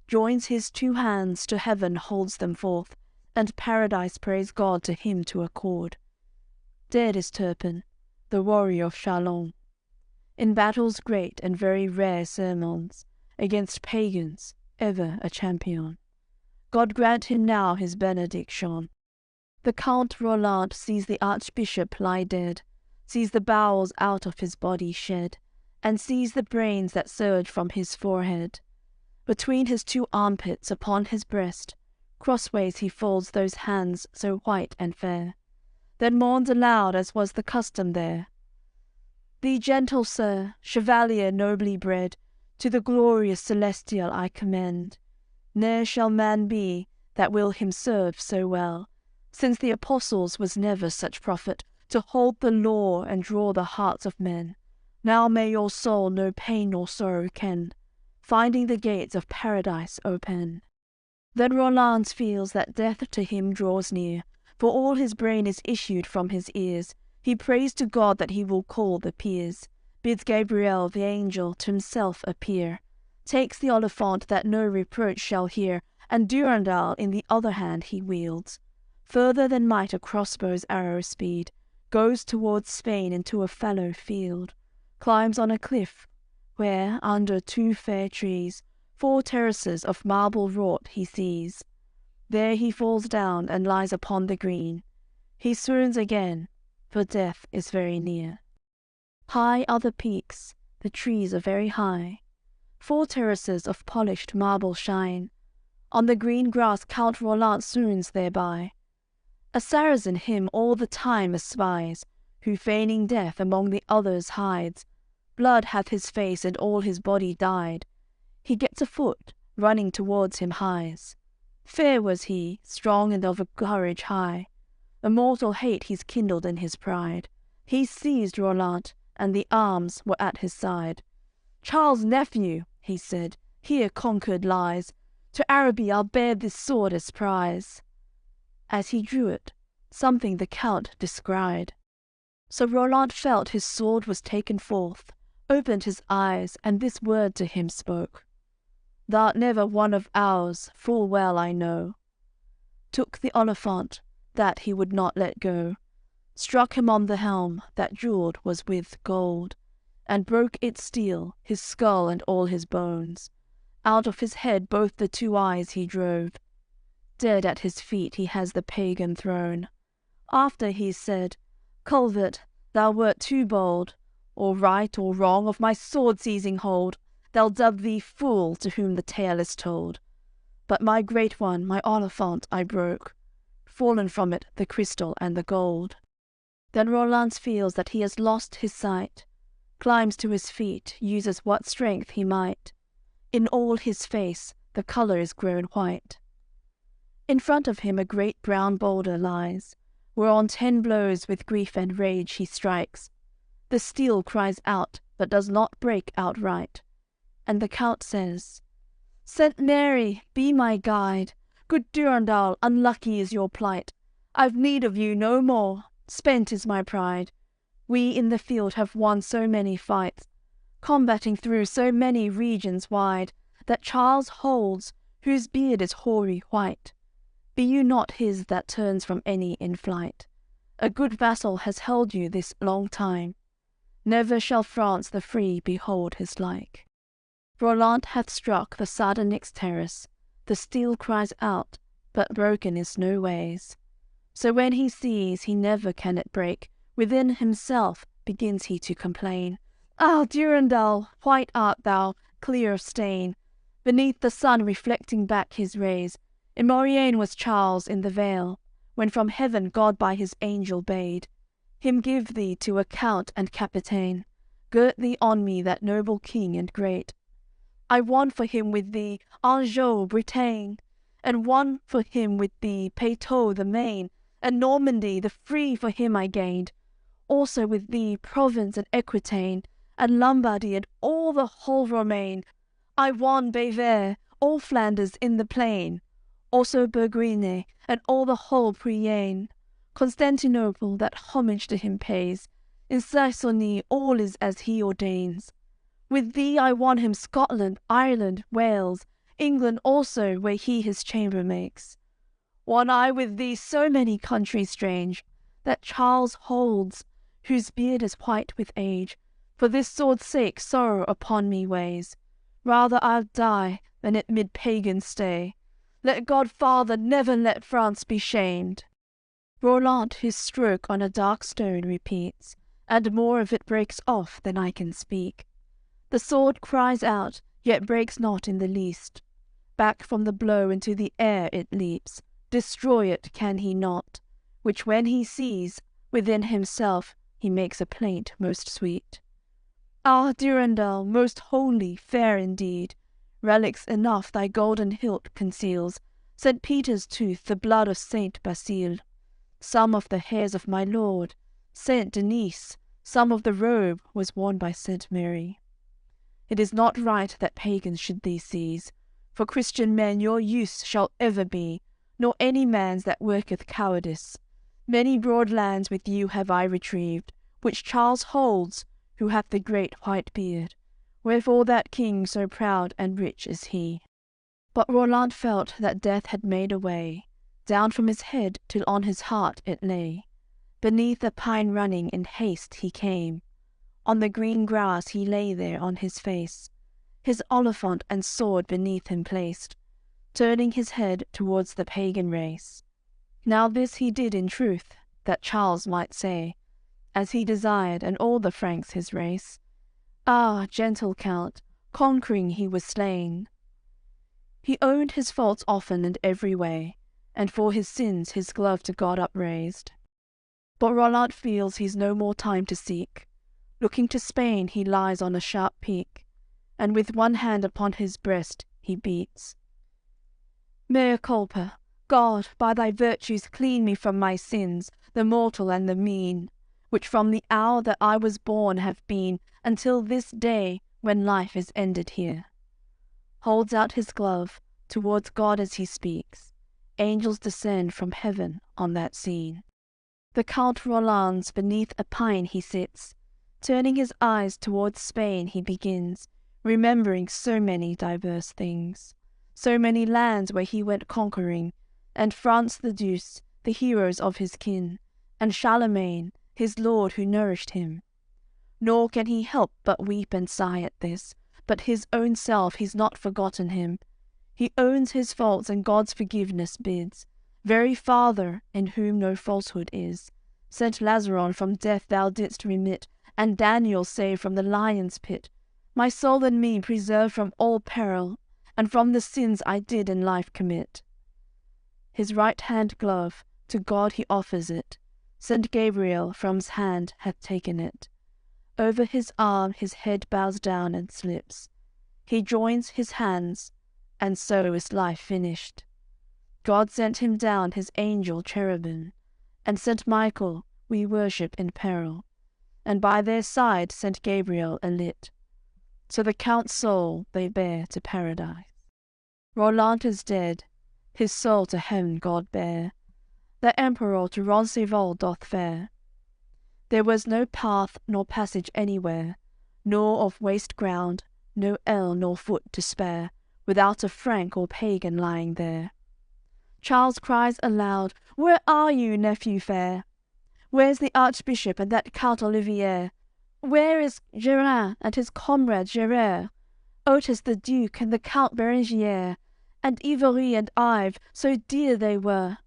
joins his two hands to heaven, holds them forth, and paradise prays God to him to accord. Dead is Turpin, the warrior of Chalon, in battles great and very rare sermons, against pagans, ever a champion. God grant him now his benediction. The Count Roland sees the archbishop lie dead, sees the bowels out of his body shed, and sees the brains that surge from his forehead. Between his two armpits upon his breast, crossways he folds those hands so white and fair, then mourns aloud as was the custom there. Thee, gentle sir, chevalier nobly bred, to the glorious celestial I commend. Ne'er shall man be that will him serve so well, since the apostles was never such prophet, to hold the law and draw the hearts of men. Now may your soul no pain nor sorrow ken, finding the gates of paradise open. Then Roland feels that death to him draws near, for all his brain is issued from his ears. He prays to God that he will call the peers, bids Gabriel the angel to himself appear, takes the olifant that no reproach shall hear, and Durandal in the other hand he wields. Further than might a crossbow's arrow speed, goes towards Spain into a fallow field, climbs on a cliff, where, under two fair trees, 4 terraces of marble wrought he sees. There he falls down and lies upon the green. He swoons again, for death is very near. High are the peaks, the trees are very high. 4 terraces of polished marble shine. On the green grass Count Roland swoons thereby. A Saracen him all the time espies, who feigning death among the others hides. Blood hath his face and all his body dyed. He gets afoot, running towards him hies. Fair was he, strong and of a courage high. A mortal hate he's kindled in his pride. He seized Roland, and the arms were at his side. Charles' nephew, he said, here conquered lies. To Araby I'll bear this sword as prize. As he drew it, something the Count descried. So Roland felt his sword was taken forth, opened his eyes, and this word to him spoke. Thou'rt never one of ours, full well I know. Took the olifant, that he would not let go, struck him on the helm, that jewelled was with gold, and broke its steel, his skull and all his bones. Out of his head both the 2 eyes he drove. Dead at his feet he has the pagan thrown. After he said, Culvert, thou wert too bold, or right or wrong of my sword-seizing hold, they'll dub thee fool to whom the tale is told. But my great one, my olifant, I broke. fallen from it the crystal and the gold. Then Roland feels that he has lost his sight, climbs to his feet, uses what strength he might. In all his face the colour is grown white. In front of him a great brown boulder lies, whereon 10 blows with grief and rage he strikes. The steel cries out, but does not break outright. And the Count says, "Saint Mary, be my guide. Good Durendal, unlucky is your plight. I've need of you no more, spent is my pride. We in the field have won so many fights, combating through so many regions wide, that Charles holds, whose beard is hoary white. Be you not his that turns from any in flight. A good vassal has held you this long time. Never shall France the free behold his like." Roland hath struck the Sardonyx terrace, the steel cries out, but broken is no ways. So when he sees he never can it break, within himself begins he to complain. "Ah, Durendal, white art thou, clear of stain, beneath the sun reflecting back his rays. In Maurienne was Charles in the vale, when from heaven God by his angel bade him give thee to a count and capitaine. Girt thee on me that noble king and great. I won for him with thee Anjou, Bretagne, and won for him with thee Poitou the main, and Normandy the free for him I gained. Also with thee Provence and Aquitaine, and Lombardy and all the whole Romaine. I won Béver, all Flanders in the plain, also Bourgogne, and all the whole Brienne. Constantinople that homage to him pays, in Saxony all is as he ordains. With thee I won him Scotland, Ireland, Wales, England also, where he his chamber makes. Won I with thee so many countries strange, that Charles holds, whose beard is white with age. For this sword's sake sorrow upon me weighs. Rather I'll die than it mid pagans stay. Let God Father never let France be shamed." Roland his stroke on a dark stone repeats, and more of it breaks off than I can speak. The sword cries out, yet breaks not in the least. Back from the blow into the air it leaps, destroy it can he not, which when he sees, within himself he makes a plaint most sweet. "Ah, Durendal, most holy, fair indeed, relics enough thy golden hilt conceals, St. Peter's tooth, the blood of St. Basile, some of the hairs of my lord, St. Denis, some of the robe was worn by St. Mary. It is not right that pagans should thee seize, for Christian men your use shall ever be, nor any man's that worketh cowardice. Many broad lands with you have I retrieved, which Charles holds, who hath the great white beard, wherefore that king so proud and rich is he." But Roland felt that death had made a way, down from his head till on his heart it lay. Beneath a pine running in haste he came. On the green grass he lay there on his face, his oliphant and sword beneath him placed, turning his head towards the pagan race. Now this he did in truth, that Charles might say, as he desired, and all the Franks his race. Ah, gentle Count, conquering he was slain. He owned his faults often and every way, and for his sins his glove to God upraised. But Roland feels he's no more time to seek. Looking to Spain he lies on a sharp peak, and with one hand upon his breast he beats. "Mea culpa, God, by thy virtues clean me from my sins, the mortal and the mean, which from the hour that I was born have been, until this day when life is ended here." Holds out his glove towards God as he speaks. Angels descend from heaven on that scene. The Count Roland's beneath a pine he sits. Turning his eyes towards Spain he begins, remembering so many diverse things, so many lands where he went conquering, and France the Douce, the heroes of his kin, and Charlemagne, his lord who nourished him. Nor can he help but weep and sigh at this, but his own self he's not forgotten him. He owns his faults and God's forgiveness bids, very Father, in whom no falsehood is. Saint Lazaron from death thou didst remit, and Daniel saved from the lion's pit. My soul and me preserve from all peril, and from the sins I did in life commit. His right hand glove to God he offers it. Saint Gabriel from's hand hath taken it. Over his arm his head bows down and slips. He joins his hands, and so is life finished. God sent him down his angel cherubim, and Saint Michael we worship in peril, and by their side Saint Gabriel alit. So the Count's soul they bear to paradise. Roland is dead, his soul to heaven God bear. The Emperor to Roncevaux doth fare. There was no path nor passage anywhere, nor of waste ground, no ell nor foot to spare, without a Frank or pagan lying there. Charles cries aloud, "Where are you, nephew fair? Where's the Archbishop and that Count Olivier? Where is Gérin and his comrade Gérard? Otis the Duke and the Count Berengier, and Ivory and Ive, so dear they were?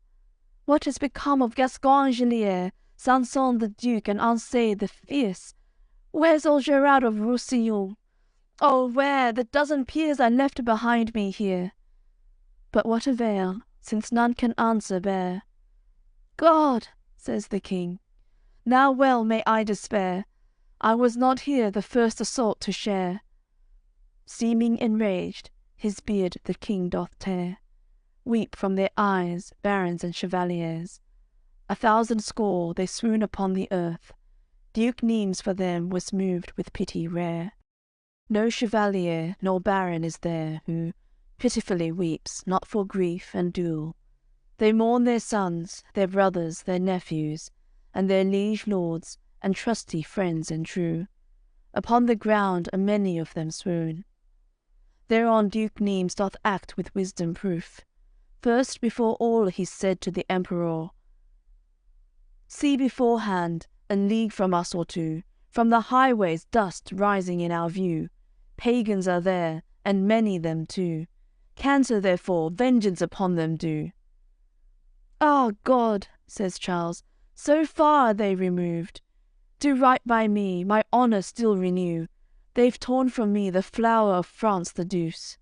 What is become of Gascon Angelier, Sanson the Duke and Ancey the fierce? Where's old Gerard of Roussillon? Oh, where the dozen peers I left behind me here? But what avail, since none can answer bear? God, says the king, now well may I despair. I was not here the first assault to share. Seeming enraged, his beard the king doth tear. Weep from their eyes barons and chevaliers. 1,000 score they swoon upon the earth. Duke Nimes for them was moved with pity rare. No chevalier nor baron is there who pitifully weeps not for grief and dule. They mourn their sons, their brothers, their nephews, and their liege lords, and trusty friends and true. Upon the ground a many of them swoon. Thereon Duke Nimes doth act with wisdom proof. First before all he said to the Emperor, "See beforehand, a league from us or two, from the highways dust rising in our view. Pagans are there, and many them too. Canter therefore, vengeance upon them do." "Ah, God," says Charles, "so far are they removed. Do right by me, my honour still renew. They've torn from me the flower of France the deuce."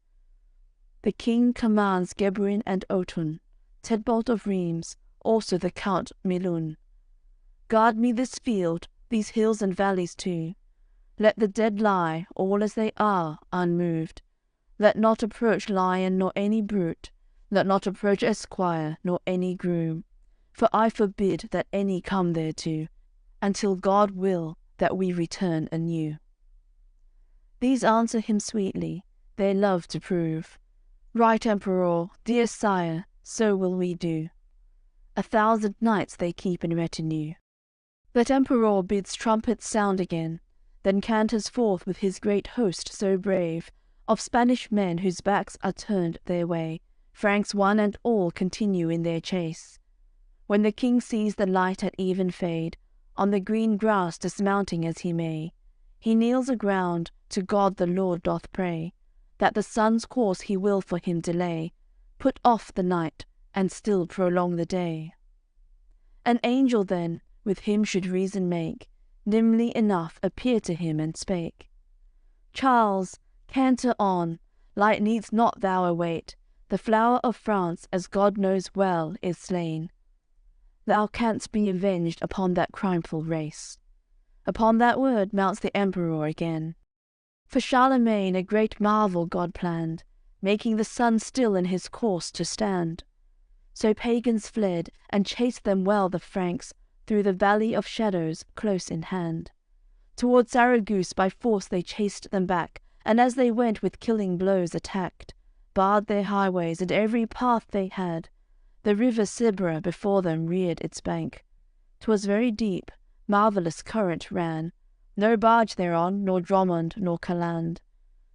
The king commands Gebrin and Otun, Tedbolt of Reims, also the Count Milun. "Guard me this field, these hills and valleys too. Let the dead lie, all as they are, unmoved. Let not approach lion nor any brute, let not approach esquire nor any groom. For I forbid that any come thereto, until God will that we return anew." These answer him sweetly, their love to prove. "Right, Emperor, dear sire, so will we do." 1,000 knights they keep in retinue. That Emperor bids trumpets sound again, then canters forth with his great host so brave, of Spanish men whose backs are turned their way. Franks one and all continue in their chase. When the king sees the light at even fade, on the green grass dismounting as he may, he kneels aground, to God the Lord doth pray, that the sun's course he will for him delay, put off the night, and still prolong the day. An angel then, with him should reason make, nimbly enough appeared to him and spake, "Charles, canter on, light needs not thou await. The flower of France, as God knows well, is slain. Thou canst be avenged upon that crimeful race." Upon that word mounts the Emperor again. For Charlemagne a great marvel God planned, making the sun still in his course to stand. So pagans fled, and chased them well the Franks, through the valley of shadows close in hand. Toward Saragosse by force they chased them back, and as they went with killing blows attacked, barred their highways and every path they had. The river Sibra before them reared its bank. 'Twas very deep, marvellous current ran, no barge thereon, nor dromond, nor caland.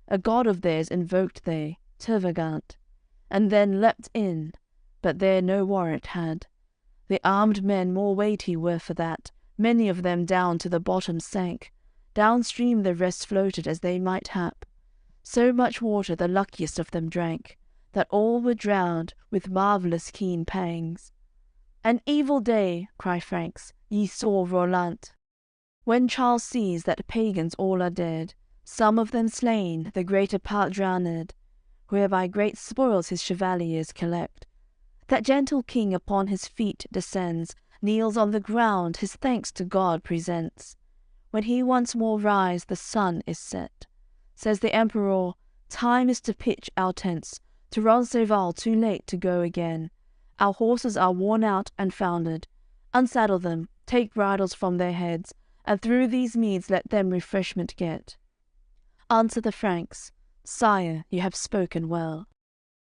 A god of theirs invoked they, Tervagant, and then leapt in, but there no warrant had. The armed men more weighty were for that, many of them down to the bottom sank. Downstream the rest floated as they might hap. So much water the luckiest of them drank, that all were drowned with marvellous keen pangs. "An evil day," cry Franks, "ye saw Roland." When Charles sees that pagans all are dead, some of them slain, the greater part drowned, whereby great spoils his chevaliers collect, That gentle king upon his feet descends, kneels on the ground, his thanks to God presents. When he once more rise, the sun is set. Says the emperor, time is to pitch our tents, to Roncevaux too late to go again. Our horses are worn out and foundered. Unsaddle them, take bridles from their heads, and through these meads let them refreshment get. Answer the Franks, Sire, you have spoken well.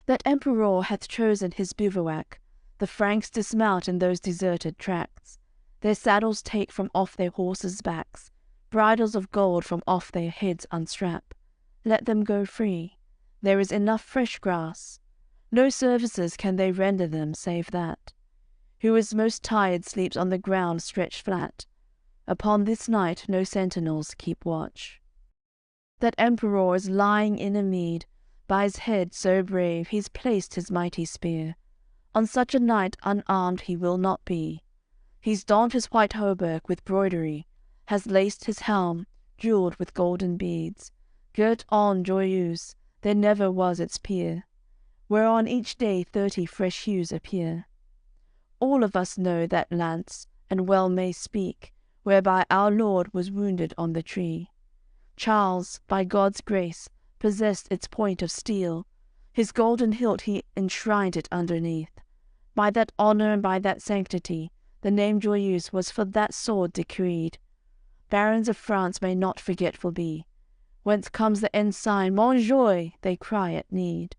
That emperor hath chosen his bivouac. The Franks dismount in those deserted tracts. Their saddles take from off their horses' backs, bridles of gold from off their heads unstrap. Let them go free. There is enough fresh grass. No services can they render them save that. Who is most tired sleeps on the ground stretched flat. Upon this night no sentinels keep watch. That emperor is lying in a mead. By his head so brave he's placed his mighty spear. On such a night unarmed he will not be. He's donned his white hauberk with broidery, has laced his helm, jewelled with golden beads, girt on Joyeuse, there never was its peer, whereon each day 30 fresh hues appear. All of us know that lance, and well may speak, whereby our Lord was wounded on the tree. Charles, by God's grace, possessed its point of steel. His golden hilt he enshrined it underneath. By that honour and by that sanctity, the name Joyeuse was for that sword decreed. Barons of France may not forgetful be, whence comes the ensign Montjoy, they cry at need.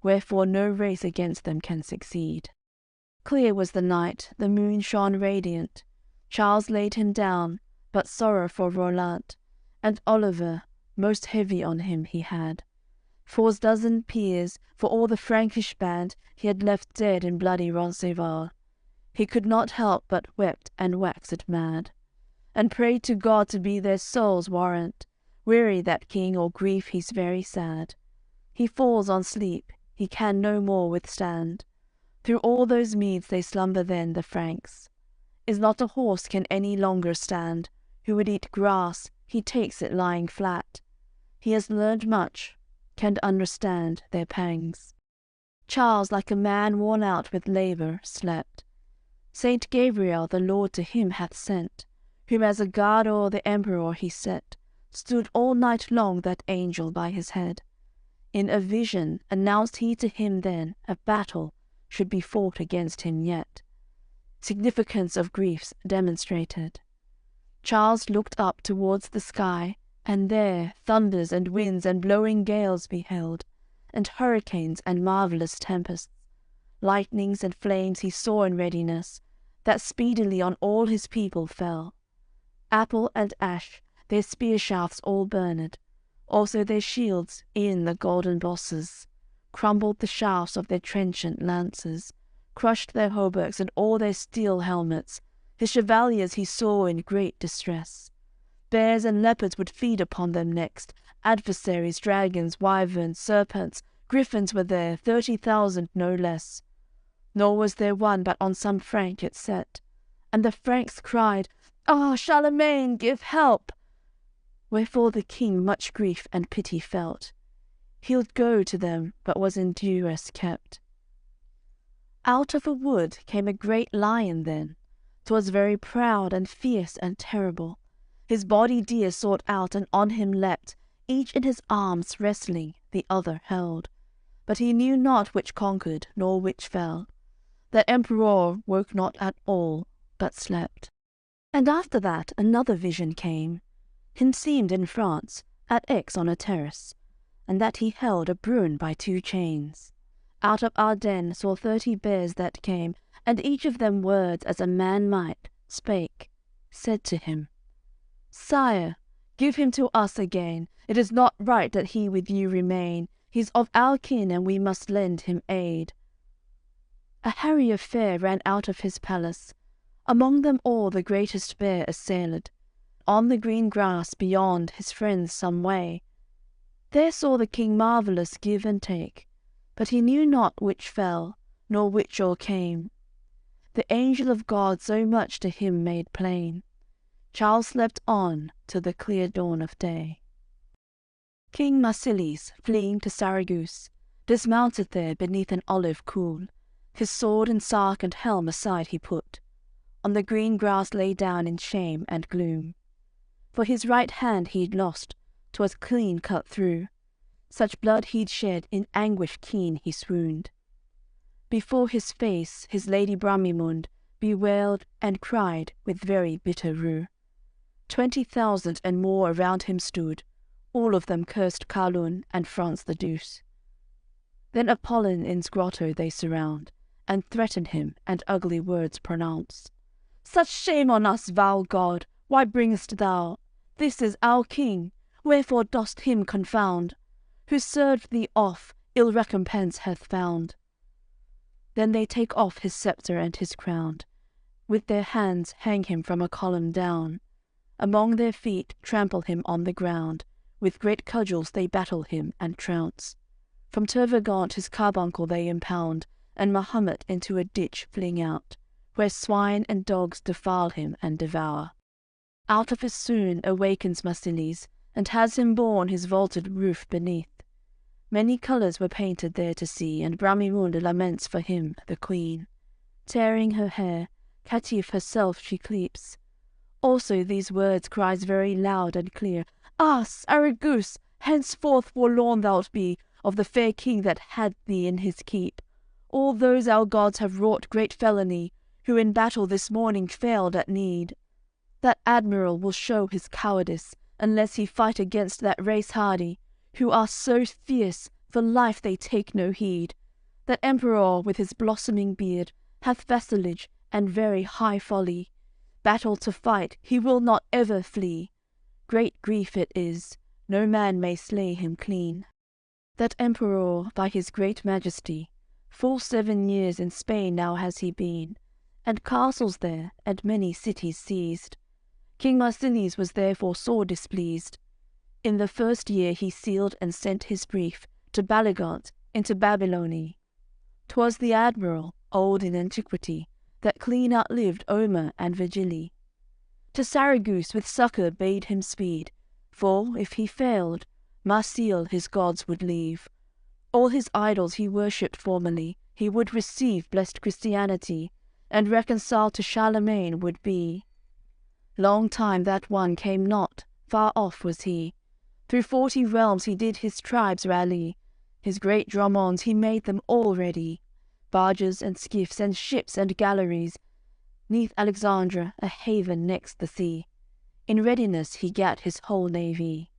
Wherefore no race against them can succeed. Clear was the night, the moon shone radiant. Charles laid him down, but sorrow for Roland, and Oliver, most heavy on him he had. 4 dozen peers, for all the Frankish band, he had left dead in bloody Roncevaux. He could not help but wept and waxed mad, and prayed to God to be their souls' warrant. Weary that king, or grief he's very sad. He falls on sleep, he can no more withstand. Through all those meads they slumber then, the Franks. Is not a horse can any longer stand. Who would eat grass, he takes it lying flat. He has learned much, can understand their pangs. Charles, like a man worn out with labour, slept. Saint Gabriel the Lord to him hath sent, whom as a guard o'er the emperor he set. Stood all night long that angel by his head. In a vision announced he to him then a battle should be fought against him yet. Significance of griefs demonstrated. Charles looked up towards the sky, and there thunders and winds and blowing gales beheld, and hurricanes and marvellous tempests. Lightnings and flames he saw in readiness, that speedily on all his people fell. Apple and ash, their spear shafts all burned, also their shields, e'en the golden bosses. Crumbled the shafts of their trenchant lances, crushed their hauberks and all their steel helmets. His chevaliers he saw in great distress. Bears and leopards would feed upon them next. Adversaries, dragons, wyverns, serpents, griffins were there, 30,000 no less. Nor was there one but on some Frank it set. And the Franks cried, "Ah, Charlemagne, give help!" Wherefore the king much grief and pity felt. He'ld go to them, but was in duress kept. Out of a wood came a great lion then. 'Twas very proud and fierce and terrible. His body deer sought out and on him leapt, each in his arms wrestling, the other held. But he knew not which conquered, nor which fell. That emperor woke not at all, but slept. And after that another vision came. Him seemed in France, at Aix on a terrace, and that he held a bruin by 2 chains. Out of Ardennes saw 30 bears that came, and each of them words as a man might, spake, said to him, "Sire, give him to us again. It is not right that he with you remain. He's of our kin, and we must lend him aid." A harrier fair ran out of his palace. Among them all the greatest bear assailed. On the green grass beyond his friends some way. There saw the king marvellous give and take, but he knew not which fell, nor which o'ercame. The angel of God so much to him made plain. Charles slept on till the clear dawn of day. King Marsilies, fleeing to Saragosse, dismounted there beneath an olive cool, His sword and sark and helm aside he put, on the green grass lay down in shame and gloom. For his right hand he'd lost, 'twas clean cut through, such blood he'd shed, in anguish keen he swooned. Before his face his lady Bramimund bewailed and cried with very bitter rue. 20,000 and more around him stood, all of them cursed Carlun and France the Douce. Then Apollon in's grotto they surround, and threaten him, and ugly words pronounce. Such shame on us, vile god, why bringest thou? This is our king, wherefore dost him confound? Who served thee oft, ill recompense hath found. Then they take off his sceptre and his crown, with their hands hang him from a column down. Among their feet trample him on the ground, with great cudgels they battle him and trounce. From Tervagant his carbuncle they impound, and Mahomet into a ditch fling out, where swine and dogs defile him and devour. Out of his swoon awakens Marsilies, and has him borne his vaulted roof beneath. Many colours were painted there to see, and Bramimund laments for him, the queen. Tearing her hair, Caitiff herself she cleaps. Also these words cries very loud and clear, Ah, Sarraguce, henceforth forlorn thou'lt be of the fair king that had thee in his keep. All those our gods have wrought great felony, who in battle this morning failed at need. That admiral will show his cowardice, unless he fight against that race hardy, who are so fierce, for life they take no heed. That emperor with his blossoming beard hath vassalage and very high folly. Battle to fight, he will not ever flee. Great grief it is, no man may slay him clean. That emperor by his great majesty, full 7 years in Spain now has he been, and castles there, and many cities seized. King Marsilies was therefore sore displeased. In the 1st year he sealed and sent his brief to Baligant into Babylony. 'Twas the admiral, old in antiquity, that clean outlived Omer and Virgili. To Sarraguce with succour bade him speed, for, if he failed, Marsile his gods would leave. All his idols he worshipped formerly, he would receive blessed Christianity, and reconciled to Charlemagne would be. Long time that one came not, far off was he. Through 40 realms he did his tribes rally. His great dromons he made them all ready, barges and skiffs and ships and galleries, 'neath Alexandria, a haven next the sea. In readiness he gat his whole navy.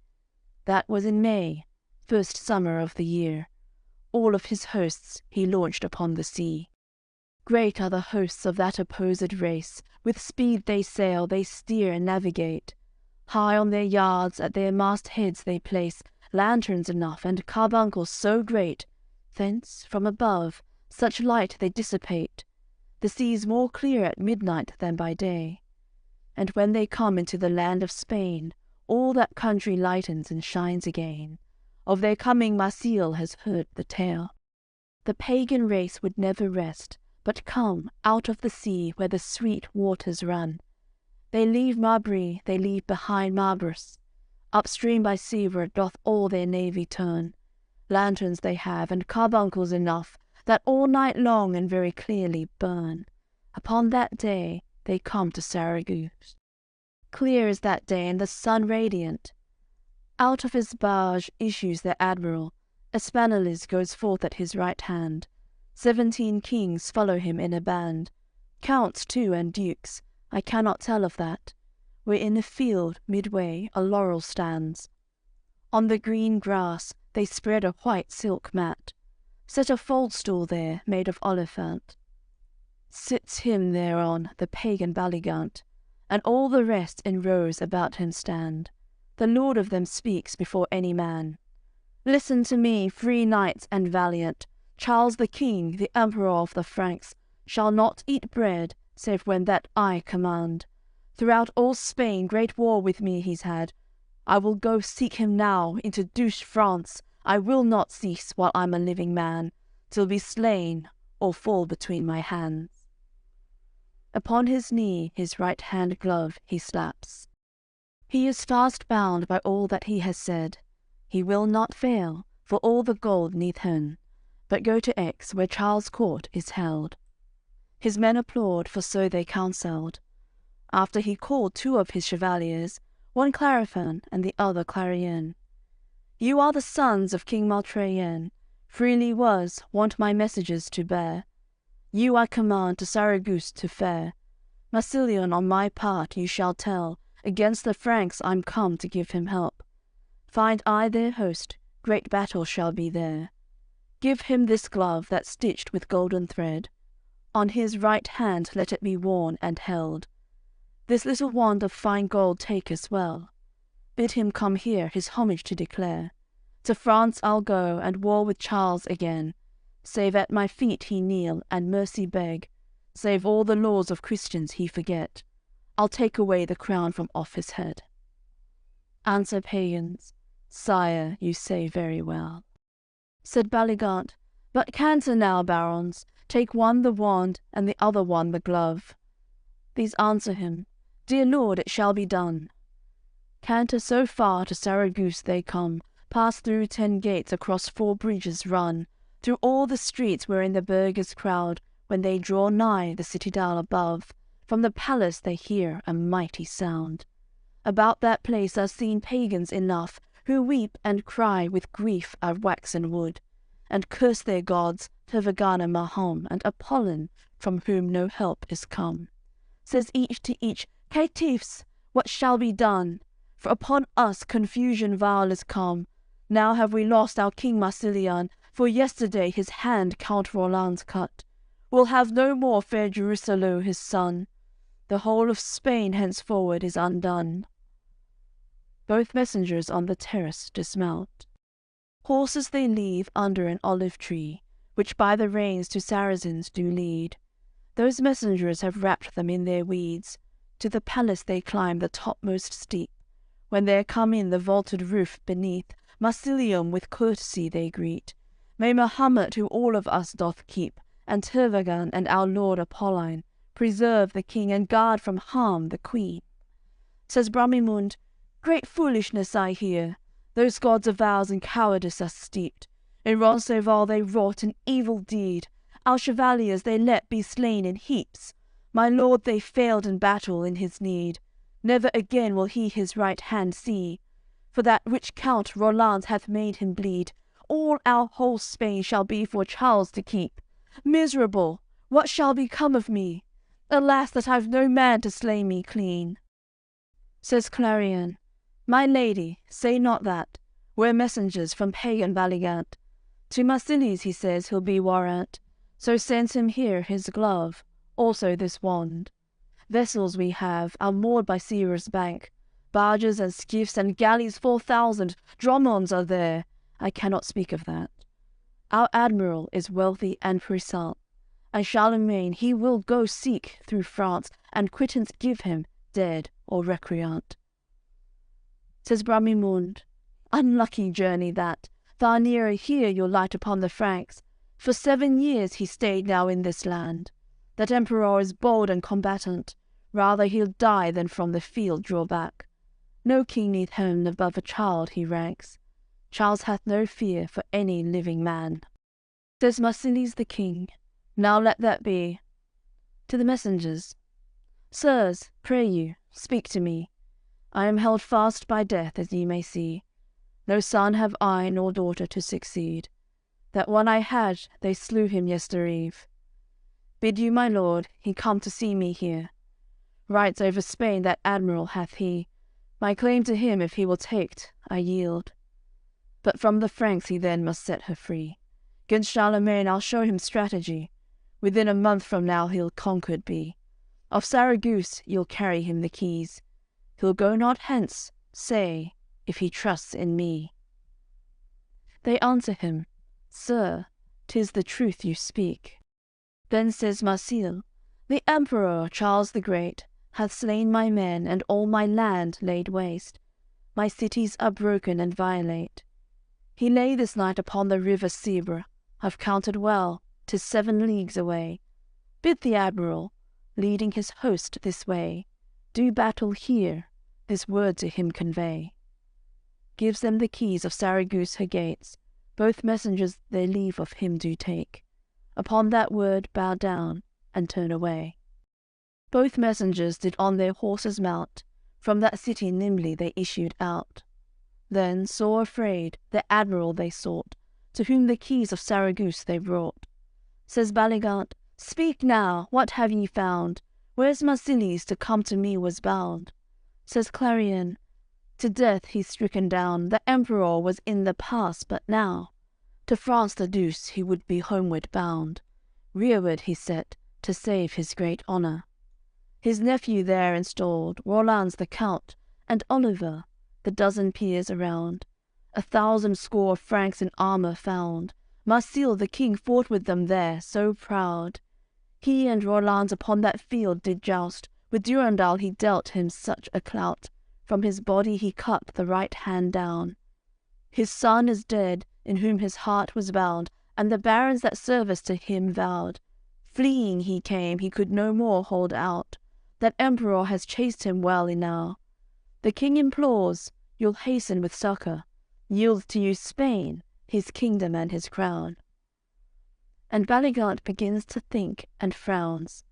That was in May, 1st summer of the year. All of his hosts he launched upon the sea. Great are the hosts of that opposed race, with speed they sail, they steer and navigate. High on their yards at their mastheads they place lanterns enough and carbuncles so great, thence, from above, such light they dissipate. The sea's more clear at midnight than by day. And when they come into the land of Spain, all that country lightens and shines again. Of their coming Marsile has heard the tale. The pagan race would never rest, but come out of the sea where the sweet waters run. They leave Marbris, they leave behind Marbrus. Upstream by seaward doth all their navy turn. Lanterns they have, and carbuncles enough, that all night long and very clearly burn. Upon that day they come to Sarraguce. Clear is that day, and the sun radiant. Out of his barge issues their admiral. Espanolis goes forth at his right hand. 17 kings follow him in a band. Counts too and dukes, I cannot tell of that. Where in a field midway a laurel stands. On the green grass they spread a white silk mat. Set a fold-stool there made of oliphant. Sits him thereon the pagan Baligant, and all the rest in rows about him stand. The lord of them speaks before any man. Listen to me, free knights and valiant. Charles the king, the emperor of the Franks, shall not eat bread, save when that I command. Throughout all Spain great war with me he's had. I will go seek him now into douce France. I will not cease while I'm a living man, till be slain or fall between my hands. Upon his knee his right hand glove he slaps. He is fast bound by all that he has said. He will not fail, for all the gold neath hen. but go to Aix, where Charles' court is held. His men applaud, for so they counselled. After he called 2 of his chevaliers, one Clarifan and the other Clarien. You are the sons of King Maltrayen, freely want my messages to bear. You I command to Sarraguce to fare. Marsilion on my part you shall tell, against the Franks I'm come to give him help. Find I their host, great battle shall be there. Give him this glove that's stitched with golden thread. On his right hand let it be worn and held. This little wand of fine gold take as well. Bid him come here his homage to declare. To France I'll go, and war with Charles again. Save at my feet he kneel, and mercy beg. Save all the laws of Christians he forget. I'll take away the crown from off his head. Answer pagans, Sire, you say very well. Said Baligant, but canter now, barons, take one the wand, and the other one the glove. These answer him, Dear lord, it shall be done. Canter so far to Sarraguce they come, pass through 10 gates, across 4 bridges run, through all the streets wherein the burghers crowd. When they draw nigh the citadel above, from the palace they hear a mighty sound. About that place are seen pagans enough, who weep and cry with grief of waxen wood, and curse their gods, Tervagana Mahom, and Apollon, from whom no help is come. Says each to each, Caitiffs, what shall be done? For upon us confusion vile is come. Now have we lost our King Marsilian, for yesterday his hand Count Roland cut. We'll have no more fair Jerusalem his son. The whole of Spain henceforward is undone. Both messengers on the terrace dismount. Horses they leave under an olive tree, which by the reins to Saracens do lead. Those messengers have wrapped them in their weeds. To the palace they climb the topmost steep. When there come in the vaulted roof beneath, Marsilium with courtesy they greet. May Mahomet, who all of us doth keep, and Tervagan and our lord Apolline, preserve the king and guard from harm the queen. Says Bramimund, Great foolishness I hear. Those gods of vows and cowardice are steeped. In Roncevaux they wrought an evil deed. Our chevaliers they let be slain in heaps. My lord they failed in battle in his need. Never again will he his right hand see. For that which Count Roland hath made him bleed, all our whole Spain shall be for Charles to keep. Miserable, what shall become of me? Alas, that I've no man to slay me clean. Says Clarien, My lady, say not that. We're messengers from pagan Baligant. To Marsilies he says he'll be warrant, so sends him here his glove, also this wand. Vessels we have are moored by Sea's bank. Barges and skiffs and galleys 4,000, dromonds are there. I cannot speak of that. Our admiral is wealthy and puissant, and Charlemagne he will go seek through France, and quittance give him, dead or recreant. Says Bramimund, Unlucky journey that, far nearer here you'll light upon the Franks. For 7 years he stayed now in this land. That emperor is bold and combatant, rather he'll die than from the field draw back. No king neath heaven above a child he ranks. Charles hath no fear for any living man. Says Marsilies the king, Now let that be. To the messengers, Sirs, pray you, speak to me. I am held fast by death, as ye may see. No son have I, nor daughter to succeed. That one I had, they slew him yestereve. Bid you, my lord, he come to see me here. Rights over Spain that admiral hath he. My claim to him, if he will take't, I yield. But from the Franks he then must set her free. 'Gainst Charlemagne I'll show him strategy. Within a month from now he'll conquered be. Of Sarraguce you'll carry him the keys. He'll go not hence, say, if he trusts in me. They answer him, Sir, 'tis the truth you speak. Then says Marsile, The Emperor Charles the Great hath slain my men, and all my land laid waste. My cities are broken and violate. He lay this night upon the river Sebre. I've counted well, 'tis 7 leagues away. Bid the admiral, leading his host this way, do battle here, this word to him convey. Gives them the keys of Sarraguce her gates, Both messengers their leave of him do take, upon that word bow down, and turn away. Both messengers did on their horses mount, from that city nimbly they issued out. Then, sore afraid, their admiral they sought, to whom the keys of Saragosse they brought. Says Baligant, "Speak now, what have ye found? Where's Marsilies to come to me was bound?" Says Clarien, "To death he's stricken down. The emperor was in the pass but now. To France the Douce he would be homeward bound. Rearward he set, to save his great honour. His nephew there installed, Roland's the count, and Oliver, the dozen peers around. 1,000 score of Franks in armour found. Marsile the king fought with them there, so proud. He and Roland upon that field did joust. With Durendal he dealt him such a clout. From his body he cut the right hand down. His son is dead, in whom his heart was bound, and the barons that service to him vowed. Fleeing he came, he could no more hold out. That emperor has chased him well enow. The king implores, you'll hasten with succour. Yield to you Spain, his kingdom and his crown." And Baligant begins to think and frowns.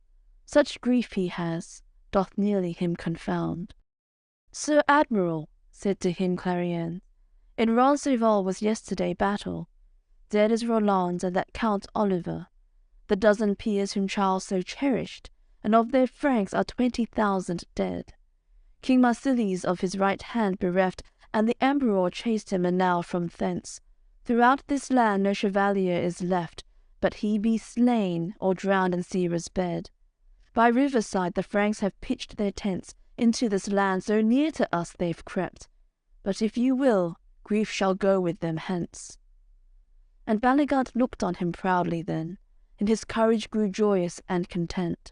Such grief he has, doth nearly him confound. "Sir Admiral," said to him Clarien, "in Roncevaux was yesterday battle. Dead is Roland and that Count Oliver, the dozen peers whom Charles so cherished, and of their Franks are 20,000 dead. King Marsilies of his right hand bereft, and the emperor chased him enow from thence. Throughout this land no chevalier is left, but he be slain or drowned in Sierra's bed. By riverside the Franks have pitched their tents, into this land so near to us they've crept. But if you will, grief shall go with them hence." And Baligant looked on him proudly then, and his courage grew joyous and content.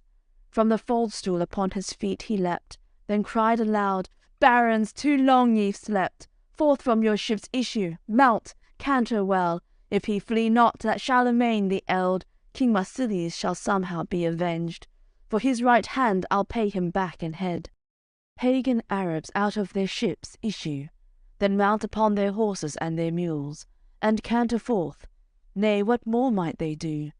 From the fold-stool upon his feet he leapt, then cried aloud, "Barons, too long ye've slept. Forth from your ship's issue, mount, canter well. If he flee not, that Charlemagne the eld, King Marsilies shall somehow be avenged. For his right hand I'll pay him back and head." Pagan Arabs out of their ships issue, then mount upon their horses and their mules, and canter forth. Nay, what more might they do?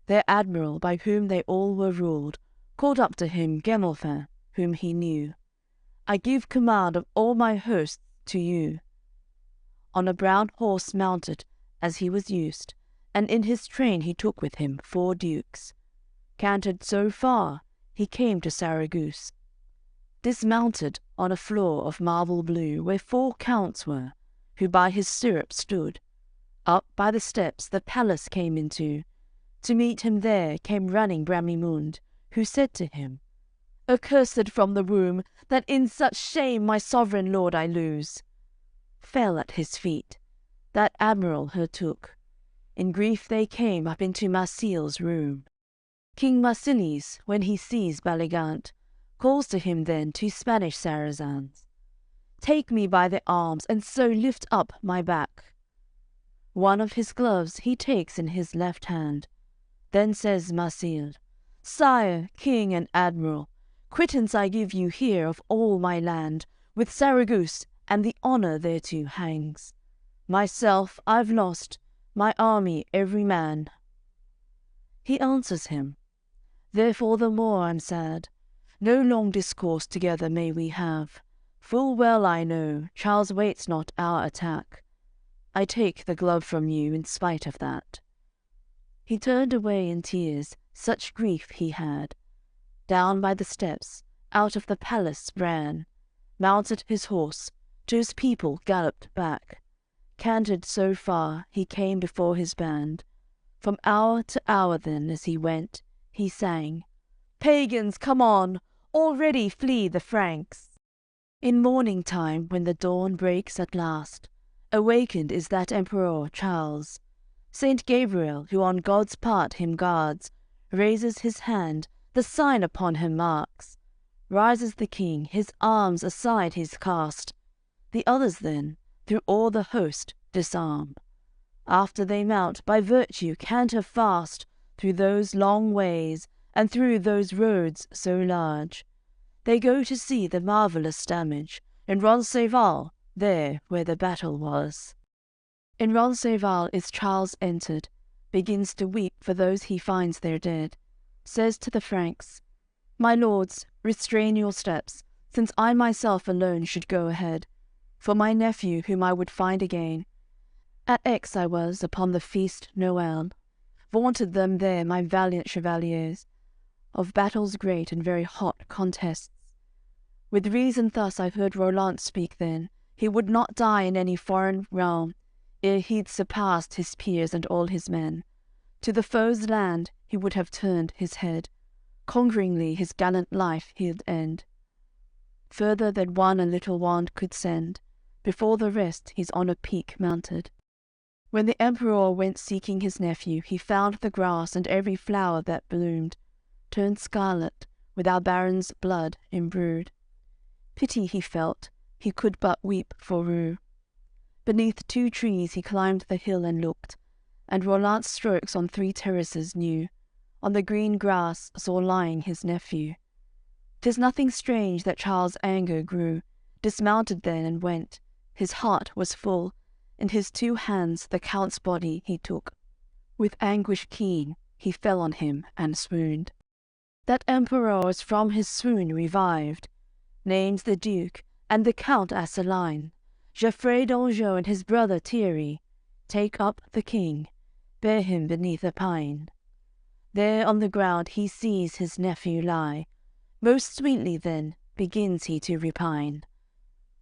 Their admiral, by whom they all were ruled, called up to him Gemelfin, whom he knew. "I give command of all my hosts to you." On a brown horse mounted, as he was used, and in his train he took with him 4 dukes. Cantered so far, he came to Saragosse. Dismounted on a floor of marble blue, where 4 counts were, who by his stirrup stood. Up by the steps the palace came into. To meet him there came running Bramimund, who said to him, "Accursed from the womb, that in such shame my sovereign lord I lose." Fell at his feet. That admiral her took. In grief they came up into Marsile's room. King Marsilies, when he sees Baligant, calls to him then 2 Spanish Saracens. "Take me by the arms, and so lift up my back." One of his gloves he takes in his left hand. Then says Marsile, "Sire, king, and admiral, quittance I give you here of all my land, with Saragosse, and the honour thereto hangs. Myself I've lost, my army every man." He answers him, "Therefore the more I'm sad. No long discourse together may we have. Full well I know, Charles waits not our attack. I take the glove from you in spite of that." He turned away in tears, such grief he had. Down by the steps, out of the palace ran, mounted his horse, to his people galloped back. Cantered so far, he came before his band. From hour to hour then, as he went, he sang, "Pagans, come on! Already flee the Franks." In morning time, when the dawn breaks at last, awakened is that Emperor Charles. Saint Gabriel, who on God's part him guards, raises his hand, the sign upon him marks. Rises the king, his arms aside he's cast. The others then, through all the host, disarm. After they mount, by virtue canter fast, through those long ways, and through those roads so large. They go to see the marvellous damage, in Roncevaux, there where the battle was. In Roncevaux is Charles entered, begins to weep for those he finds there dead, says to the Franks, "My lords, restrain your steps, since I myself alone should go ahead, for my nephew whom I would find again. At Aix I was, upon the feast Noel, vaunted them there my valiant chevaliers, of battles great and very hot contests. With reason thus I've heard Roland speak then, he would not die in any foreign realm, ere he'd surpassed his peers and all his men. To the foe's land he would have turned his head, conqueringly his gallant life he'd end. Further than one a little wand could send, before the rest he's on a peak mounted. When the emperor went seeking his nephew, he found the grass and every flower that bloomed turned scarlet, with our baron's blood imbrued. Pity he felt, he could but weep for rue. Beneath 2 trees he climbed the hill and looked, and Roland's strokes on 3 terraces knew, on the green grass saw lying his nephew. 'Tis nothing strange that Charles' anger grew, dismounted then and went, his heart was full, in his 2 hands the Count's body he took. With anguish keen he fell on him and swooned. That emperor was from his swoon revived, names the Duke and the Count Asseline, Geoffrey d'Anjou and his brother Thierry, take up the king, bear him beneath a pine. There on the ground he sees his nephew lie, most sweetly then begins he to repine.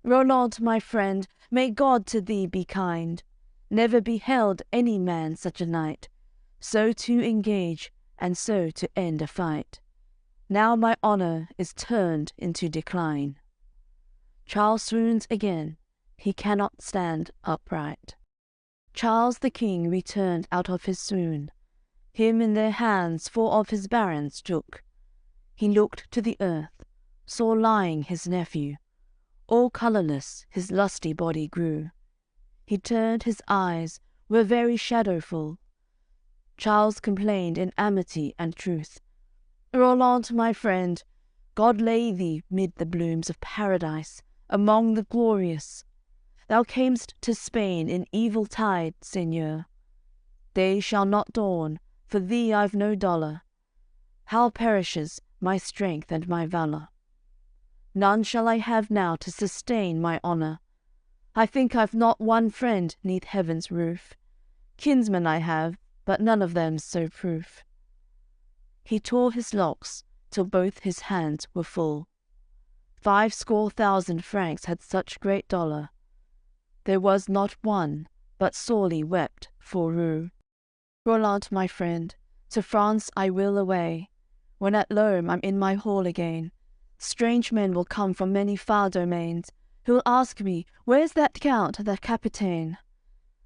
Roland, my friend, may God to thee be kind. Never beheld any man such a knight, so to engage and so to end a fight. Now my honour is turned into decline. Charles swoons again, he cannot stand upright. Charles the king returned out of his swoon. Him in their hands 4 of his barons took. He looked to the earth, saw lying his nephew. All colourless his lusty body grew. He turned his eyes, were very shadowful. Charles complained in amity and truth. Roland, my friend, God lay thee mid the blooms of paradise, among the glorious. Thou camest to Spain in evil tide, seigneur. Day shall not dawn, for thee I've no dolour. How perishes my strength and my valour! None shall I have now to sustain my honour. I think I've not one friend neath heaven's roof. Kinsmen I have, but none of them's so proof. He tore his locks till both his hands were full. 50,000 francs had such great dolour. There was not one but sorely wept for rue. Roland, my friend, to France I will away. When at Rome I'm in my hall again, strange men will come from many far domains, who will ask me, where's that Count, that Capitaine?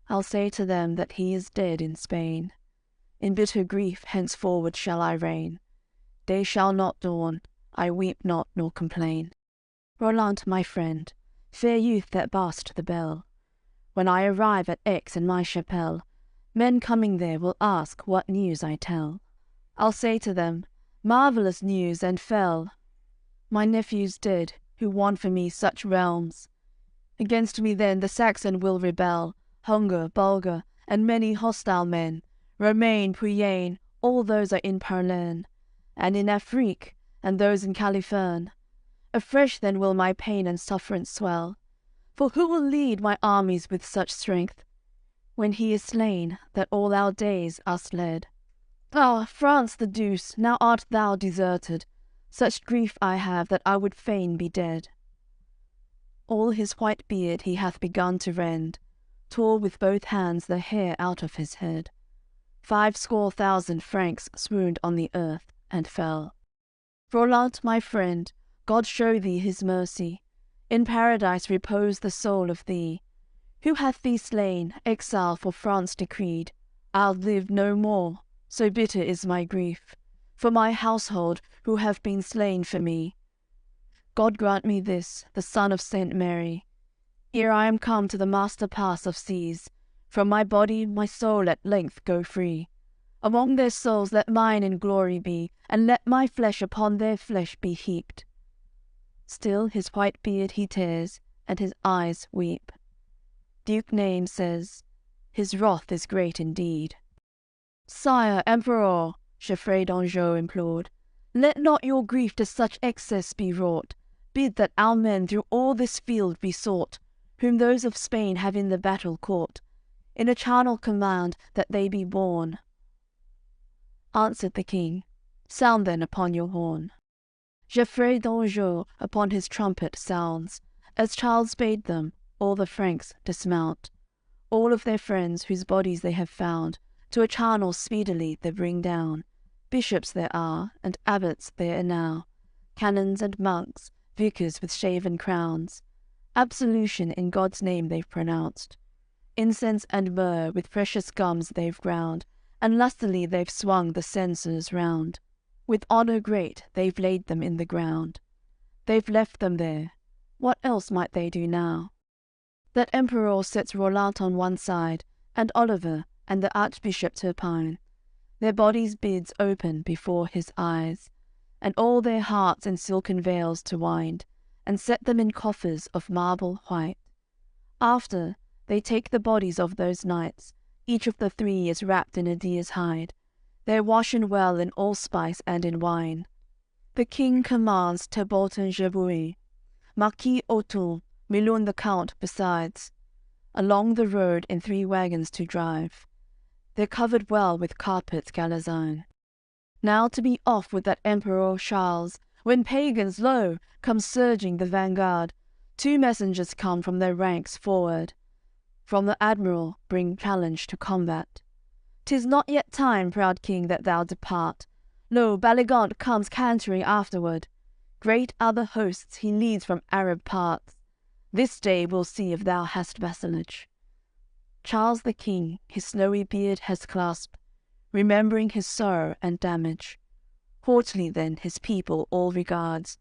I'll say to them that he is dead in Spain. In bitter grief henceforward shall I reign. Day shall not dawn, I weep not nor complain. Roland, my friend, fair youth that barst the bell, when I arrive at Aix in my chapelle, men coming there will ask what news I tell. I'll say to them, marvellous news and fell. My nephew's dead, who won for me such realms. Against me then the Saxon will rebel, Hunger, Bulgar, and many hostile men, Romain, Puyane, all those are in Parlerne, and in Afrique, and those in Califerne. Afresh then will my pain and sufferance swell. For who will lead my armies with such strength, when he is slain, that all our days us led? Ah, France the deuce, now art thou deserted. Such grief I have that I would fain be dead. All his white beard he hath begun to rend, tore with both hands the hair out of his head. 50,000 Franks swooned on the earth and fell. Roland, my friend, God show thee his mercy. In paradise repose the soul of thee. Who hath thee slain, exile for France decreed? I'll live no more, so bitter is my grief, for my household who have been slain for me. God grant me this, the Son of Saint Mary, ere I am come to the master pass of seas, from my body my soul at length go free. Among their souls let mine in glory be, and let my flesh upon their flesh be heaped. Still his white beard he tears, and his eyes weep. Duke Name says, his wrath is great indeed. Sire, Emperor, Geoffrey d'Anjou implored, let not your grief to such excess be wrought. Bid that our men through all this field be sought, whom those of Spain have in the battle caught. In a charnel command that they be borne. Answered the king, sound then upon your horn. Geoffrey d'Anjou upon his trumpet sounds, as Charles bade them, all the Franks dismount. All of their friends whose bodies they have found, to a charnel speedily they bring down. Bishops there are, and abbots there enow, canons and monks, vicars with shaven crowns. Absolution in God's name they've pronounced. Incense and myrrh with precious gums they've ground, and lustily they've swung the censers round. With honour great they've laid them in the ground. They've left them there. What else might they do now? That Emperor sets Roland on one side, and Oliver, and the Archbishop Turpine. Their bodies bids open before his eyes, and all their hearts in silken veils to wind, and set them in coffers of marble white. After, they take the bodies of those knights, each of the three is wrapped in a deer's hide. They're washen well in allspice and in wine. The king commands Thébault and Geboué, Marquis Othon, Milon the count besides, along the road in 3 wagons to drive. They're covered well with carpets Galazine. Now to be off with that Emperor Charles, when pagans, lo, come surging the vanguard. 2 messengers come from their ranks forward. From the admiral bring challenge to combat. 'Tis not yet time, proud king, that thou depart. Lo, Baligant comes cantering afterward. Great are the hosts he leads from Arab parts. This day we'll see if thou hast vassalage. Charles the king his snowy beard has clasped, remembering his sorrow and damage. Haughtily then his people all regards.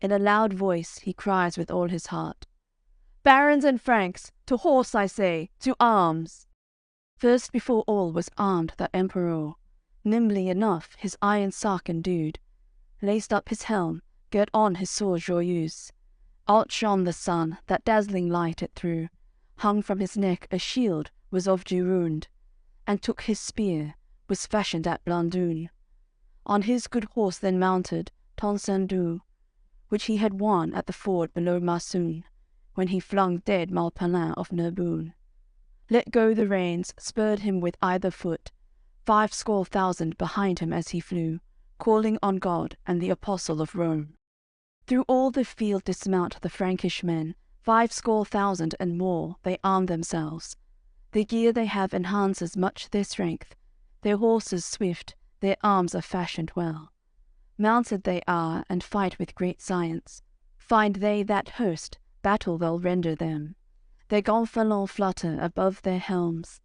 In a loud voice he cries with all his heart, Barons and Franks, to horse I say, to arms! First before all was armed that Emperor, nimbly enough his iron sark endued, laced up his helm, girt on his sword joyeuse. Outshone the sun, that dazzling light it threw. Hung from his neck a shield was of Gironde, and took his spear, was fashioned at Blandune. On his good horse then mounted, Toncendu, which he had won at the ford below Marsoun, when he flung dead Malpalin of Nerboun. Let go the reins, spurred him with either foot, 50,000 behind him as he flew, calling on God and the Apostle of Rome. Through all the field dismount the Frankish men, 50,000 and more, they arm themselves. The gear they have enhances much their strength, their horses swift, their arms are fashioned well. Mounted they are, and fight with great science. Find they that host, battle they'll render them. Their gonfalons flutter above their helms.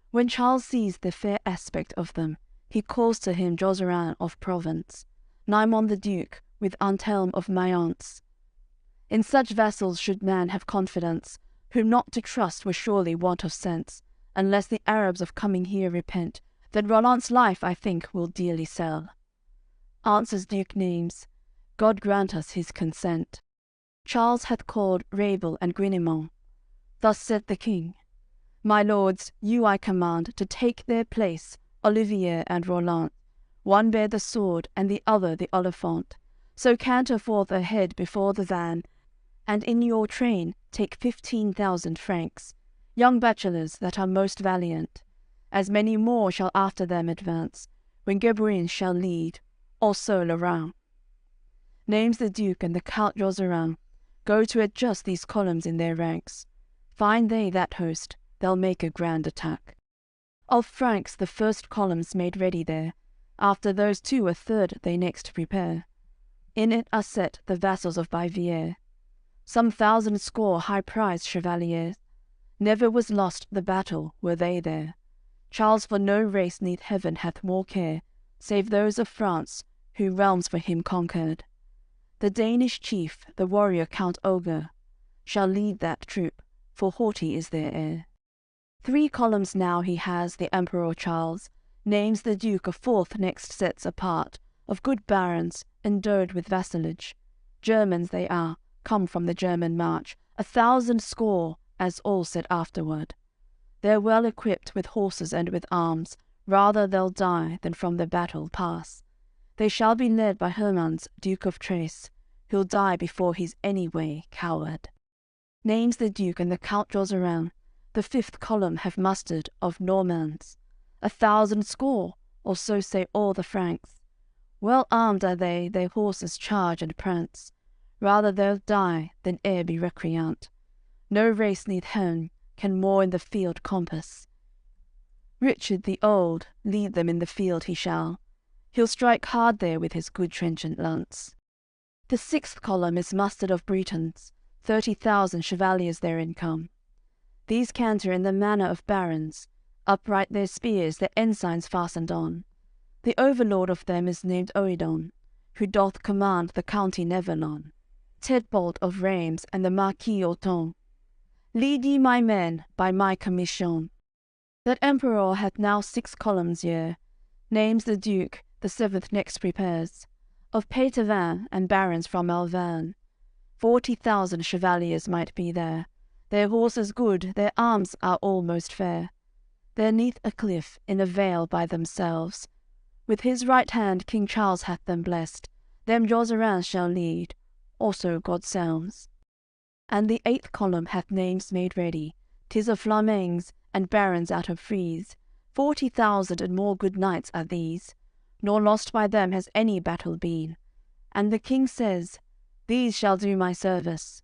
When Charles sees the fair aspect of them, he calls to him Jozeran of Provence, Naimon the Duke, with Antelme of Mayence. In such vassals should man have confidence, whom not to trust were surely want of sense, unless the Arabs of coming here repent, then Roland's life, I think, will dearly sell. Answers Duke Naimes, God grant us his consent. Charles hath called Rabel and Grinimond. Thus said the king, My lords, you I command to take their place, Olivier and Roland. One bear the sword, and the other the olifant. So canter forth ahead before the van, and in your train take 15,000 Franks, young bachelors that are most valiant. As many more shall after them advance, when Gebouin shall lead, also Lorrain. Naimes the Duke and the Count Jozeran, go to adjust these columns in their ranks. Find they that host, they'll make a grand attack. Of Franks the first columns made ready there, after those 2 a third they next prepare. In it are set the vassals of Bavière, some 1,000 score high-prized chevaliers. Never was lost the battle, were they there. Charles for no race neath heaven hath more care, save those of France, who realms for him conquered. The Danish chief, the warrior Count Olga, shall lead that troop, for haughty is their heir. 3 columns now he has, the Emperor Charles, Naimes the Duke a 4th next sets apart, of good barons, endowed with vassalage. Germans they are, come from the German march, 1,000 score, as all said afterward. They're well equipped with horses and with arms, rather they'll die than from the battle pass. They shall be led by Hermans, Duke of Trace, who'll die before he's any way coward. Names the Duke and the Count draws around, the 5th column have mustered of Normans, 1,000 score, or so say all the Franks. Well armed are they, their horses charge and prance, rather they'll die than e'er be recreant. No race neath helm can more in the field compass. Richard the Old lead them in the field he shall, he'll strike hard there with his good trenchant lance. The 6th column is mustered of Bretons, 30,000 chevaliers therein come. These canter in the manner of barons, upright their spears, their ensigns fastened on. The overlord of them is named Oedon, who doth command the county Neverlon, Tedbold of Reims and the Marquis Auton. Lead ye my men by my commission. That emperor hath now 6 columns here, names the Duke, the 7th next prepares, of Pétavin and barons from Alvan. 40,000 chevaliers might be there, their horses good, their arms are all most fair. They're neath a cliff, in a vale by themselves. With his right hand King Charles hath them blessed, them Jozeran shall lead, also God Selms. And the 8th column hath names made ready, 'tis of Flamangs and barons out of Frise. 40,000 and more good knights are these, nor lost by them has any battle been. And the king says, these shall do my service.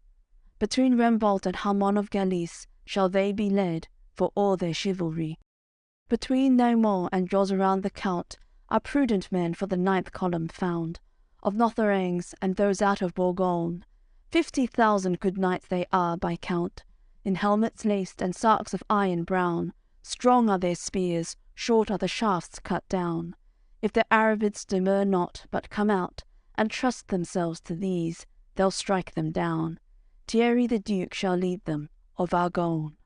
Between Rembalt and Hamon of Galice shall they be led, for all their chivalry. Between Naumont and Jozeran the Count are prudent men for the 9th column found, of Notharengs and those out of Bourgogne. 50,000 good knights they are by count, in helmets laced and sarks of iron brown. Strong are their spears, short are the shafts cut down. If the Arabids demur not, but come out, and trust themselves to these, they'll strike them down. Thierry the Duke shall lead them, of Argonne.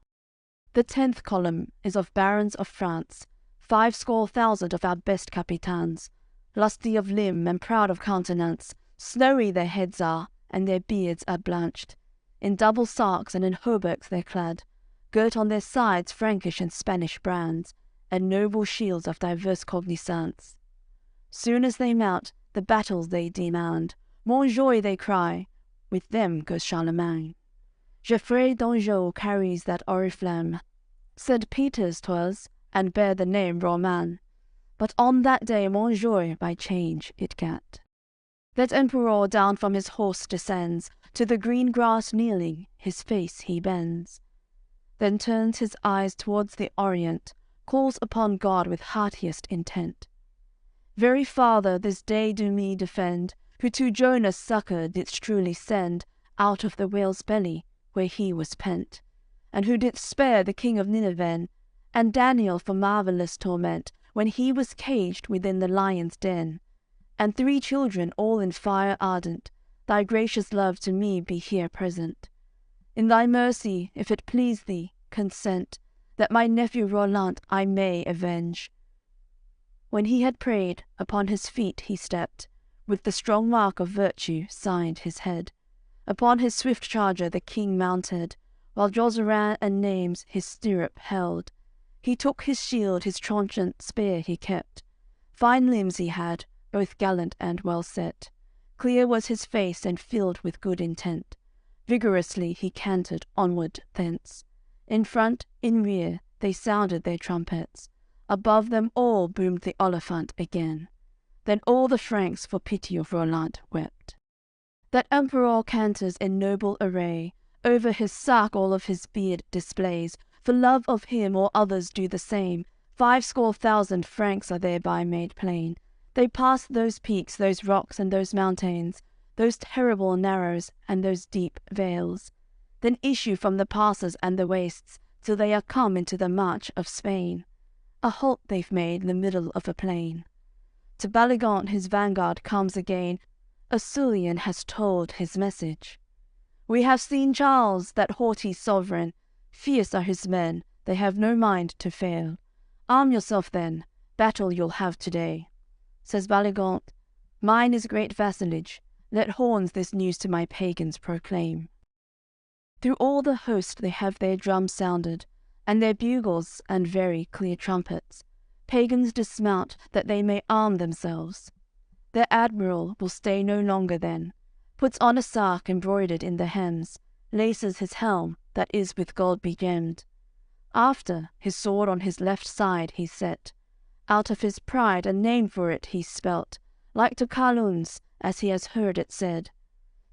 The 10th column is of barons of France, 50,000 of our best capitans, lusty of limb and proud of countenance. Snowy their heads are, and their beards are blanched. In double sarks and in hauberks they're clad, girt on their sides Frankish and Spanish brands, and noble shields of diverse cognizance. Soon as they mount, the battles they demand. Montjoy they cry, with them goes Charlemagne. Geoffrey d'Anjou carries that oriflamme. Said Peter's 'twas, and bare the name Roman. But on that day Montjoy by change it gat. That emperor down from his horse descends, to the green grass kneeling, his face he bends. Then turns his eyes towards the Orient, calls upon God with heartiest intent. Very Father, this day do me defend, who to Jonas succour didst truly send out of the whale's belly, where he was pent, and who didst spare the king of Nineveh, and Daniel from marvellous torment, when he was caged within the lion's den, and 3 children all in fire ardent. Thy gracious love to me be here present. In thy mercy, if it please thee, consent, that my nephew Roland I may avenge. When he had prayed, upon his feet he stepped, with the strong mark of virtue signed his head. Upon his swift charger the king mounted, while Jozeran and Naimes his stirrup held. He took his shield, his trenchant spear he kept. Fine limbs he had, both gallant and well set. Clear was his face and filled with good intent. Vigorously he cantered onward thence. In front, in rear, they sounded their trumpets. Above them all boomed the olifant again. Then all the Franks for pity of Roland wept. That emperor canters in noble array, over his sark all of his beard displays. For love of him all others do the same. 50,000 Franks are thereby made plain. They pass those peaks, those rocks, and those mountains, those terrible narrows, and those deep vales. Then issue from the passes and the wastes, till they are come into the march of Spain. A halt they've made in the middle of a plain. To Baligant his vanguard comes again. Aurelian has told his message. We have seen Charles, that haughty sovereign. Fierce are his men, they have no mind to fail. Arm yourself then, battle you'll have today. Says Baligant, mine is great vassalage, let horns this news to my pagans proclaim. Through all the host they have their drums sounded, and their bugles and very clear trumpets. Pagans dismount that they may arm themselves. Their admiral will stay no longer then, puts on a sark embroidered in the hems, laces his helm that is with gold begemmed. After, his sword on his left side he set. Out of his pride a name for it he spelt, like to Carlun's, as he has heard it said.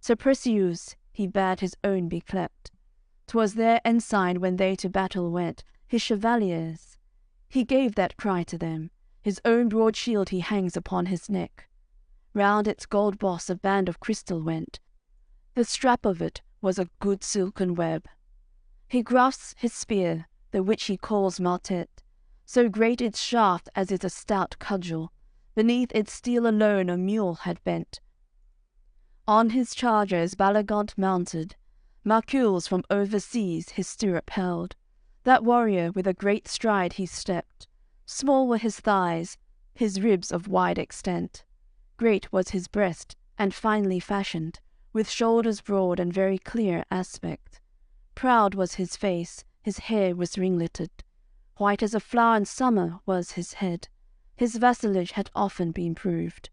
Sir Perseus he bade his own be clept. 'Twas their ensign when they to battle went, his chevaliers. He gave that cry to them. His own broad shield he hangs upon his neck. Round its gold boss a band of crystal went. The strap of it was a good silken web. He grasps his spear, the which he calls maltet, so great its shaft as is a stout cudgel. Beneath its steel alone a mule had bent. On his charger is Baligant mounted. Marcules from overseas his stirrup held. That warrior with a great stride he stepped. Small were his thighs, his ribs of wide extent. Great was his breast, and finely fashioned, with shoulders broad and very clear aspect. Proud was his face, his hair was ringleted. White as a flower in summer was his head. His vassalage had often been proved.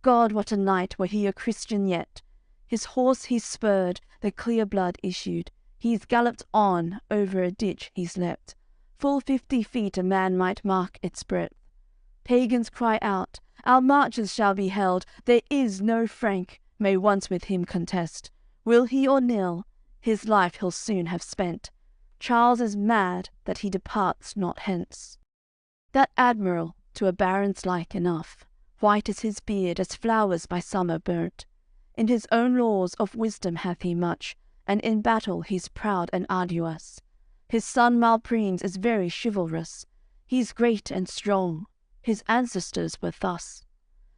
God, what a knight, were he a Christian yet! His horse he spurred, the clear blood issued. He's galloped on, over a ditch he's leapt. Full 50 feet a man might mark its breadth. Pagans cry out, our marches shall be held. There is no Frank may once with him contest. Will he or nill, his life he'll soon have spent. Charles is mad that he departs not hence. That admiral to a baron's like enough, white is his beard as flowers by summer burnt. In his own laws of wisdom hath he much, and in battle he's proud and arduous. His son Malprimes is very chivalrous. He's great and strong. His ancestors were thus.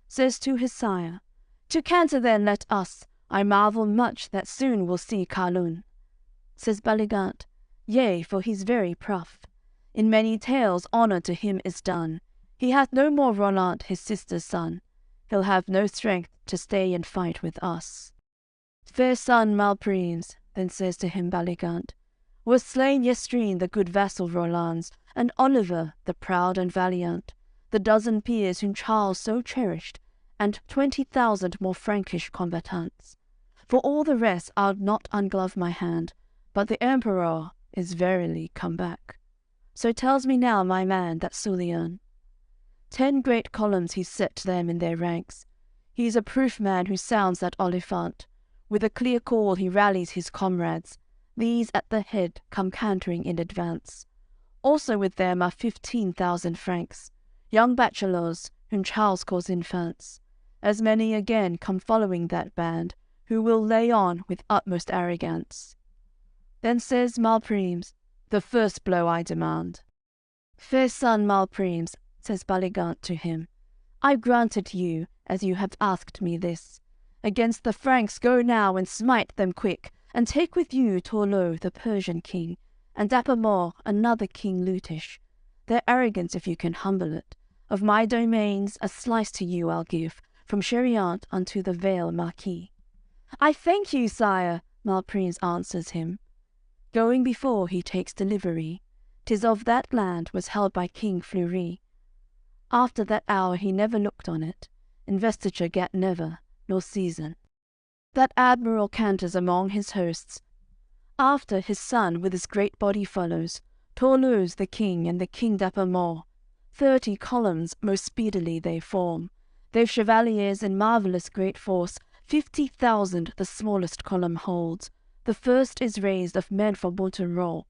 Says to his sire, to Canter then let us. I marvel much that soon we'll see Carlun. Says Baligant, yea, for he's very prough. In many tales honour to him is done. He hath no more Roland his sister's son. He'll have no strength to stay and fight with us. Fair son Malprimes, then says to him Baligant, was slain yestreen the good vassal Roland's, and Oliver the proud and valiant, the dozen peers whom Charles so cherished, and 20,000 more Frankish combatants. For all the rest I'll not unglove my hand, but the Emperor is verily come back. So tells me now my man, that Sulian. 10 great columns he set them in their ranks. He is a proof man who sounds that olifant. With a clear call he rallies his comrades. These at the head come cantering in advance. Also with them are 15,000 Franks, young bachelors, whom Charles calls infants. As many again come following that band, who will lay on with utmost arrogance. Then says Malprimes, the first blow I demand. Fair son Malprimes, says Baligant to him, I granted you, as you have asked me this. Against the Franks go now and smite them quick, and take with you Torlot the Persian king, and Dapamor another king Lutish. Their arrogance, if you can humble it. Of my domains a slice to you I'll give, from Cheriant unto the Vale Marquis. I thank you, sire, Malprimes answers him. Going before he takes delivery. 'Tis of that land was held by King Fleury. After that hour he never looked on it. Investiture gat never, nor season. That admiral canters among his hosts. After his son with his great body follows, Torlous the king and the king Dapamor. 30 columns most speedily they form. They've chevaliers in marvellous great force. 50,000 the smallest column holds. The first is raised of men from Moncrieff.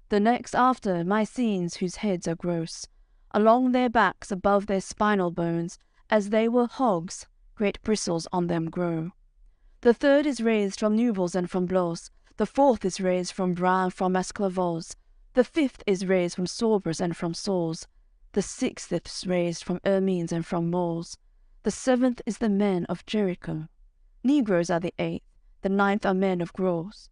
The next after Mycenes whose heads are gross. Along their backs above their spinal bones, as they were hogs, great bristles on them grow. The third is raised from Nubles and from Blos. The fourth is raised from Bran and from Esclavos. The fifth is raised from Sorbres and from Saws. The sixth is raised from Ermines and from Moors. The seventh is the men of Jericho. Negroes are the eighth. The ninth are men of Gros.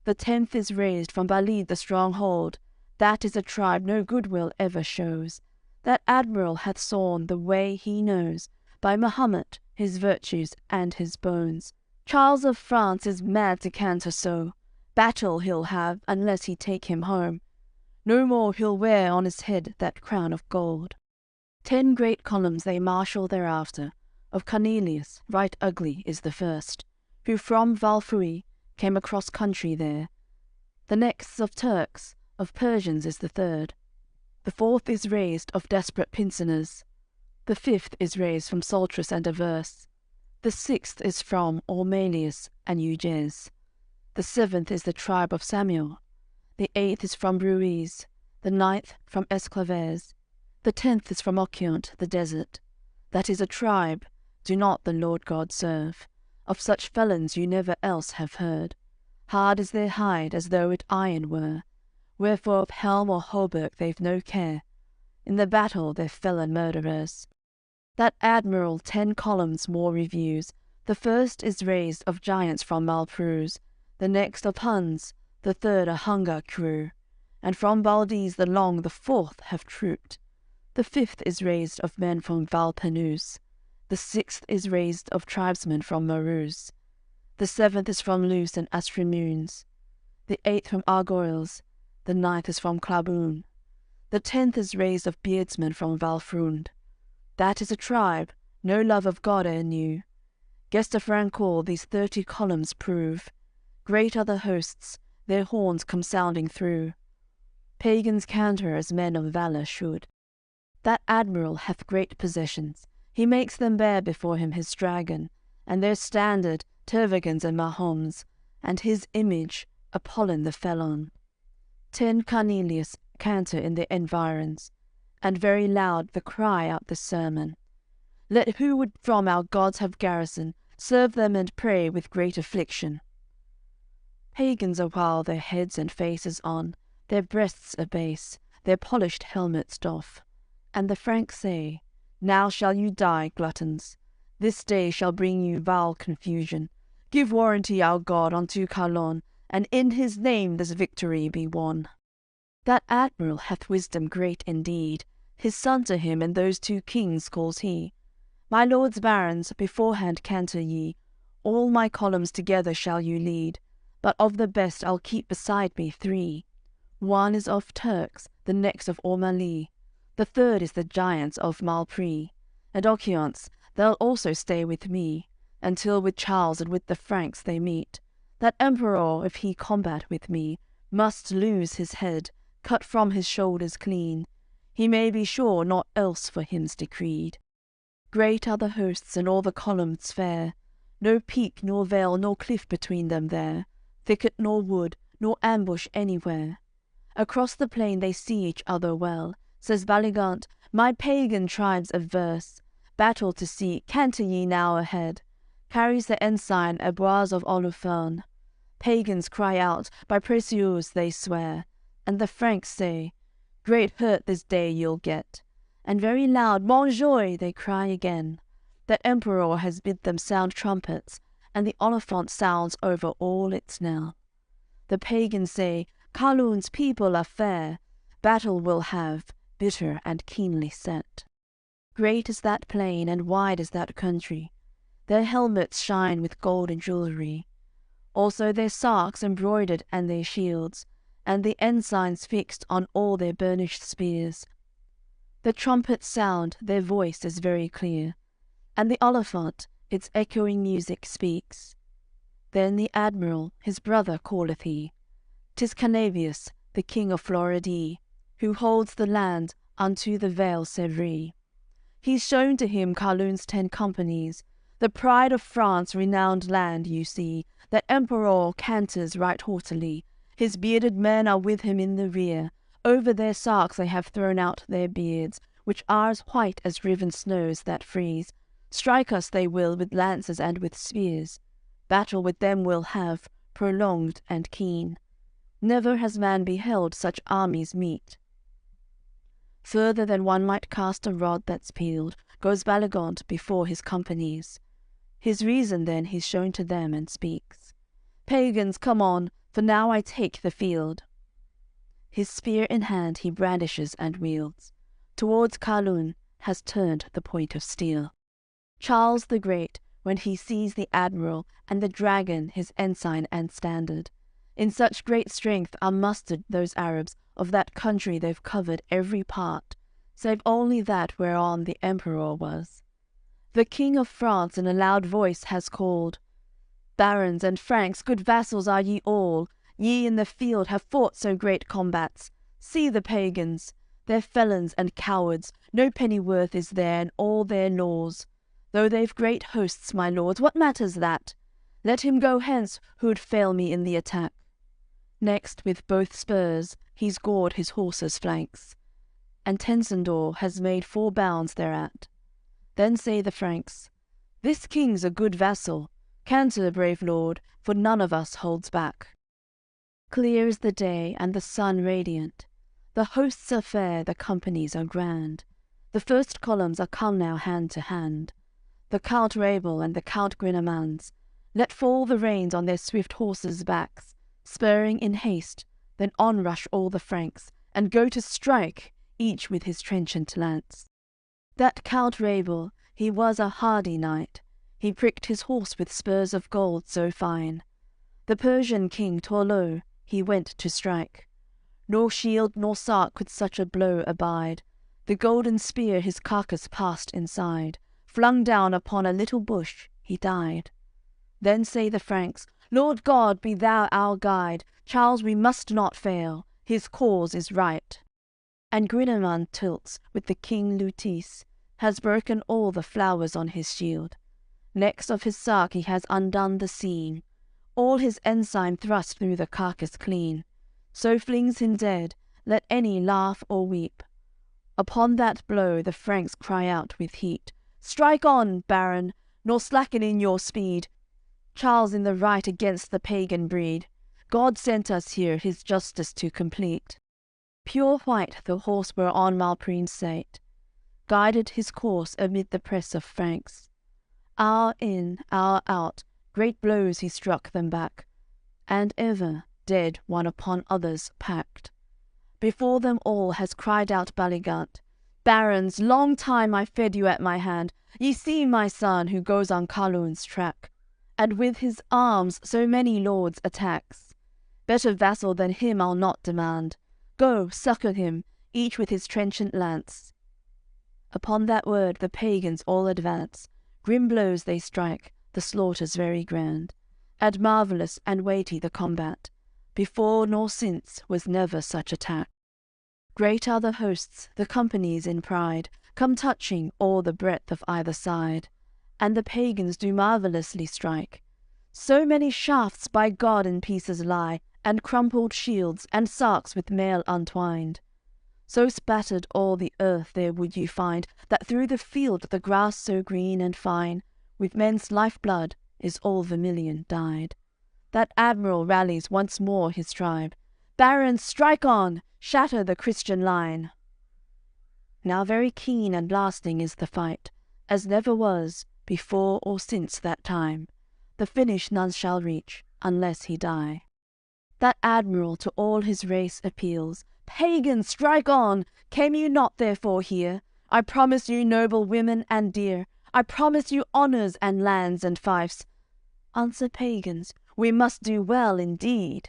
The 10th is raised from Balid the stronghold. That is a tribe no goodwill ever shows. That admiral hath sworn the way he knows, by Mahomet, his virtues and his bones. Charles of France is mad to canter so. Battle he'll have, unless he take him home. No more he'll wear on his head that crown of gold. 10 great columns they marshal thereafter. Of Cornelius, right ugly, is the first, who from Valfrui came across country there. The next of Turks, of Persians is the third. The fourth is raised of desperate Pincers. The fifth is raised from Saltrus and Averse. The sixth is from Ormelius and Euges. The seventh is the tribe of Samuel. The eighth is from Ruiz. The ninth from Esclaves. The 10th is from Occiant, the desert. That is a tribe, do not the Lord God serve. Of such felons you never else have heard. Hard is their hide, as though it iron were. Wherefore of helm or hauberk they've no care. In the battle they're felon murderers. That admiral 10 columns more reviews. The first is raised of giants from Malpruze, the next of Huns, the third a Hungar crew. And from Valdese the long the fourth have trooped. The fifth is raised of men from Valpenus. The sixth is raised of tribesmen from Maruz. The seventh is from Luce and Astrimunes. The eighth from Argoils. The ninth is from Claboon. The 10th is raised of beardsmen from Valfrund. That is a tribe, no love of God e'er knew. Guest of Rancourt these 30 columns prove. Great are the hosts, their horns come sounding through. Pagans canter as men of valour should. That admiral hath great possessions. He makes them bear before him his dragon, and their standard, Tervagans and Mahomes, and his image, Apollon the felon. 10 Cornelius canter in their environs, and very loud the cry out this sermon. Let who would from our gods have garrison, serve them and pray with great affliction. Pagans awhile their heads and faces on, their breasts abase, their polished helmets doff. And the Franks say, Now shall you die, gluttons. This day shall bring you vile confusion. Give warranty our God unto Carlon, and in his name this victory be won. That admiral hath wisdom great indeed. His son to him and those 2 kings calls he. My lords barons, beforehand canter ye. All my columns together shall you lead. But of the best I'll keep beside me 3. One is of Turks, the next of Ormali. The third is the giants of Malpris. And Occiants, they'll also stay with me, until with Charles and with the Franks they meet. That emperor, if he combat with me, must lose his head, cut from his shoulders clean. He may be sure not else for him's decreed. Great are the hosts and all the columns fair. No peak nor vale nor cliff between them there. Thicket nor wood, nor ambush anywhere. Across the plain they see each other well. Says Baligant, my pagan tribes averse, battle to see, canter ye now ahead. Carries the ensign Aboise of Oluferne. Pagans cry out, by Preciuse they swear, and the Franks say, Great hurt this day you'll get. And very loud, Montjoy, they cry again. That emperor has bid them sound trumpets, and the Olifant sounds over all its knell. The pagans say, Carlun's people are fair, battle will have, bitter and keenly set. Great is that plain, and wide is that country. Their helmets shine with gold and jewelry. Also their sarks embroidered and their shields, and the ensigns fixed on all their burnished spears. The trumpets sound, their voice is very clear, and the Olifant its echoing music speaks. Then the admiral, his brother calleth he. 'Tis Canavius, the king of Floridie, who holds the land unto the vale Sevres. He's shown to him Carlun's 10 companies, the pride of France, renowned land, you see. That emperor canters right haughtily. His bearded men are with him in the rear. Over their sarks they have thrown out their beards, which are as white as riven snows that freeze. Strike us they will with lances and with spears. Battle with them we'll have, prolonged and keen. Never has man beheld such armies meet. Further than one might cast a rod that's peeled, goes Baligant before his companies. His reason then he's shown to them and speaks. Pagans, come on, for now I take the field. His spear in hand he brandishes and wields. Towards Carlun has turned the point of steel. Charles the Great, when he sees the admiral and the dragon his ensign and standard, In such great strength are mustered those Arabs, of that country they've covered every part, save only that whereon the emperor was. The King of France in a loud voice has called, Barons and Franks, good vassals are ye all, ye in the field have fought so great combats. See the pagans, they're felons and cowards, no penny worth is there in all their laws. Though they've great hosts, my lords, what matters that? Let him go hence who'd fail me in the attack. Next, with both spurs, he's gored his horse's flanks, and Tencendor has made 4 bounds thereat. Then say the Franks, This king's a good vassal. Canter, brave lord, for none of us holds back. Clear is the day, and the sun radiant. The hosts are fair, the companies are grand. The first columns are come now hand to hand. The Count Rabel and the Count Grinemans let fall the reins on their swift horses' backs, spurring in haste, then on rush all the Franks, and go to strike, each with his trenchant lance. That Count Rabel, he was a hardy knight, he pricked his horse with spurs of gold so fine. The Persian king Torlot he went to strike, nor shield nor sark could such a blow abide. The golden spear his carcass passed inside, flung down upon a little bush he died. Then say the Franks, Lord God, be thou our guide, Charles we must not fail, his cause is right. And Grineman tilts with the King Luteis, has broken all the flowers on his shield. Next of his sark he has undone the seam, all his ensign thrust through the carcass clean. So flings him dead, let any laugh or weep. Upon that blow the Franks cry out with heat, Strike on, baron, nor slacken in your speed. Charles in the right against the pagan breed. God sent us here his justice to complete. Pure white the horse whereon Malprine sate, guided his course amid the press of Franks. Hour in, hour out, great blows he struck them back, and ever, dead one upon others packed. Before them all has cried out Baligant, Barons, long time I fed you at my hand. Ye see my son who goes on Carloon's track, and with his arms so many lords attacks. Better vassal than him I'll not demand. Go, succour him, each with his trenchant lance. Upon that word the pagans all advance. Grim blows they strike, the slaughter's very grand. And marvellous and weighty the combat. Before nor since was never such attack. Great are the hosts, the companies in pride, come touching all the breadth of either side. And the pagans do marvellously strike. So many shafts by God in pieces lie, and crumpled shields, and sarks with mail untwined. So spattered all the earth there would you find, that through the field the grass so green and fine, with men's life-blood is all vermilion dyed. That admiral rallies once more his tribe. Barons, strike on, shatter the Christian line. Now very keen and lasting is the fight, as never was, before or since that time. The finish none shall reach, unless he die. That admiral to all his race appeals, Pagans, strike on! Came you not therefore here? I promise you noble women and dear. I promise you honours and lands and fiefs. Answer pagans, we must do well indeed.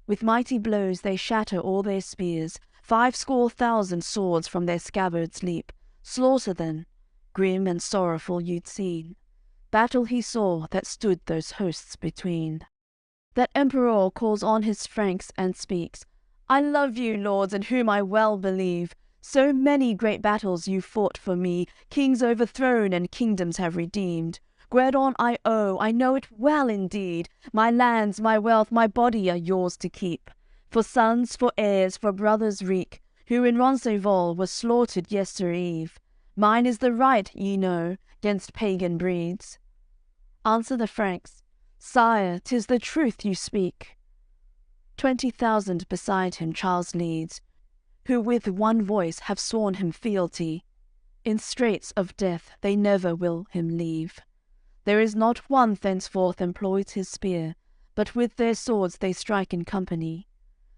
With mighty blows they shatter all their spears. 50,000 swords from their scabbards leap. Slaughter then, grim and sorrowful you'd seen. Battle he saw that stood those hosts between. That emperor calls on his Franks and speaks, I love you, lords, in whom I well believe. So many great battles you fought for me, kings overthrown and kingdoms have redeemed. Guerdon I owe, I know it well indeed. My lands, my wealth, my body are yours to keep. For sons, for heirs, for brothers wreak, who in Roncevaux was slaughtered yestereve. Mine is the right, ye know, 'gainst pagan breeds. Answer the Franks, Sire, 'tis the truth you speak. 20,000 beside him Charles leads, who with one voice have sworn him fealty. In straits of death they never will him leave. There is not one thenceforth employs his spear, but with their swords they strike in company.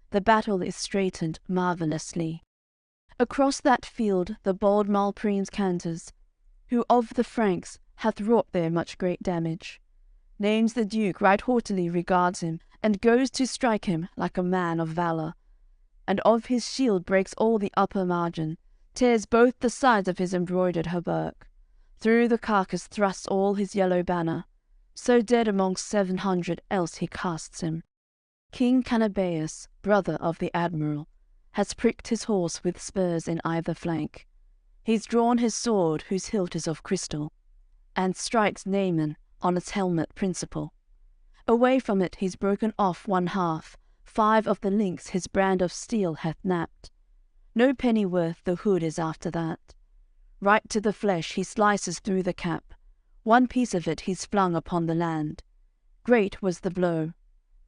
The battle is straitened marvellously. Across that field the bold Malprines canters, who of the Franks hath wrought there much great damage. Names the Duke, right haughtily regards him, and goes to strike him like a man of valour, and of his shield breaks all the upper margin, tears both the sides of his embroidered hauberk. Through the carcass thrusts all his yellow banner, so dead amongst 700 else he casts him. King Canabeus, brother of the admiral, has pricked his horse with spurs in either flank. He's drawn his sword, whose hilt is of crystal, and strikes Naaman on its helmet principal. Away from it he's broken off one half, 5 of the links his brand of steel hath napped. No pennyworth the hood is after that. Right to the flesh he slices through the cap, one piece of it he's flung upon the land. Great was the blow.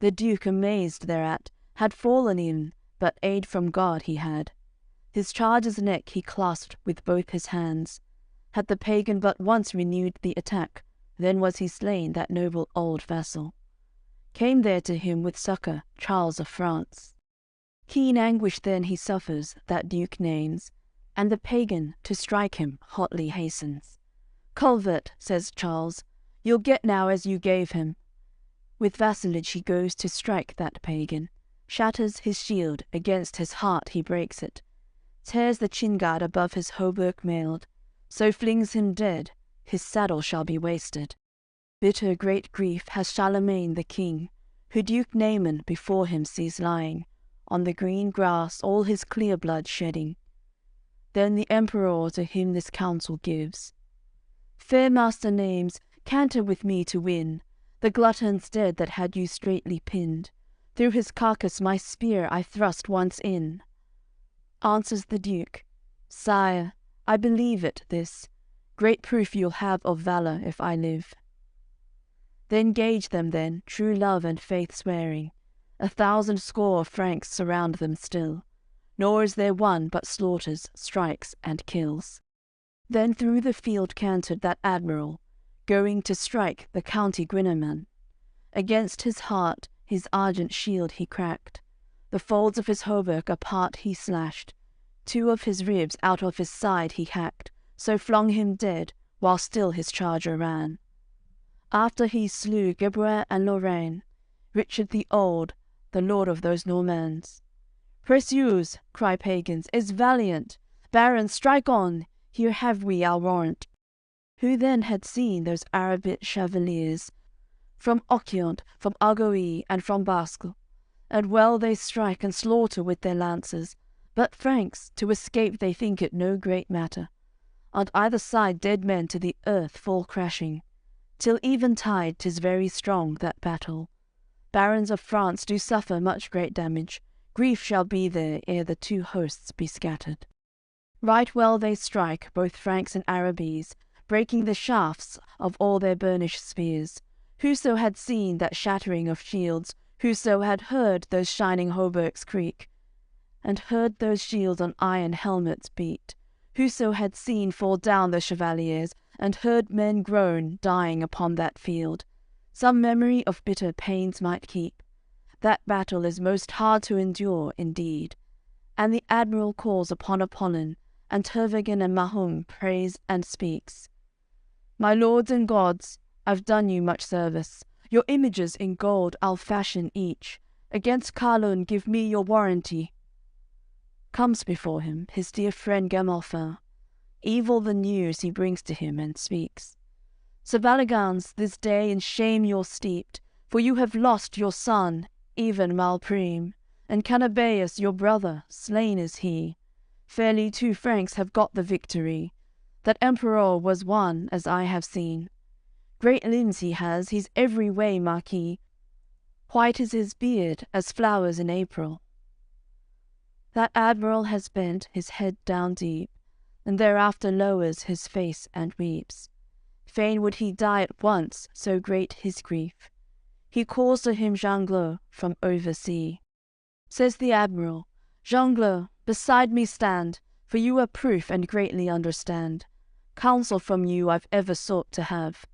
The Duke, amazed thereat, had fallen in, but aid from God he had. His charger's neck he clasped with both his hands. Had the pagan but once renewed the attack, then was he slain, that noble old vassal. Came there to him with succour Charles of France. Keen anguish then he suffers, that Duke names, and the pagan to strike him hotly hastens. "Culvert," says Charles, "you'll get now as you gave him." With vassalage he goes to strike that pagan, shatters his shield, against his heart he breaks it, tears the chin-guard above his hauberk mailed, so flings him dead, his saddle shall be wasted. Bitter great grief has Charlemagne the king, who Duke Naaman before him sees lying, on the green grass all his clear blood shedding. Then the emperor to him this counsel gives: "Fair master Naames, canter with me to win. The glutton's dead that had you straitly pinned. Through his carcass my spear I thrust once in." Answers the Duke, "Sire, I believe it, this. Great proof you'll have of valour if I live." Then gauge them then, true love and faith swearing. 1,000 score of Franks surround them still, nor is there one but slaughters, strikes, and kills. Then through the field cantered that admiral, going to strike the county Guineman. Against his heart his argent shield he cracked, the folds of his hauberk apart he slashed, 2 of his ribs out of his side he hacked, so flung him dead, while still his charger ran. After he slew Gebroin and Lorraine, Richard the Old, the lord of those Normans. "Preciuse," cry pagans, "is valiant. Barons, strike on, here have we our warrant." Who then had seen those Arabit chevaliers, from Occiant, from Argoille, and from Basque? And well they strike and slaughter with their lances, but Franks, to escape they think it no great matter. On either side dead men to the earth fall crashing. Till eventide 'tis very strong, that battle. Barons of France do suffer much great damage. Grief shall be there ere the 2 hosts be scattered. Right well they strike, both Franks and Arabes, breaking the shafts of all their burnished spears. Whoso had seen that shattering of shields, whoso had heard those shining hauberks creak, and heard those shields on iron helmets beat, whoso had seen fall down the chevaliers, and heard men groan, dying upon that field, some memory of bitter pains might keep. That battle is most hard to endure, indeed. And the admiral calls upon Apollon, and Tervagan and Mahum prays and speaks: "My lords and gods, I've done you much service. Your images in gold I'll fashion each. Against Carlun give me your warranty." Comes before him his dear friend Gamelfin. Evil the news he brings to him, and speaks: "Sir Valigans, this day in shame you're steeped, for you have lost your son, even Malprime, and Canabeus your brother, slain is he. Fairly 2 Franks have got the victory. That emperor was one, as I have seen. Great limbs he has, he's every way marquis. White is his beard, as flowers in April." That admiral has bent his head down deep, and thereafter lowers his face and weeps. Fain would he die at once, so great his grief. He calls to him Jangleu from over sea. Says the admiral, "Jangleu, beside me stand, for you are proof and greatly understand. Counsel from you I've ever sought to have.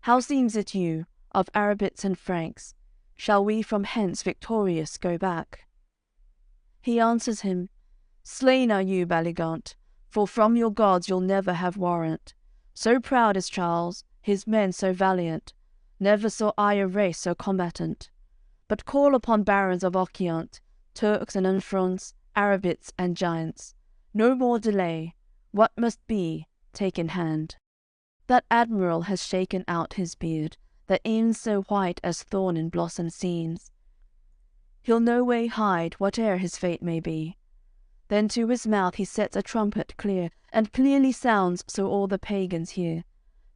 How seems it you, of Arabits and Franks, shall we from hence victorious go back?" He answers him, "Slain are you, Baligant, for from your gods you'll never have warrant. So proud is Charles, his men so valiant, never saw I a race so combatant. but call upon barons of Occident, Turks and Infrons, Arabites and giants. No more delay. What must be, take in hand. That admiral has shaken out his beard, that e'en so white as thorn in blossom seems. He'll no way hide, whate'er his fate may be. Then to his mouth he sets a trumpet clear, and clearly sounds, so all the pagans hear.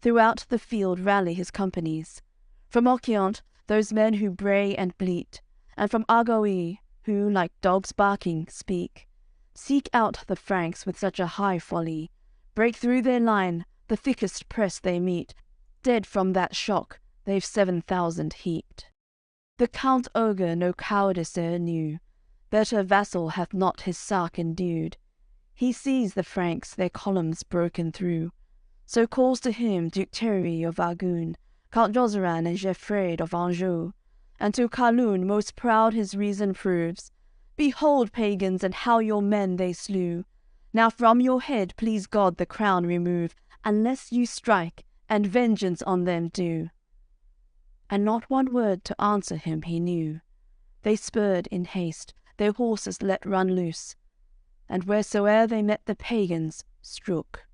Throughout the field rally his companies. From Occident, those men who bray and bleat, and from Argoille, who, like dogs barking, speak. Seek out the Franks with such a high folly. Break through their line, the thickest press they meet. Dead from that shock, they've 7,000 heaped. The Count Ogre no cowardice e'er knew. Better vassal hath not his sark endued. He sees the Franks their columns broken through. So calls to him Duke Thierry of Arguin, Count Jozeran and Geoffrey of Anjou. And to Carlun most proud his reason proves. Behold, pagans, and how your men they slew. Now from your head please God the crown remove, unless you strike, and vengeance on them do. And not one word to answer him he knew. They spurred in haste, their horses let run loose, and wheresoe'er they met the pagans, strook.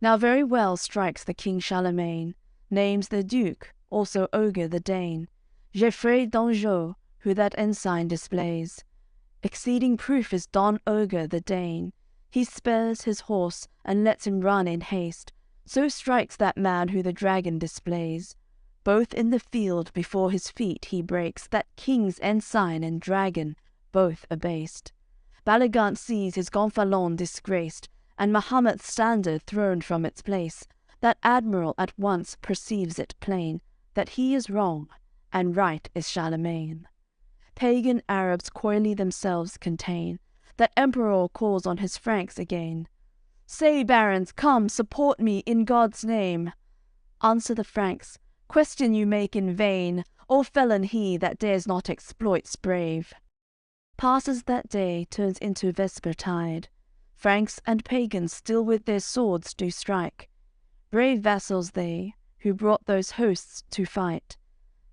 Now very well strikes the King Charlemagne, names the Duke, also Ogre the Dane, Geoffrey d'Anjou, who that ensign displays. Exceeding proof is Don Ogre the Dane. He spares his horse, and lets him run in haste. So strikes that man who the dragon displays. Both in the field before his feet he breaks that king's ensign and dragon, both abased. Baligant sees his gonfalon disgraced, and Mahomet's standard thrown from its place. That admiral at once perceives it plain, that he is wrong, and right is Charlemagne. Pagan Arabs coyly themselves contain. That emperor calls on his Franks again. Say, barons, come, support me in God's name. Answer the Franks, question you make in vain. All felon he that dares not exploits brave. Passes that day, turns into vespertide. Franks and pagans still with their swords do strike. Brave vassals they, who brought those hosts to fight.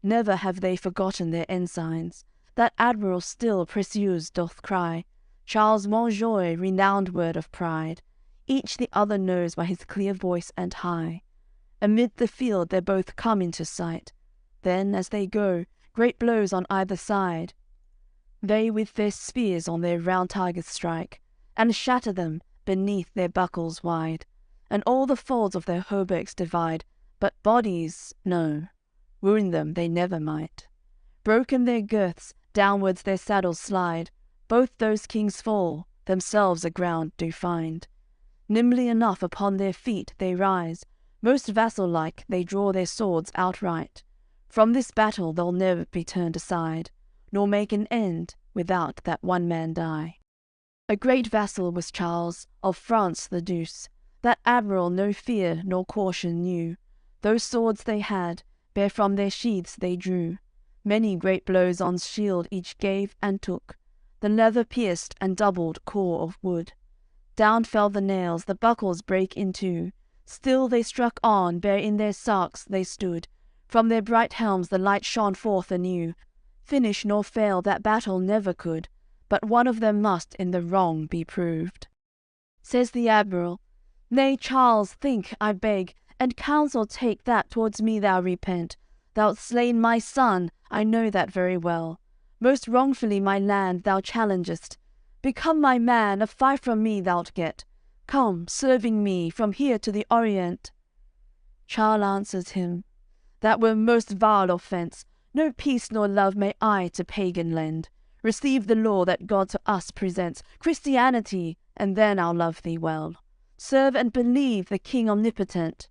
Never have they forgotten their ensigns. That admiral still Preciuse doth cry. Charles Montjoy, renowned word of pride. Each the other knows by his clear voice and high. Amid the field they both come into sight. Then, as they go, great blows on either side. They with their spears on their round targets strike, and shatter them beneath their buckles wide, and all the folds of their hauberks divide, but bodies, no, wound them they never might. Broken their girths, downwards their saddles slide, both those kings fall, themselves aground do find. Nimbly enough upon their feet they rise, most vassal-like they draw their swords outright. From this battle they'll ne'er be turned aside, nor make an end without that one man die. A great vassal was Charles, of France the Deuce. That admiral no fear nor caution knew. Those swords they had, bare from their sheaths they drew. Many great blows on's shield each gave and took. The leather pierced and doubled core of wood. Down fell the nails, the buckles brake in two. Still they struck on, bare in their sarks they stood. From their bright helms the light shone forth anew. Finish nor fail that battle never could, but one of them must in the wrong be proved. Says the admiral, Nay, Charles, think, I beg, and counsel take that towards me thou repent. Thou'lt slain my son, I know that very well. Most wrongfully my land thou challengest. Become my man, a fife from me thou'lt get. Come, serving me, from here to the Orient. Charles answers him, That were most vile offence. No peace nor love may I to pagan lend. Receive the law that God to us presents, Christianity, and then I'll love thee well. Serve and believe the King omnipotent.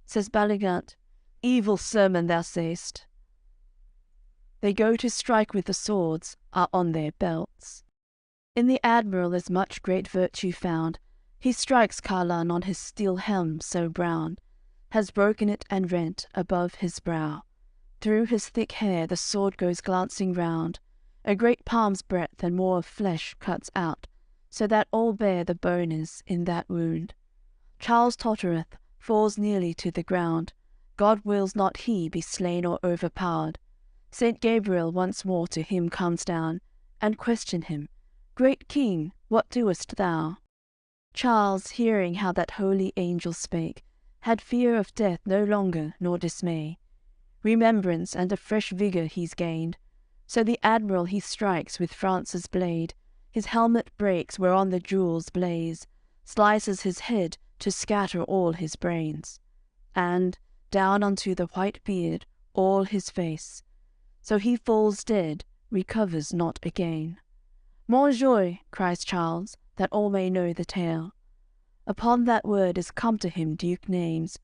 Says Baligant, Evil sermon thou say'st. They go to strike with the swords, are on their belts. In the admiral is much great virtue found. He strikes Carlun on his steel helm so brown, has broken it and rent above his brow. Through his thick hair the sword goes glancing round. A great palm's breadth and more of flesh cuts out, so that all bare the bone is in that wound. Charles tottereth, falls nearly to the ground. God wills not he be slain or overpowered. Saint Gabriel once more to him comes down, and question him, Great King, what doest thou? Charles, hearing how that holy angel spake, had fear of death no longer, nor dismay. Remembrance and a fresh vigour he's gained. So the admiral he strikes with France's blade, his helmet breaks whereon the jewels blaze, slices his head to scatter all his brains, and, down unto the white beard, all his face. So he falls dead, recovers not again. Montjoy, cries Charles, that all may know the tale. Upon that word is come to him Duke names,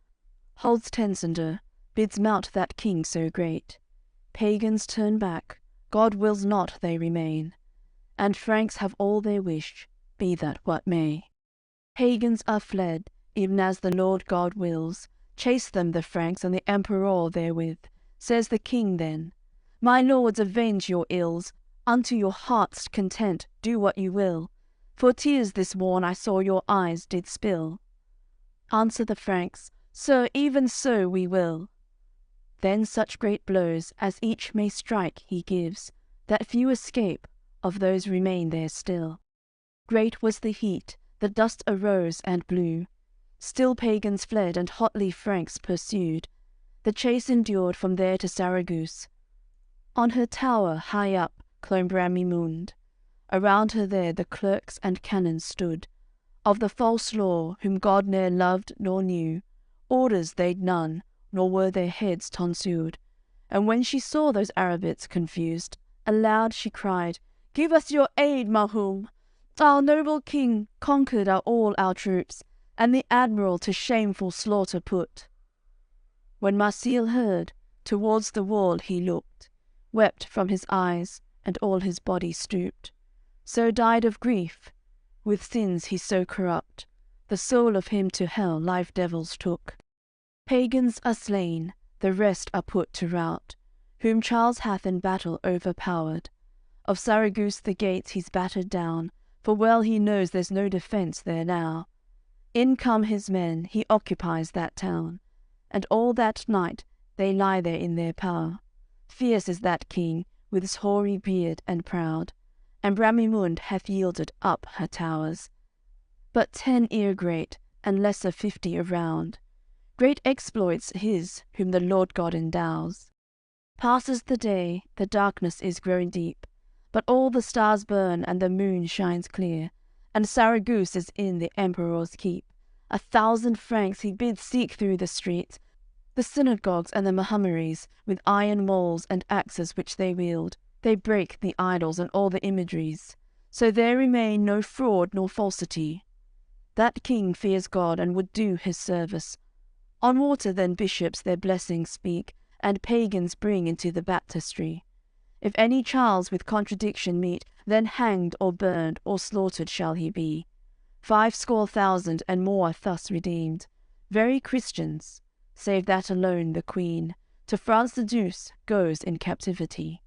holds Tencendur, bids mount that king so great. Pagans turn back, God wills not they remain, and Franks have all their wish, be that what may. Pagans are fled, even as the Lord God wills, chase them the Franks and the Emperor therewith. Says the king then, My lords, avenge your ills, unto your heart's content do what you will, for tears this morn I saw your eyes did spill. Answer the Franks, Sir, even so we will. Then such great blows as each may strike he gives, that few escape, of those remain there still. Great was the heat, the dust arose and blew. Still pagans fled, and hotly Franks pursued. The chase endured from there to Saragosse. On her tower high up clomb Bramimund. Around her there the clerks and canons stood. Of the false law, whom God ne'er loved nor knew, orders they'd none, nor were their heads tonsured. And when she saw those Arabites confused, aloud she cried, Give us your aid, Mahoum! Our noble king conquered all our troops, and the admiral to shameful slaughter put. When Marsile heard, towards the wall he looked, wept from his eyes, and all his body stooped. So died of grief, with sins he so corrupt, the soul of him to hell live devils took. Pagans are slain, the rest are put to rout, whom Charles hath in battle overpowered. Of Saragosse the gates he's battered down, for well he knows there's no defence there now. In come his men, he occupies that town, and all that night they lie there in their power. Fierce is that king, with his hoary beard and proud, and Bramimund hath yielded up her towers. But 10 ere great, and lesser 50 around. Great exploits his, whom the Lord God endows. Passes the day, the darkness is grown deep, but all the stars burn and the moon shines clear, and Saragosse is in the Emperor's keep. 1,000 Franks he bids seek through the streets, the synagogues and the Mohammeries, with iron mauls and axes which they wield. They break the idols and all the imageries, so there remain no fraud nor falsity. That king fears God and would do his service. On water then bishops their blessings speak, and pagans bring into the baptistry. If any Charles with contradiction meet, then hanged or burned or slaughtered shall he be. 50,000 and more thus redeemed, very Christians, save that alone the queen, to France the Douce goes in captivity.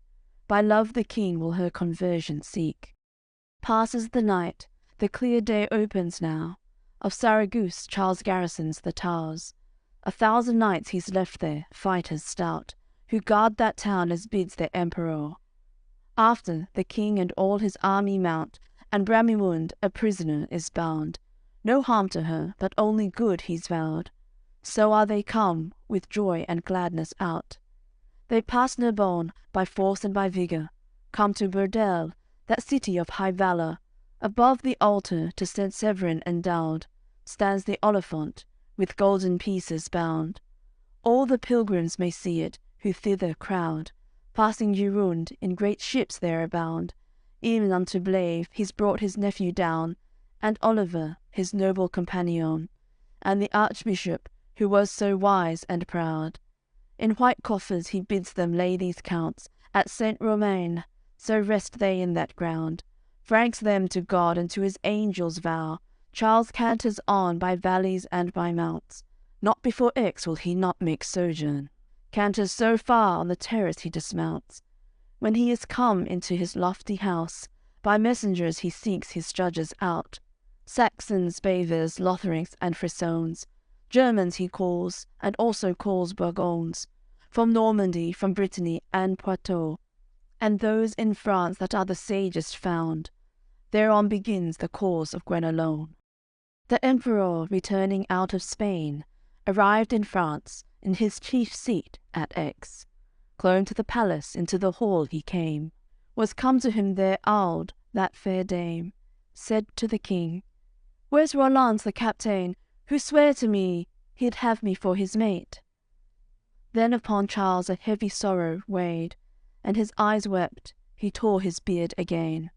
By love the king will her conversion seek. Passes the night, the clear day opens now. Of Saragosse Charles garrisons the towers. 1,000 knights he's left there, fighters stout, who guard that town as bids their emperor. After, the king and all his army mount, and Bramimund a prisoner is bound. No harm to her, but only good he's vowed. So are they come, with joy and gladness out. They pass Narbonne by force and by vigour, come to Burdel, that city of high valour. Above the altar to Saint Severin endowed stands the Oliphant, with golden pieces bound. All the pilgrims may see it, who thither crowd. Passing Gironde, in great ships there abound. Even unto Blaive he's brought his nephew down, and Oliver, his noble companion, and the Archbishop, who was so wise and proud. In white coffers he bids them lay these counts, at Saint Romain, so rest they in that ground. Franks them to God and to his angels vow. Charles canters on by valleys and by mounts. Not before Aix will he not make sojourn. Canters so far on the terrace he dismounts. When he is come into his lofty house, by messengers he seeks his judges out. Saxons, Bavars, Lotharings, and Frisons. Germans he calls, and also calls Burgonds. from Normandy, from Brittany and Poitou, and those in France that are the sagest found. Thereon begins the cause of Guenelon. The Emperor, returning out of Spain, arrived in France, in his chief seat at Aix. Clomb to the palace, into the hall he came. Was come to him there Aud, that fair dame, said to the king, "Where's Roland the captain, who sware to me he'd have me for his mate?" Then upon Charles a heavy sorrow weighed, and his eyes wept, he tore his beard again.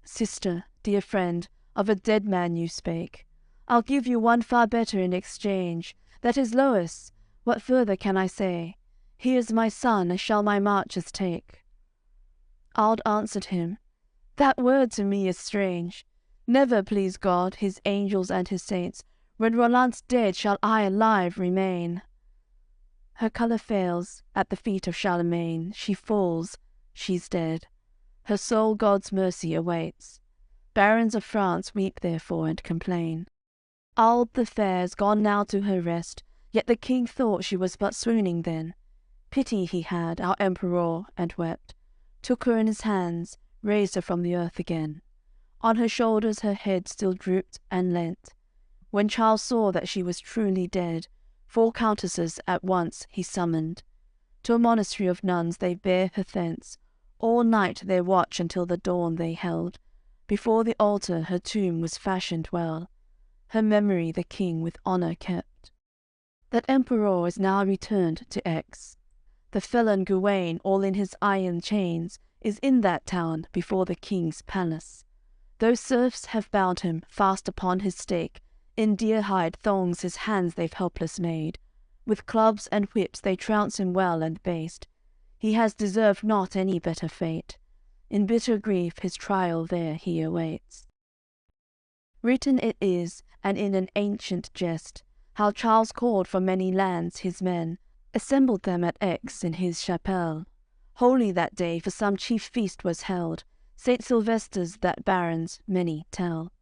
"Sister, dear friend, of a dead man you spake. I'll give you one far better in exchange. That is Lois, what further can I say? Here's my son, as shall my marches take." Aud answered him, "That word to me is strange. Never, please God, his angels and his saints, when Roland's dead shall I alive remain." Her colour fails, at the feet of Charlemagne she falls, she's dead. Her soul God's mercy awaits. Barons of France weep therefore and complain. Aud the fair's gone now to her rest, yet the king thought she was but swooning then. Pity he had, our emperor, and wept, took her in his hands, raised her from the earth again. On her shoulders her head still drooped and leant. When Charles saw that she was truly dead, 4 countesses at once he summoned. To a monastery of nuns they bare her thence. All night their watch until the dawn they held. Before the altar her tomb was fashioned well. Her memory the king with honour kept. That emperor is now returned to Aix. The felon Guienne, all in his iron chains, is in that town before the king's palace. Those serfs have bound him fast upon his stake. In deer-hide thongs his hands they've helpless made. With clubs and whips they trounce him well and baste. He has deserved not any better fate. In bitter grief his trial there he awaits. Written it is, and in an ancient jest, how Charles called from many lands his men, assembled them at Aix in his chapelle. Holy that day, for some chief feast was held, Saint Sylvester's that barons many tell.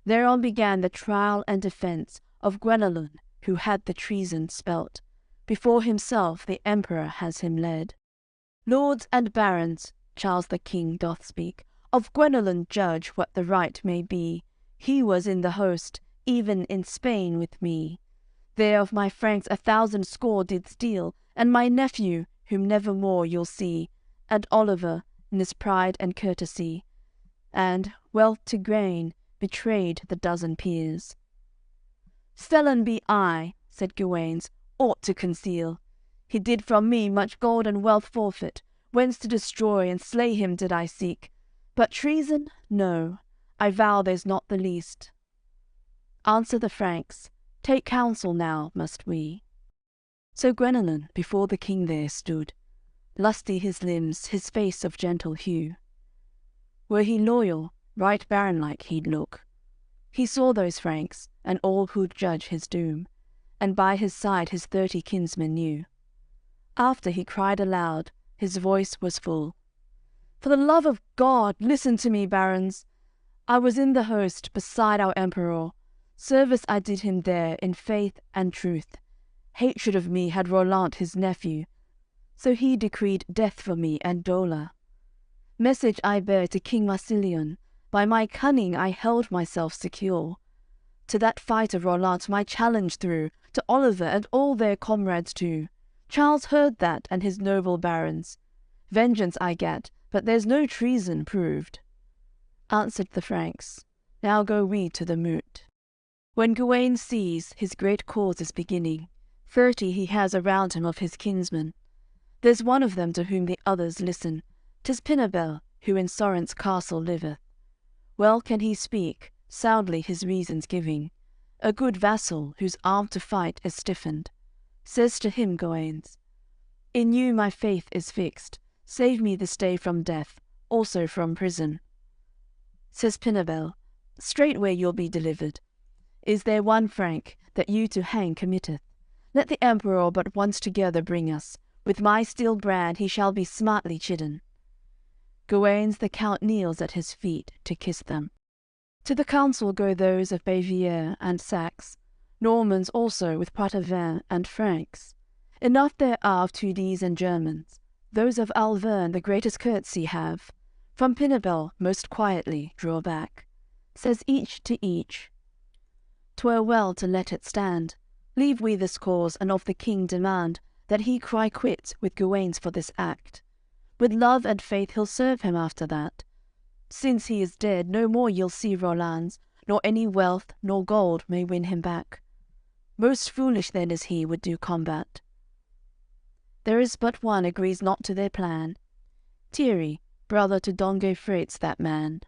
Thereon began the trial and defence of Guenelon, who had the treason spelt. Before himself the emperor has him led. "Lords and barons," Charles the king doth speak, "of Guenelon judge what the right may be. He was in the host, even in Spain with me. There of my Franks 1,000 score did steal, and my nephew, whom never more you'll see, and Oliver, in his pride and courtesy, and, wealth to gain, betrayed the dozen peers." "Felon be I," said Guenes, "aught to conceal. He did from me much gold and wealth forfeit, whence to destroy and slay him did I seek. But treason, no, I vow there's not the least." Answer the Franks, "Take counsel now must we." So Guenelon before the king there stood, lusty his limbs, his face of gentle hue. Were he loyal, right baron-like he'd look. He saw those Franks, and all who'd judge his doom, and by his side his 30 kinsmen knew. After he cried aloud, his voice was full, "For the love of God, listen to me, barons! I was in the host, beside our emperor. Service I did him there, in faith and truth. Hatred of me had Roland his nephew, so he decreed death for me and dolour. Message I bear to King Marsilion, by my cunning I held myself secure. To that fighter Roland my challenge threw, to Oliver and all their comrades too. Charles heard that, and his noble barons. Vengeance I gat, but there's no treason proved." Answered the Franks, "Now go we to the moot." When Guienne sees his great cause is beginning, 30 he has around him of his kinsmen. There's one of them to whom the others listen. 'Tis Pinabel, who in Sorrent's castle liveth. Well can he speak, soundly his reasons giving. A good vassal, whose arm to fight is stiffened. Says to him Guenes, "In you my faith is fixed. Save me this day from death, also from prison." Says Pinabel, "Straightway you'll be delivered. Is there one Frank that you to hang committeth? Let the emperor but once together bring us. With my steel brand he shall be smartly chidden." Guenes the count kneels at his feet to kiss them. To the council go those of Bavière and Saxe, Normans also with Poitevin and Franks. Enough there are of Tudese and Germans. Those of Alverne the greatest courtesy have. From Pinabel most quietly draw back. Says each to each, "'Twere well to let it stand. Leave we this cause, and of the king demand that he cry quit with Gauwains for this act. With love and faith he'll serve him after that. Since he is dead, no more you'll see Rolands, nor any wealth nor gold may win him back. Most foolish then is he would do combat. There is but one agrees not to their plan, Thierry, brother to Don Geufrates that man."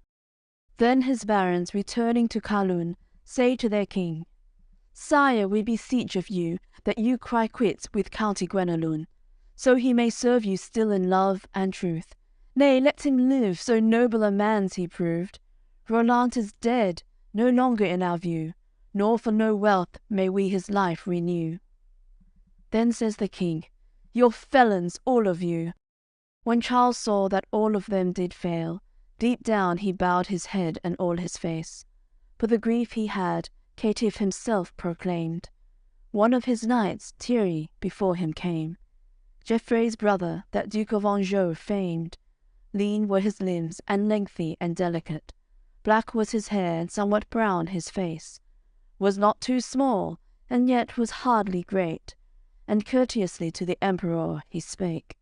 Then his barons, returning to Kaloun, say to their king, "Sire, we beseech of you that you cry quits with County Guenelun, so he may serve you still in love and truth. Nay, let him live, so noble a man's he proved. Roland is dead, no longer in our view, nor for no wealth may we his life renew." Then says the king, "You're felons, all of you." When Charles saw that all of them did fail, deep down he bowed his head and all his face. For the grief he had, caitiff himself proclaimed. One of his knights, Thierry, before him came, Geoffrey's brother, that Duke of Anjou famed. Lean were his limbs, and lengthy and delicate. Black was his hair, and somewhat brown his face. Was not too small, and yet was hardly great. And courteously to the emperor he spake,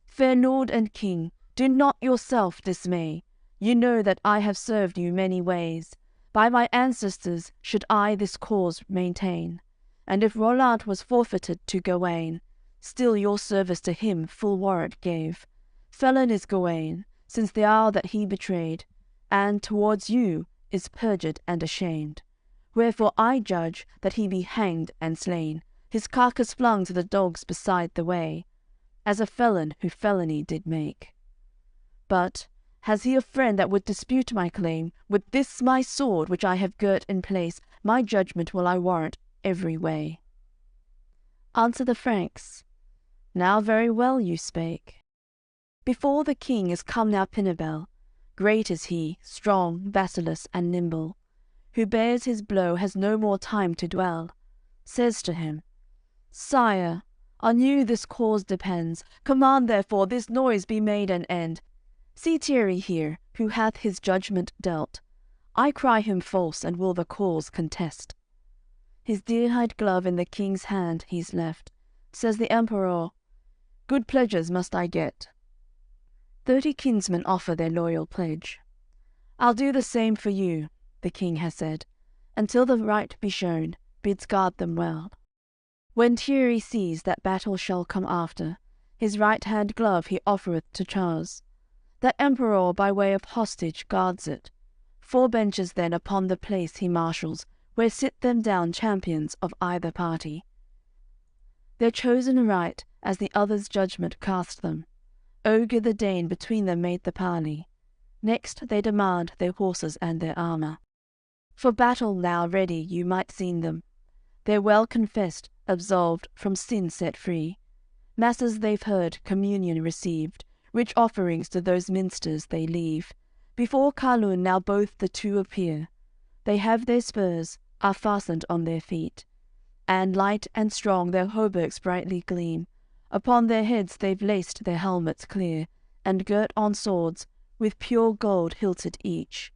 "Fair lord and king, do not yourself dismay. You know that I have served you many ways. By my ancestors should I this cause maintain. And if Roland was forfeited to Gauwain, still your service to him full warrant gave. Felon is Gauwain, since the hour that he betrayed, and towards you is perjured and ashamed. Wherefore I judge that he be hanged and slain, his carcass flung to the dogs beside the way, as a felon who felony did make. But has he a friend that would dispute my claim? With this my sword, which I have girt in place, my judgment will I warrant every way." Answer the Franks, "Now very well you spake." Before the king is come now Pinabel. Great is he, strong, vassalous, and nimble. Who bears his blow has no more time to dwell. Says to him, "Sire, on you this cause depends. Command therefore this noise be made an end. See Thierry here, who hath his judgment dealt. I cry him false, and will the cause contest." His deer-hide glove in the king's hand he's left. Says the emperor, "Good pledges must I get." 30 kinsmen offer their loyal pledge. "I'll do the same for you," the king has said, "until the right be shown, bids guard them well." When Thierry sees that battle shall come after, his right-hand glove he offereth to Charles. That emperor by way of hostage guards it. 4 benches then upon the place he marshals, where sit them down champions of either party. Their chosen right, as the other's judgment cast them. Ogier the Dane between them made the parley. Next they demand their horses and their armour. For battle now ready you might seen them. They're well confessed, absolved, from sin set free. Masses they've heard, communion received, rich offerings to those minsters they leave. Before Kaloun now both the two appear. They have their spurs, are fastened on their feet, and light and strong their hauberks brightly gleam. Upon their heads they've laced their helmets clear, and girt on swords, with pure gold hilted each.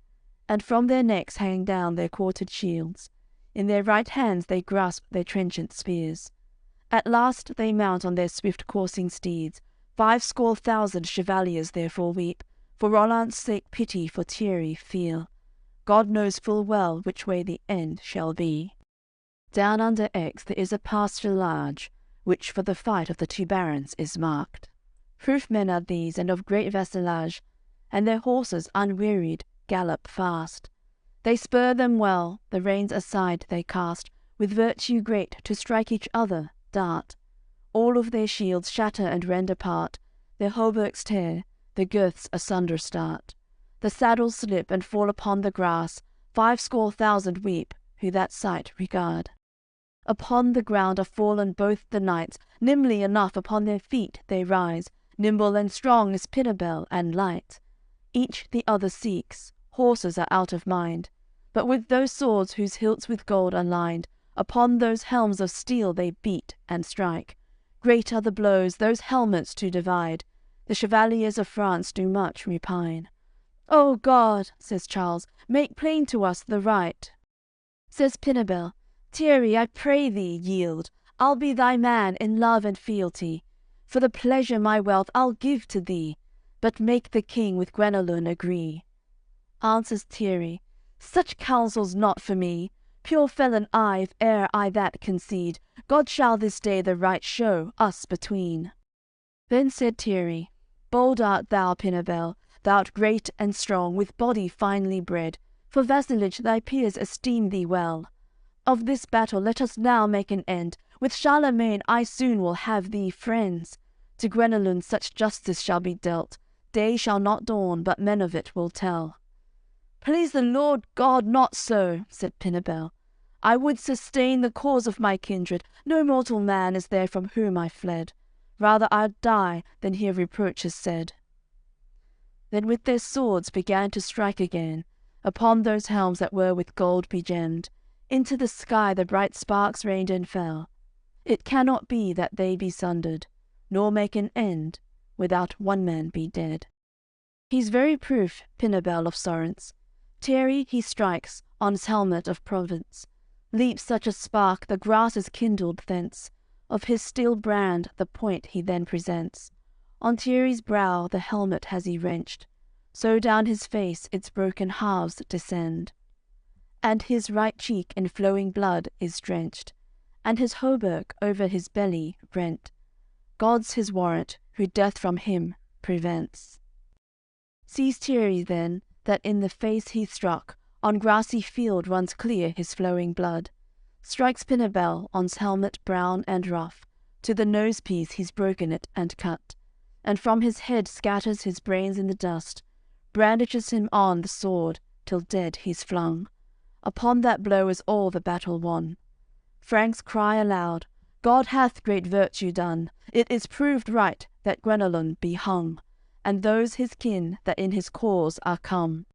And from their necks hang down their quartered shields. In their right hands they grasp their trenchant spears. At last they mount on their swift coursing steeds. 50,000 chevaliers therefore weep. For Roland's sake pity for Thierry feel. God knows full well which way the end shall be. Down under Aix there is a pasture large, which for the fight of the 2 barons is marked. Proof men are these, and of great vassalage, and their horses unwearied gallop fast. They spur them well, the reins aside they cast, with virtue great to strike each other, dart. All of their shields shatter and rend apart, their hauberks tear, the girths asunder start. The saddles slip and fall upon the grass, 50,000 weep, who that sight regard. Upon the ground are fallen both the knights, nimbly enough upon their feet they rise, nimble and strong as Pinabel and light. Each the other seeks, horses are out of mind, but with those swords whose hilts with gold are lined, upon those helms of steel they beat and strike. Great are the blows those helmets to divide. The chevaliers of France do much repine. "O God," says Charles, "make plain to us the right." Says Pinabel, "Thierry, I pray thee, yield. I'll be thy man in love and fealty. For the pleasure my wealth I'll give to thee, but make the king with Guenelun agree." Answers Thierry, "Such counsel's not for me. Pure felon I, if e'er I that concede. God shall this day the right show, us between." Then said Thierry, "Bold art thou, Pinabel, thou'rt great and strong, with body finely bred. For vassalage thy peers esteem thee well. Of this battle let us now make an end. With Charlemagne I soon will have thee friends. To Guenelun such justice shall be dealt. Day shall not dawn, but men of it will tell." "Please the Lord God, not so," said Pinabel. "I would sustain the cause of my kindred. No mortal man is there from whom I fled. Rather I'd die than hear reproaches said." Then with their swords began to strike again, upon those helms that were with gold begemmed. Into the sky the bright sparks rained and fell. It cannot be that they be sundered, nor make an end, without one man be dead. He's very proof, Pinabel of Sorrence. Thierry he strikes on's helmet of Provence. Leaps such a spark, the grass is kindled thence. Of his steel brand the point he then presents. On Thierry's brow the helmet has he wrenched, so down his face its broken halves descend. And his right cheek in flowing blood is drenched, and his hauberk over his belly rent. God's his warrant, who death from him prevents. Sees Thierry then, that in the face he struck, on grassy field runs clear his flowing blood. Strikes Pinabel on's helmet brown and rough, to the nose-piece he's broken it and cut, and from his head scatters his brains in the dust, brandishes him on the sword, till dead he's flung. Upon that blow is all the battle won. Franks cry aloud, "God hath great virtue done. It is proved right that Guenelun be hung, and those his kin that in his cause are come."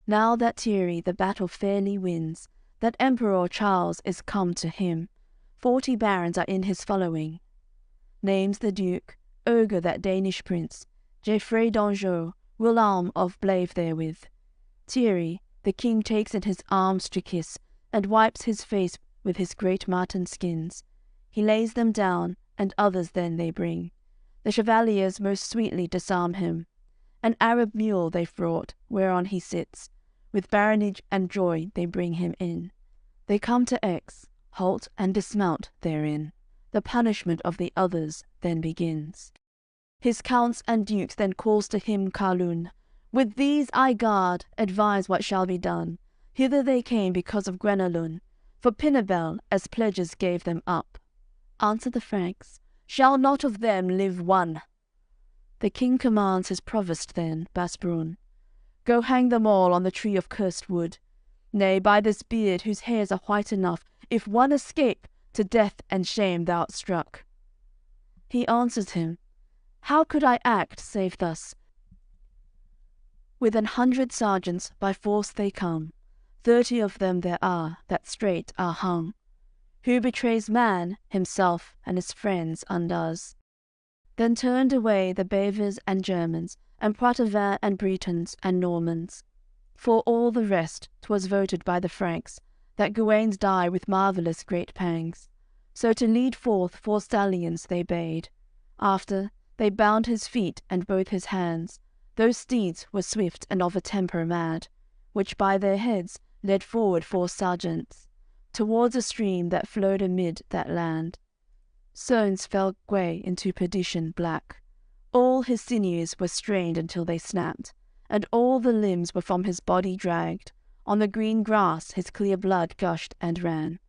Now that Thierry the battle fairly wins, that Emperor Charles is come to him, 40 barons are in his following. Names the Duke, Oger that Danish prince, Geoffrey d'Anjou, William of Blaive therewith. Thierry the king takes in his arms to kiss, and wipes his face with his great marten skins. He lays them down, and others then they bring. The chevaliers most sweetly disarm him. An Arab mule they've brought, whereon he sits. With baronage and joy they bring him in. They come to Aix, halt and dismount therein. The punishment of the others then begins. His counts and dukes then calls to him Carlun. "With these I guard, advise what shall be done." Hither they came because of Guenelun, for Pinabel as pledges gave them up. Answer the Franks, "Shall not of them live one." The king commands his provost then, Basbrun, "Go hang them all on the tree of cursed wood. Nay, by this beard, whose hairs are white enough, if one escape, to death and shame thou'rt struck." He answers him, "How could I act save thus? With 100 sergeants by force they come, 30 of them there are that straight are hung. Who betrays man, himself and his friends undoes." Then turned away the Bavars and Germans, and Poitevins and Bretons and Normans. For all the rest 'twas voted by the Franks that Guenes die with marvellous great pangs. So to lead forth 4 stallions they bade. After, they bound his feet and both his hands. Those steeds were swift and of a temper mad, which by their heads led forward 4 sergeants, towards a stream that flowed amid that land. Sones fell Guy into perdition black. All his sinews were strained until they snapped, and all the limbs were from his body dragged. On the green grass his clear blood gushed and ran.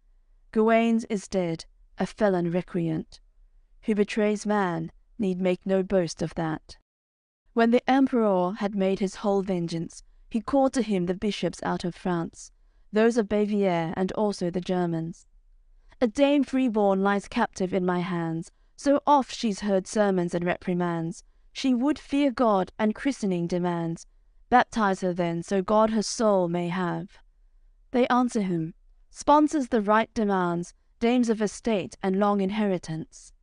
Guenes is dead, a felon recreant. Who betrays man need make no boast of that. When the Emperor had made his whole vengeance, he called to him the bishops out of France, those of Bavière and also the Germans. "A dame freeborn lies captive in my hands. So oft she's heard sermons and reprimands. She would fear God, and christening demands. Baptize her then, so God her soul may have." They answer him, "Sponsors the right demands, dames of estate and long inheritance."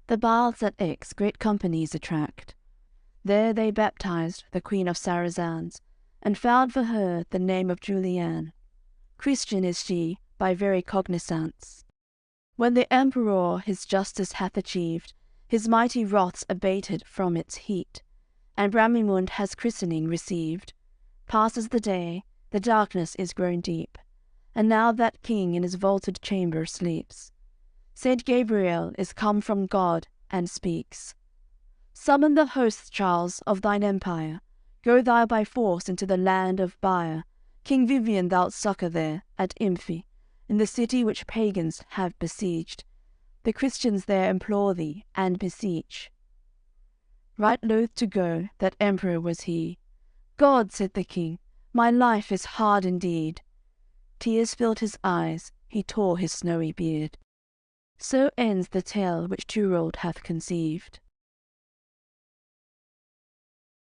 The baths at Aix great companies attract. There they baptized the Queen of Saracens, and found for her the name of Juliane. Christian is she by very cognizance. When the Emperor his justice hath achieved, his mighty wrath's abated from its heat, and Bramimund has christening received. Passes the day, the darkness is grown deep, and now that king in his vaulted chamber sleeps. Saint Gabriel is come from God, and speaks. Summon the hosts, Charles, of thine empire. Go thou by force into the land of Bire. King Vivian thou'lt succour there, at Imphi, in the city which pagans have besieged. The Christians there implore thee, and beseech. Right loath to go, that emperor was he. God, said the king, my life is hard indeed. Tears filled his eyes, he tore his snowy beard. So ends the tale which Turold hath conceived.